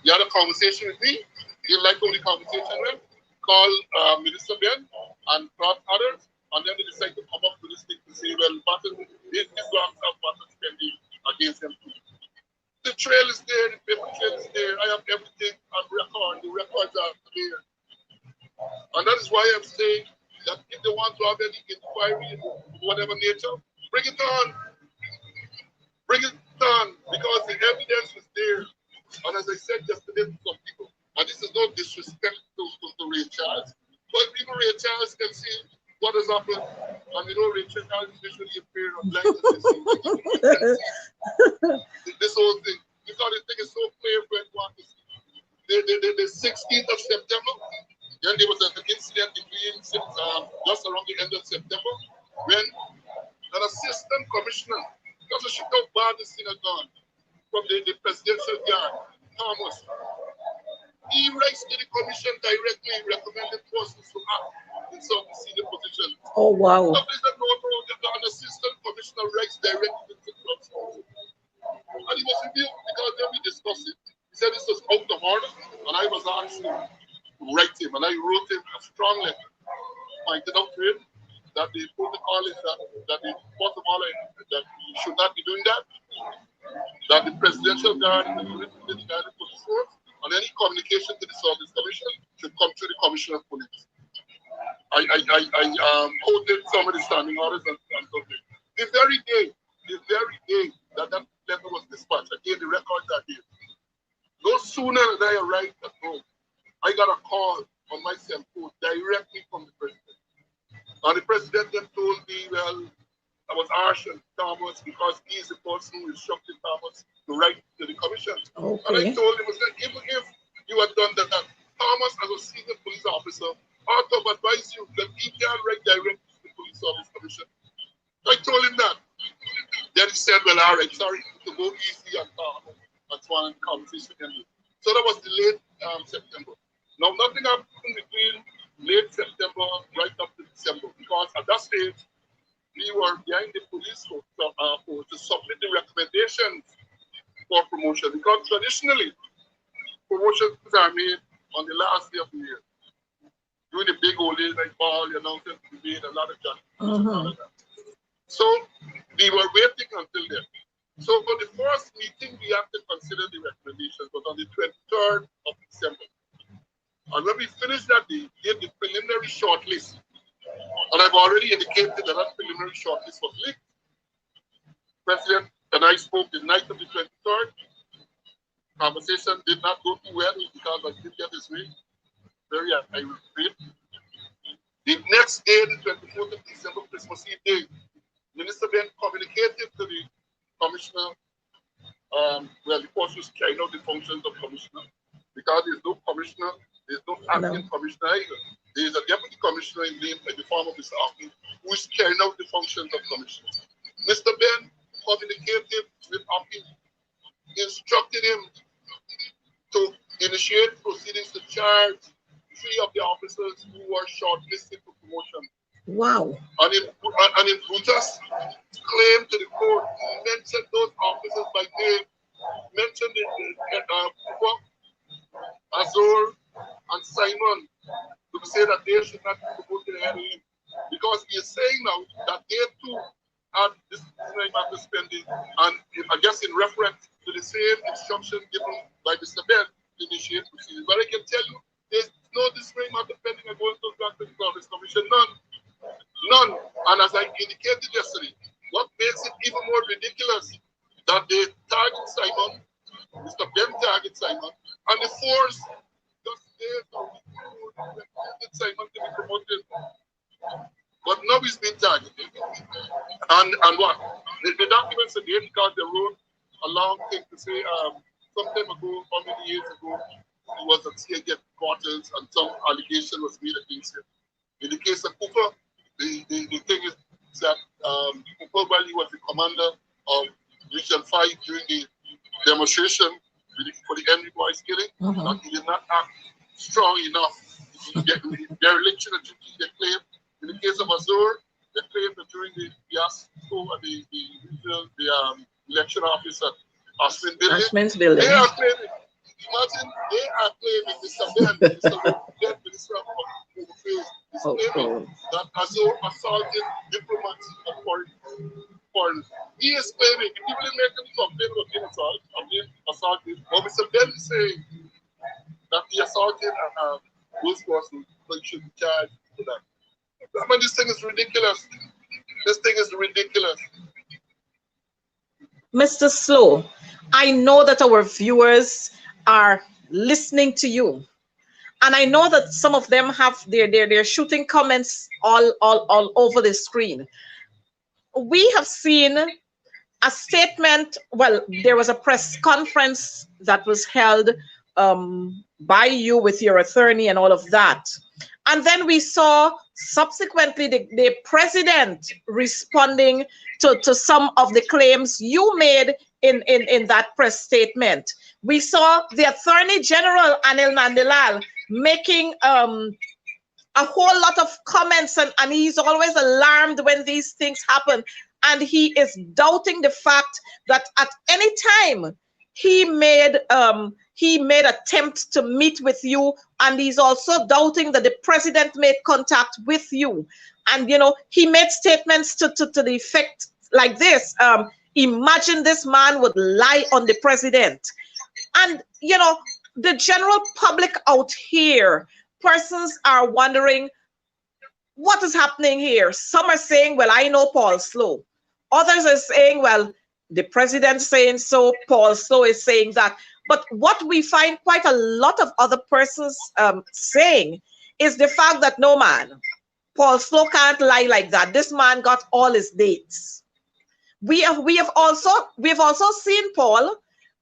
He had a conversation with me. He liked how the conversation went. Called Minister Ben and brought others, and then they decided to come up with this thing to say, well, these wrongs have pattern spending against them too. The trail is there, the paper trail is there. I have everything on record. The records are there. And that is why I'm saying that if they want to have any inquiry, whatever nature, bring it on. Bring it on, because the evidence is there. And as I said yesterday to some people, and this is no disrespect to Ray Charles, but people Ray Charles can see what has happened, and you know Ray Charles is usually a pair of blindness. This whole thing, because the thing is so clear for everyone to see. The 16th of September, then there was an incident between just around the end of September, when an assistant commissioner, because she took bad the thing had gone from the presidential guard, Thomas. He writes to the commission directly recommending persons to act in some senior position. Oh, wow. Now, please don't know an assistant commissioner writes directly to the council. And he was rebuked because then we discussed it. He said this was out of order, and I was asked to write him, and I wrote him a strong letter, pointed out to him that the protocol is that the bottom line that he should not be doing that the presidential guard and the military guard police force, and any communication to the Service Commission should come through the Commissioner of Police. I quoted some of the standing orders and something. The very day that letter was dispatched, again the records are here. No sooner than I arrived at home, I got a call on my cell phone directly from the president. And the president then told me, well, I was harsh on Thomas because he is the person who instructed Thomas to write to the commission. Okay. And I told him, even if you had done that, Thomas, as a senior police officer, ought to have advised you that he can write directly to the police service commission. I told him that. Then he said, well, all right, sorry to go easy on Thomas. That's one conversation ended. So that was the late September. Now, nothing happened between late September right up to December, because at that stage, we were behind the police force to submit the recommendations for promotion, because traditionally promotions are made on the last day of the year. During the big holidays like ball, you know, we made a lot of that. So we were waiting until then. So for the first meeting, we have to consider the recommendations, but on the 23rd of December. And when we finished that, we gave the preliminary shortlist. And I've already indicated that that preliminary shortlist was leaked. President and I spoke the night of the 23rd. Conversation did not go too well because I didn't get his way. Very irate. The next day, the 24th of December, Christmas Eve day, Minister Ben communicated to the commissioner, well, the person who's carrying out the functions of commissioner, because there's no commissioner, there's no acting commissioner either. There is a deputy commissioner in the form of Mr. Aki, who is carrying out the functions of commissioner. Mr. Ben communicated with Aki, instructed him to initiate proceedings to charge 3 of the officers who were shortlisted for promotion. Wow. And in Brutus claim to the court, mentioned those officers by name, mentioned Azor and Simon, to say that they should not be promoted ahead of him. Because he is saying now that they too had this matter spending, and I guess in reference to the same instruction given by Mr. Ben to initiate proceedings. But I can tell you, there's no display matter pending against those back to the Service Commission, none. None. And as I indicated yesterday, what makes it even more ridiculous that they target Simon, Mr. Ben target Simon, and the force just there to Simon to be promoted. But now he's been targeted. And what? The documents are there because they wrote a long thing to say some time ago, how many years ago, he was at CAG quarters and some allegation was made against him. In the case of Cooper, the thing is that Cooper, while he was the commander of Region 5, fight during the demonstration for the Henry Boyce killing, that he did not act strong enough to get dereliction of duty. They claim, in the case of Azur, they claim that during the fiasco at the election office at Ashman's building, they are claiming, imagine, they are claiming Mr. Ben, Minister of Home Affairs, is claiming that Azur assaulted diplomats of foreign. He is claiming, he will make a complaint about being assaulted, but Mr. Ben is saying that he assaulted those persons, so he should be charged for that. I mean, this thing is ridiculous. This thing is ridiculous. Mr. Slow, I know that our viewers are listening to you. And I know that some of them have they're shooting comments all over the screen. We have seen a statement. Well, there was a press conference that was held by you with your attorney and all of that. And then we saw subsequently the president responding to some of the claims you made in that press statement. We saw the Attorney General, Anil Nandilal, making a whole lot of comments, and he's always alarmed when these things happen. And he is doubting the fact that at any time he made attempt to meet with you, and he's also doubting that the president made contact with you. And, you know, he made statements to the effect like this. Imagine this man would lie on the president. And, you know, the general public out here, persons are wondering, what is happening here? Some are saying, well, I know Paul Slow. Others are saying, well, the president saying so, Paul Slow is saying that. But what we find quite a lot of other persons saying is the fact that, no, man, Paul Slow can't lie like that. This man got all his dates. We have also seen, Paul,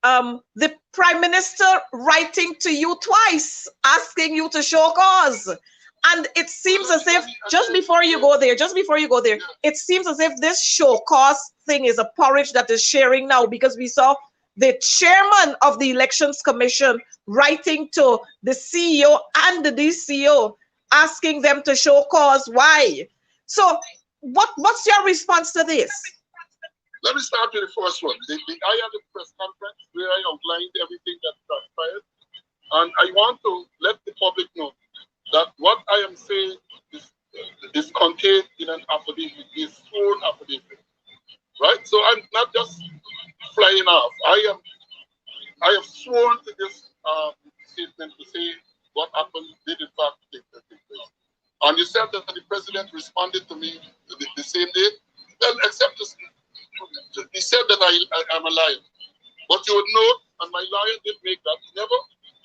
the Prime Minister writing to you twice, asking you to show cause. And it seems as if, just before you go there, it seems as if this show cause thing is a porridge that is sharing now, because we saw the chairman of the Elections Commission writing to the CEO and the DCO, asking them to show cause. Why? So what's your response to this? Let me start with the first one. I had a press conference where I outlined everything that transpired. And I want to let the public know that what I am saying is contained in an affidavit, a sworn affidavit. Right? So I'm not just flying off. I have sworn to this statement to say what happened did in fact take place. And you said that the president responded to me the same day. Well, except he said that I'm a liar. But you would note, and my lawyer did make that, he never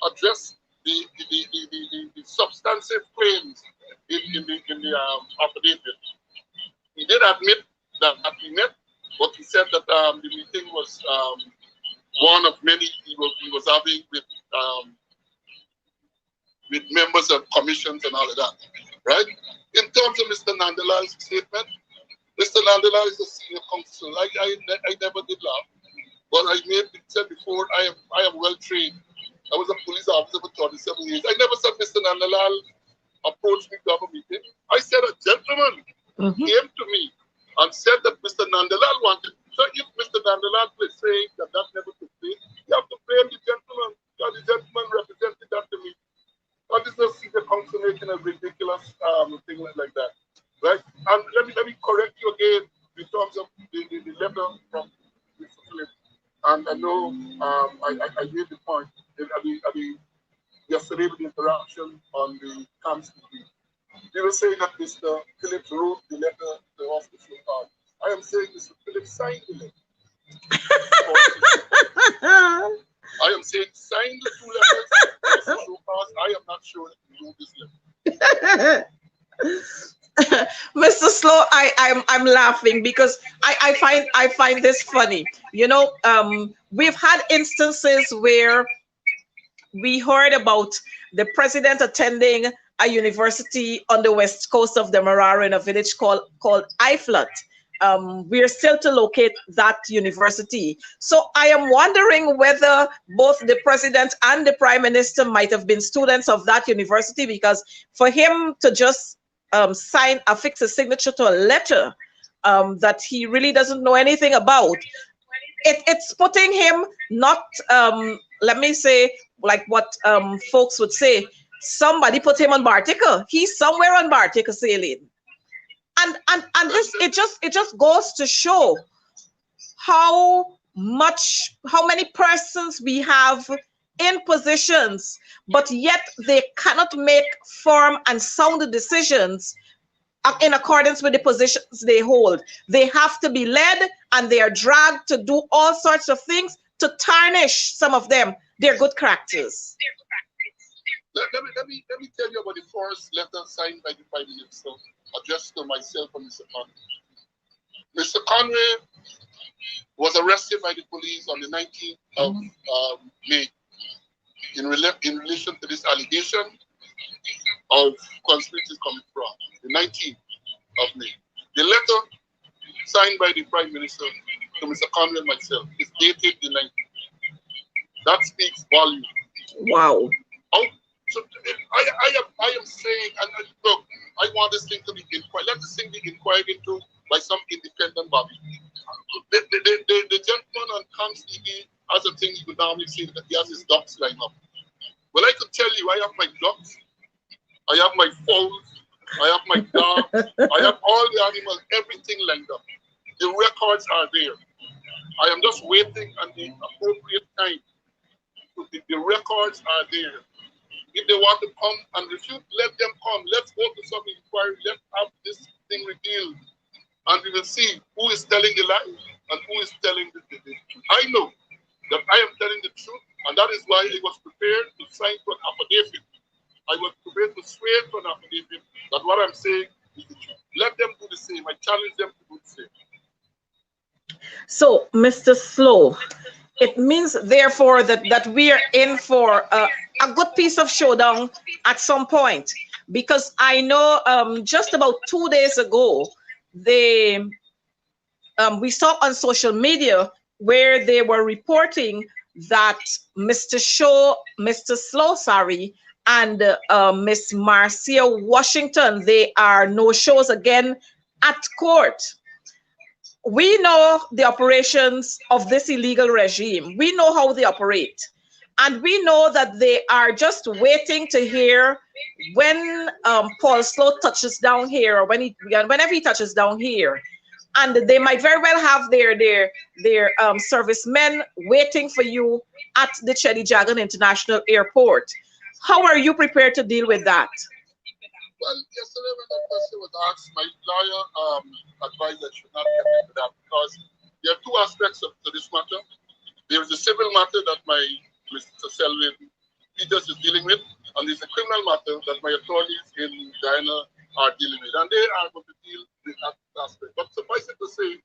addressed the substantive claims in the affidavit. He did admit that he met, but he said that the meeting was one of many he was having with members of commissions and all of that, right? In terms of Mr. Nandalal's statement, Mr. Nandalal is a senior counsel. I never did laugh, but I said before, I am well trained. I was a police officer for 27 years. I never said Mr. Nandalal approached me to have a meeting. I said a gentleman came to me and said that Mr. Nandalal wanted. So if Mr. Nandalal is saying that never took place, you have to blame the gentleman, because the gentleman represented that to me. And this is the council making a ridiculous thing like that, right? And let me correct you again in terms of the letter from Mr. Phillips. And I know I made the point yesterday with the interaction on the camps. They were saying that Mr. Phillips wrote the letter to Hospital Park. I am saying Mr. Phillips signed the letter. I am saying sign the two letters. I am not sure that you know this letter. Mr. Slow, I'm laughing because I find this funny. You know, we've had instances where we heard about the president attending a university on the west coast of the Demerara in a village called Iflat. we're still to locate that university. So I am wondering whether both the president and the prime minister might have been students of that university, because for him to just affix a signature to a letter that he really doesn't know anything about, it's putting him not, let me say, like what folks would say, somebody put him on Bartica. He's somewhere on Bartica sailing. And this, it just goes to show how many persons we have in positions, but yet they cannot make firm and sound decisions in accordance with the positions they hold. They have to be led, and they are dragged to do all sorts of things to tarnish some of them, their good characters. Let me tell you about the first letter signed by the Prime Minister addressed to myself and Mr. Conway. Mr. Conway was arrested by the police on the 19th of May in relation to this allegation of conspiracy coming from the 19th of May. The letter signed by the Prime Minister to Mr. Conway and myself is dated the 19th. That speaks volume. Wow. So I am saying, and look, I want this thing to be inquired. Let this thing be inquired into by some independent body. The gentleman on Camps TV has a thing he would normally say that he has his ducks lined up. Well, I could tell you, I have my ducks, I have my fowls, I have my dogs, I have all the animals, everything lined up. The records are there. I am just waiting at the appropriate time. The records are there. If they want to come and refute, let them come. Let's go to some inquiry. Let's have this thing revealed. And we will see who is telling the lie and who is telling the truth. I know that I am telling the truth, and that is why I was prepared to sign to an affidavit. I was prepared to swear to an affidavit that what I'm saying is the truth. Let them do the same. I challenge them to do the same. So, Mr. Slow, it means, therefore, that we are in for a good piece of showdown at some point, because I know just about 2 days ago, we saw on social media where they were reporting that Mr. Slow, and Miss Marcia Washington, they are no-shows again at court. We know the operations of this illegal regime. We know how they operate. And we know that they are just waiting to hear when Paul Slow touches down here, or whenever he touches down here. And they might very well have their servicemen waiting for you at the Chelly Jagan International Airport. How are you prepared to deal with that? Well, yesterday when that question was asked, my lawyer advised that should not get into that, because there are two aspects to this matter. There is a civil matter that my Mr. Selwyn Peters is dealing with, and there's a criminal matter that my attorneys in Guyana are dealing with, and they are going to deal with that aspect. But suffice it to say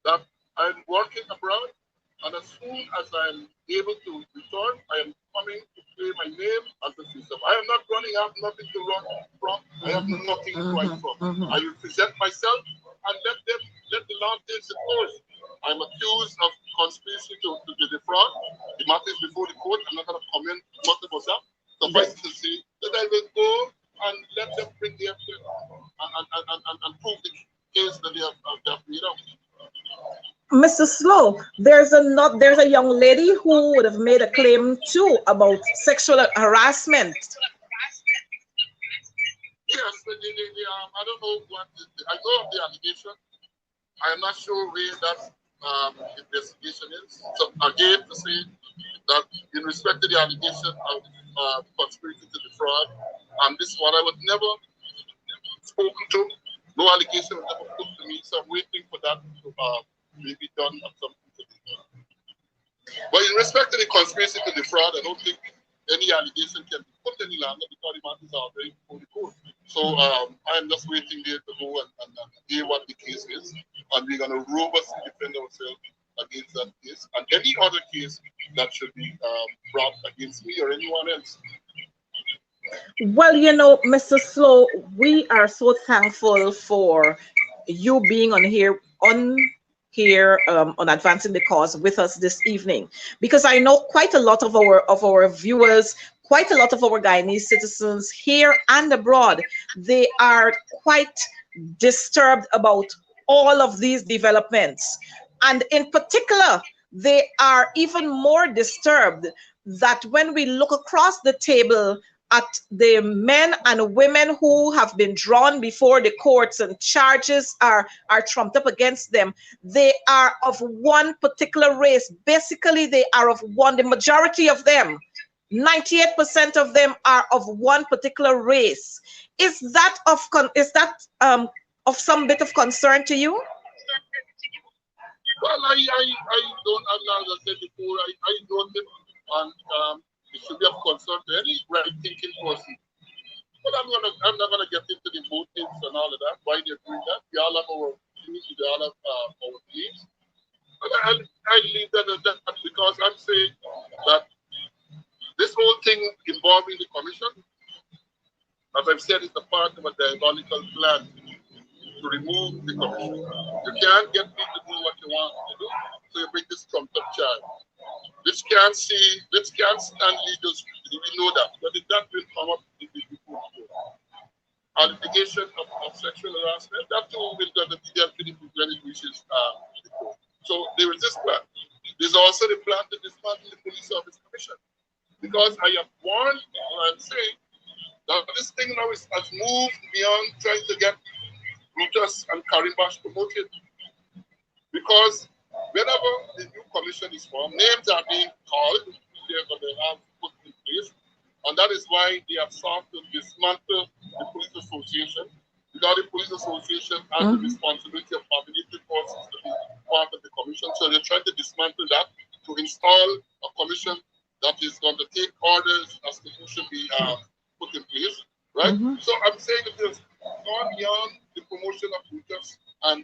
that I'm working abroad, and as soon as I'm able to return, I am coming to play my name as the system. I am not running, I have nothing to run from, I have nothing to run from. I will present myself and let the law take its course. I'm accused of conspiracy to defraud. The matter is before the court. I'm not going to comment much about that. Suffice to say that I will go and let them bring their and prove the case that they have made out. Mr. Slow, there's a young lady who would have made a claim too about sexual harassment. Yes, I don't know what I know of the allegation. I am not sure where that investigation is. So again, to say that in respect to the allegation of conspiracy to defraud, and this one I was never spoken to. No allegation was ever put to me, so I'm waiting for that to be done at some point. But in respect to the conspiracy to defraud, I don't think any allegation can be put any longer because the matters are very before the court. So I'm just waiting there to go and hear what the case is, and we're going to robustly defend ourselves against that case and any other case that should be brought against me or anyone else. Well, you know, Mr. Slow, we are so thankful for you being on here on advancing the cause with us this evening, because I know quite a lot of our viewers, quite a lot of our Guyanese citizens here and abroad, they are quite disturbed about all of these developments. And in particular, they are even more disturbed that when we look across the table at the men and women who have been drawn before the courts and charges are trumped up against them, they are of one particular race. Basically, they are of one, the majority of them, 98% of them are of one particular race. Is that of some bit of concern to you? Well, I don't, as I said before, I don't, and it should be of concern to any right-thinking person. But I'm not gonna get into the motives and all of that. Why they're doing that? We all have our views, we all have our beliefs. But I leave that at that because I'm saying that this whole thing involving the commission, as I've said, is a part of a diabolical plan to remove the commission. You can't get me to do what you want to do, so you bring this trumped up child. Which can't stand legal scrutiny. We know that, but if that will come up in the report. Allegation of sexual harassment, that too will be dealt with when it reaches the court. So there is this plan. There's also the plan to dismantle the police service commission. Because I have warned people and saying that this thing now has moved beyond trying to get Brutus and Karimbash promoted. Because whenever the new commission is formed, names are being called, they're going to have put in place, and that is why they have sought to dismantle the police association, because the police association has the responsibility of nominating forces to be part of the commission. So they're trying to dismantle that to install a commission that is going to take orders as to who should be put in place, right? So I'm saying that there's gone beyond the promotion of Brutus and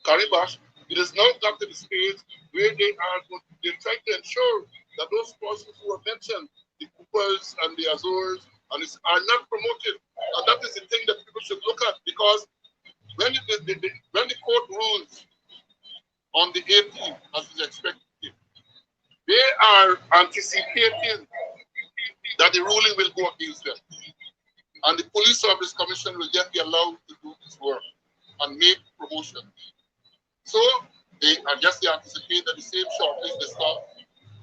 Karimbash. It is now got to the stage where they're trying to ensure that those persons who are mentioned, the Coopers and the Azores, are not promoted. And that is the thing that people should look at, because when the court rules on the 18th, as is expected, they are anticipating that the ruling will go against them. And the Police Service Commission will then be allowed to do its work and make promotions. So they anticipate that the same shortlist they start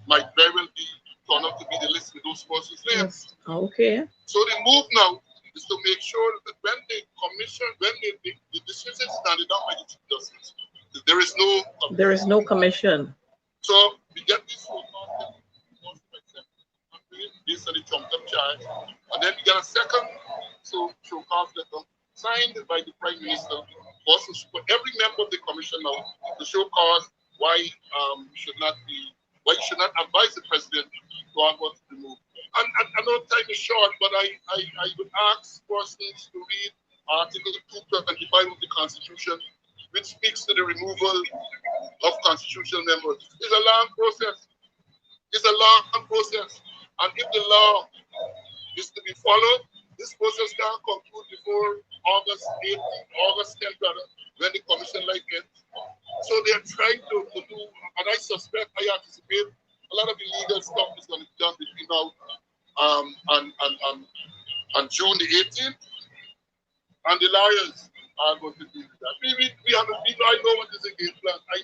might very well be turned out to be the list with those persons' names. Okay. So the move now is to make sure that when the commission, the decision is handed down by the Chief Justice, there is no commission. There is no commission. So we get this whole concept based on the trumped up charge, and then we get a second show cause letter signed by the Prime Minister. Also, for every member of the commission now to show cause why you should not advise the president to have what to remove. And I know time is short, but I would ask persons to read Article 225 of the Constitution, which speaks to the removal of constitutional members. It's a long process. And if the law is to be followed, this process can't conclude before August 10th, when the commission ends. So they're trying to do, and I anticipate a lot of illegal stuff is going to be done between now and June the 18th. And the lawyers are going to do that. I know what is a game plan. I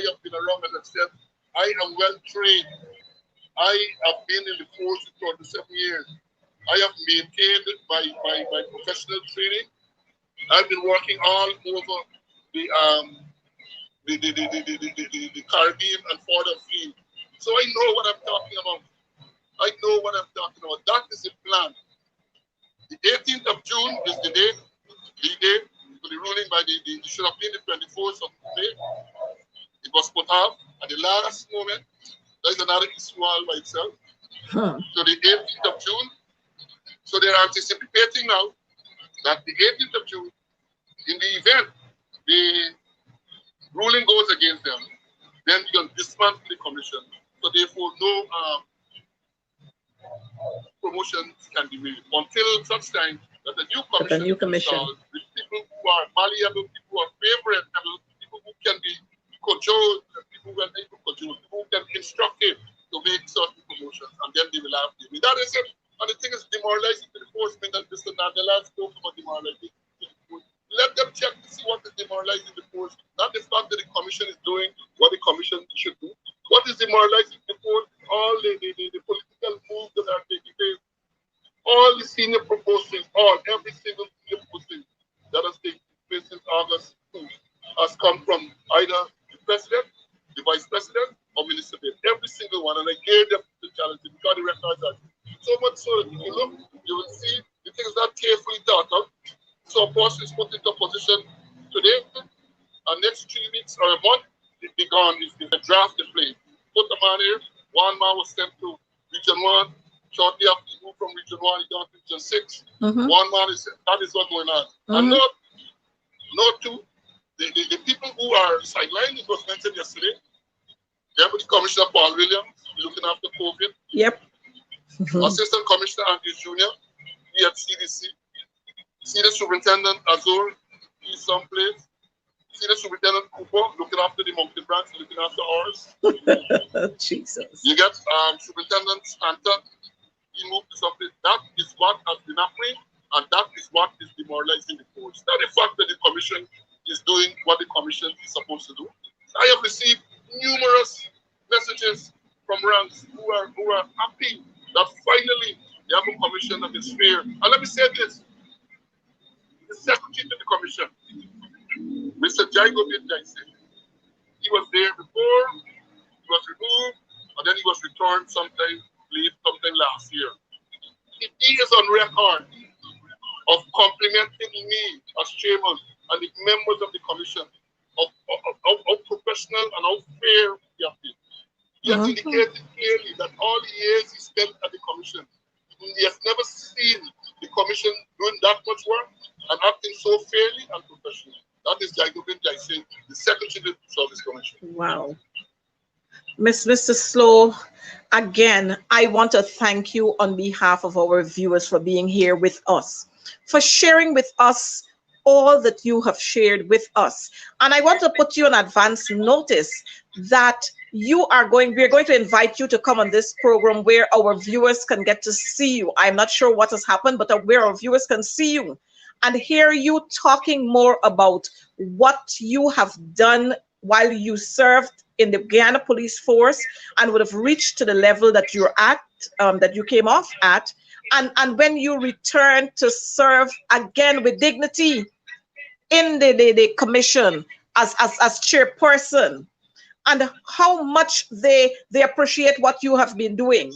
have been around, as I've said. I am well trained. I have been in the force for 27 years. I have maintained my professional training. I've been working all over the Caribbean and further field. So I know what I'm talking about. That is the plan. The 18th of June is the day for the ruling by it should have been the 24th of May. It was put off at the last moment. There's another issue all by itself. So the 18th of June. So they're anticipating now that the 18th of June, in the event the ruling goes against them, then you can dismantle the commission. So therefore, no promotions can be made until such time that a new commission with people who are malleable, people who are favorable, people who can be cajoled, people who are able to cajole, people who can instruct him to make certain promotions, and then they will have him. That is it. And the thing is demoralizing to the forcemen and this and that. The last spoke about demoralizing. Let them check to see what is demoralizing the force. Not the fact that the commission is doing what the commission should do. What is demoralizing the force? All the political moves that are taking place, all the senior proposals, every single senior proposal that has taken place since August 2 has come from either the president, the vice president, or Minister Babe. Every single one. And I gave them the challenge because the records are so much so that if you look, you will see the things that carefully thought out. So a person is put into a position today, and next 3 weeks or a month, it be gone. It's a draft in place. Put the man here. One man was sent to Region 1. Shortly after he moved from Region 1, he got to Region 6. One man is that is what's going on. And note two, the people who are sidelined, it was mentioned yesterday. Deputy Commissioner Paul Williams, looking after COVID. Yep. Assistant Commissioner Andrew Jr., he at CDC. Senior Superintendent Azul, he's someplace. Senior Superintendent Cooper, looking after the mountain branch, looking after ours. Jesus. You get Superintendent Stanton, he moved to someplace. That is what has been happening, and that is what is demoralizing the force. That the fact that the commission is doing what the commission is supposed to do. I have received numerous messages from ranks who are happy that finally they have a commission that is fair. And let me say this. The secretary to the commission, Mr. Jago Jason, he was there before, he was removed, and then he was returned sometime last year. He is on record of complimenting me as chairman and the members of the commission of how professional and how fair we have been. He has indicated clearly that all the years he spent at the commission, he has never seen the commission doing that much work and acting so fairly and professionally. That is Jacobin Jason, the Secretary to the Service Commission. Wow. Mr. Slow, again, I want to thank you on behalf of our viewers for being here with us, for sharing with us all that you have shared with us. And I want to put you on advance notice that we're going to invite you to come on this program where our viewers can get to see you. I'm not sure what has happened, but where our viewers can see you and hear you talking more about what you have done while you served in the Guyana Police Force and would have reached to the level that you're at, that you came off at, and when you return to serve again with dignity in the commission as chairperson, and how much they appreciate what you have been doing.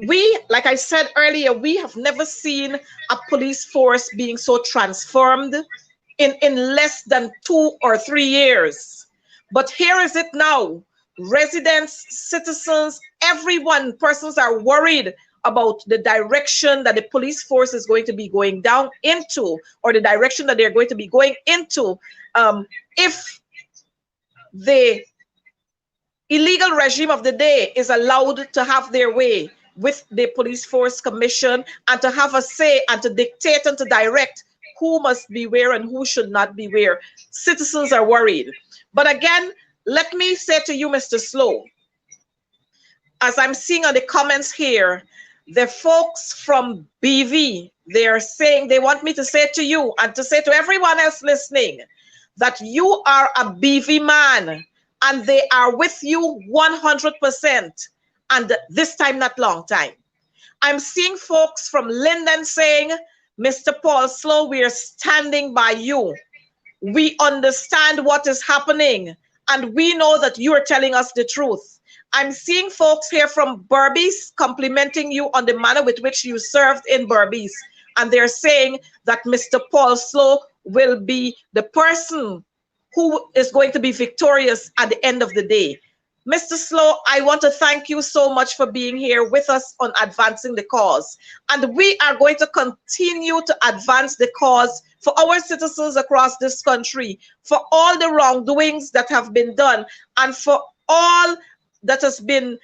We, like I said earlier, we have never seen a police force being so transformed in less than 2 or 3 years. But here is it now. Residents, citizens, everyone, persons are worried about the direction that the police force is going to be going down into, or the direction that they're going to be going into if the illegal regime of the day is allowed to have their way with the police force commission and to have a say and to dictate and to direct who must be where and who should not be where. Citizens are worried. But again, let me say to you, Mr. Slow, as I'm seeing on the comments here, the folks from BV, they're saying, they want me to say to you and to say to everyone else listening that you are a BV man and they are with you 100%. And this time, not long time. I'm seeing folks from Linden saying, Mr. Paul Slow, we are standing by you. We understand what is happening, and we know that you are telling us the truth. I'm seeing folks here from Berbice complimenting you on the manner with which you served in Berbice, and they're saying that Mr. Paul Slow will be the person who is going to be victorious at the end of the day. Mr. Slow, I want to thank you so much for being here with us on advancing the cause. And we are going to continue to advance the cause for our citizens across this country, for all the wrongdoings that have been done, and for all that has been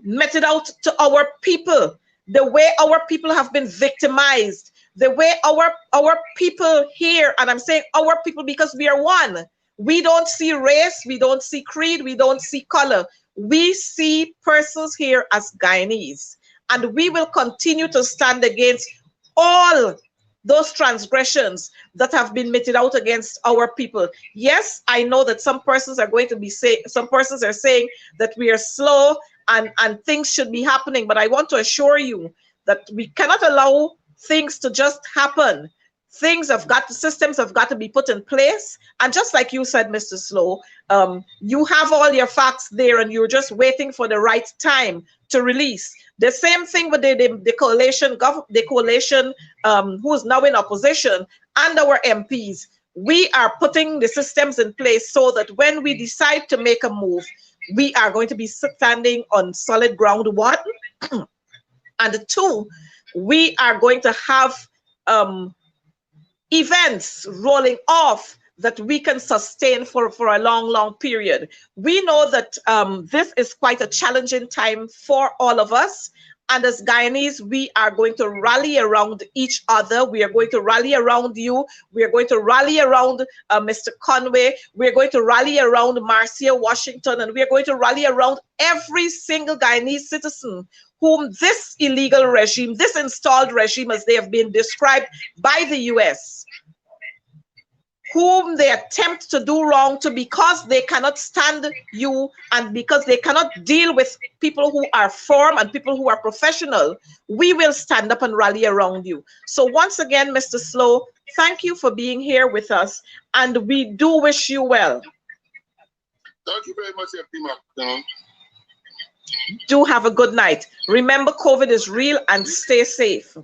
meted out to our people, the way our people have been victimized the way our people here, and I'm saying our people because we are one. We don't see race, we don't see creed, we don't see color. We see persons here as Guyanese. And we will continue to stand against all those transgressions that have been meted out against our people. Yes, I know that some persons are going to be some persons are saying that we are slow and things should be happening, but I want to assure you that we cannot allow things to just happen. Systems have got to be put in place. And just like you said, Mr. Slow, you have all your facts there and you're just waiting for the right time to release. The same thing with the coalition who is now in opposition and our MPs. We are putting the systems in place so that when we decide to make a move, we are going to be standing on solid ground, one. And two, we are going to have events rolling off that we can sustain for a long period. We know that this is quite a challenging time for all of us. And as Guyanese, we are going to rally around each other. We are going to rally around you. We are going to rally around Mr. Conway. We are going to rally around Marcia Washington. And we are going to rally around every single Guyanese citizen whom this illegal regime, this installed regime as they have been described by the US, whom they attempt to do wrong to because they cannot stand you and because they cannot deal with people who are firm and people who are professional, we will stand up and rally around you. So once again, Mr. Slow, thank you for being here with us, and we do wish you well. Thank you very much, FP. Do have a good night. Remember, COVID is real, and stay safe.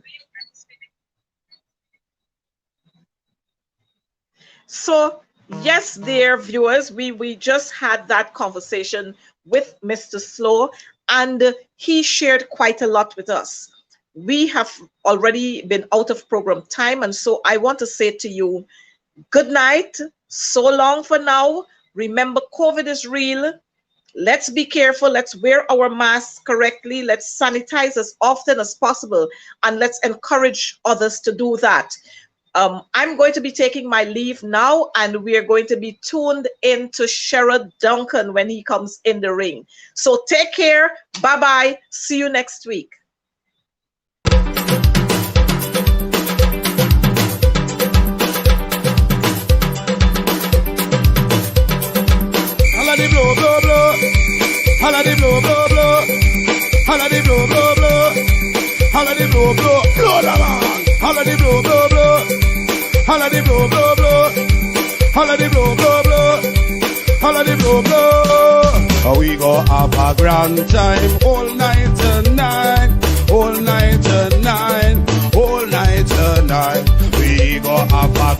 So, yes, dear viewers, we just had that conversation with Mr. Slow, and he shared quite a lot with us. We have already been out of program time, and so I want to say to you, good night, so long for now. Remember, COVID is real. Let's be careful. Let's wear our masks correctly. Let's sanitize as often as possible, and let's encourage others to do that. I'm going to be taking my leave now, and we are going to be tuned into Sherrod Duncan when he comes in the ring. So take care. Bye-bye. See you next week. Holla the blow, blow, blow. Holla the blow, blow, blow. Holla the blow, blow, blow. Holla the blow, blow. Blow the man. Holla the blow, blow, blow. Holla the blow, blow, blow. Holla the blow, blow, blow. Holla the blow, blow. We go have a grand time all night tonight. All night tonight. All night tonight. We go have a grand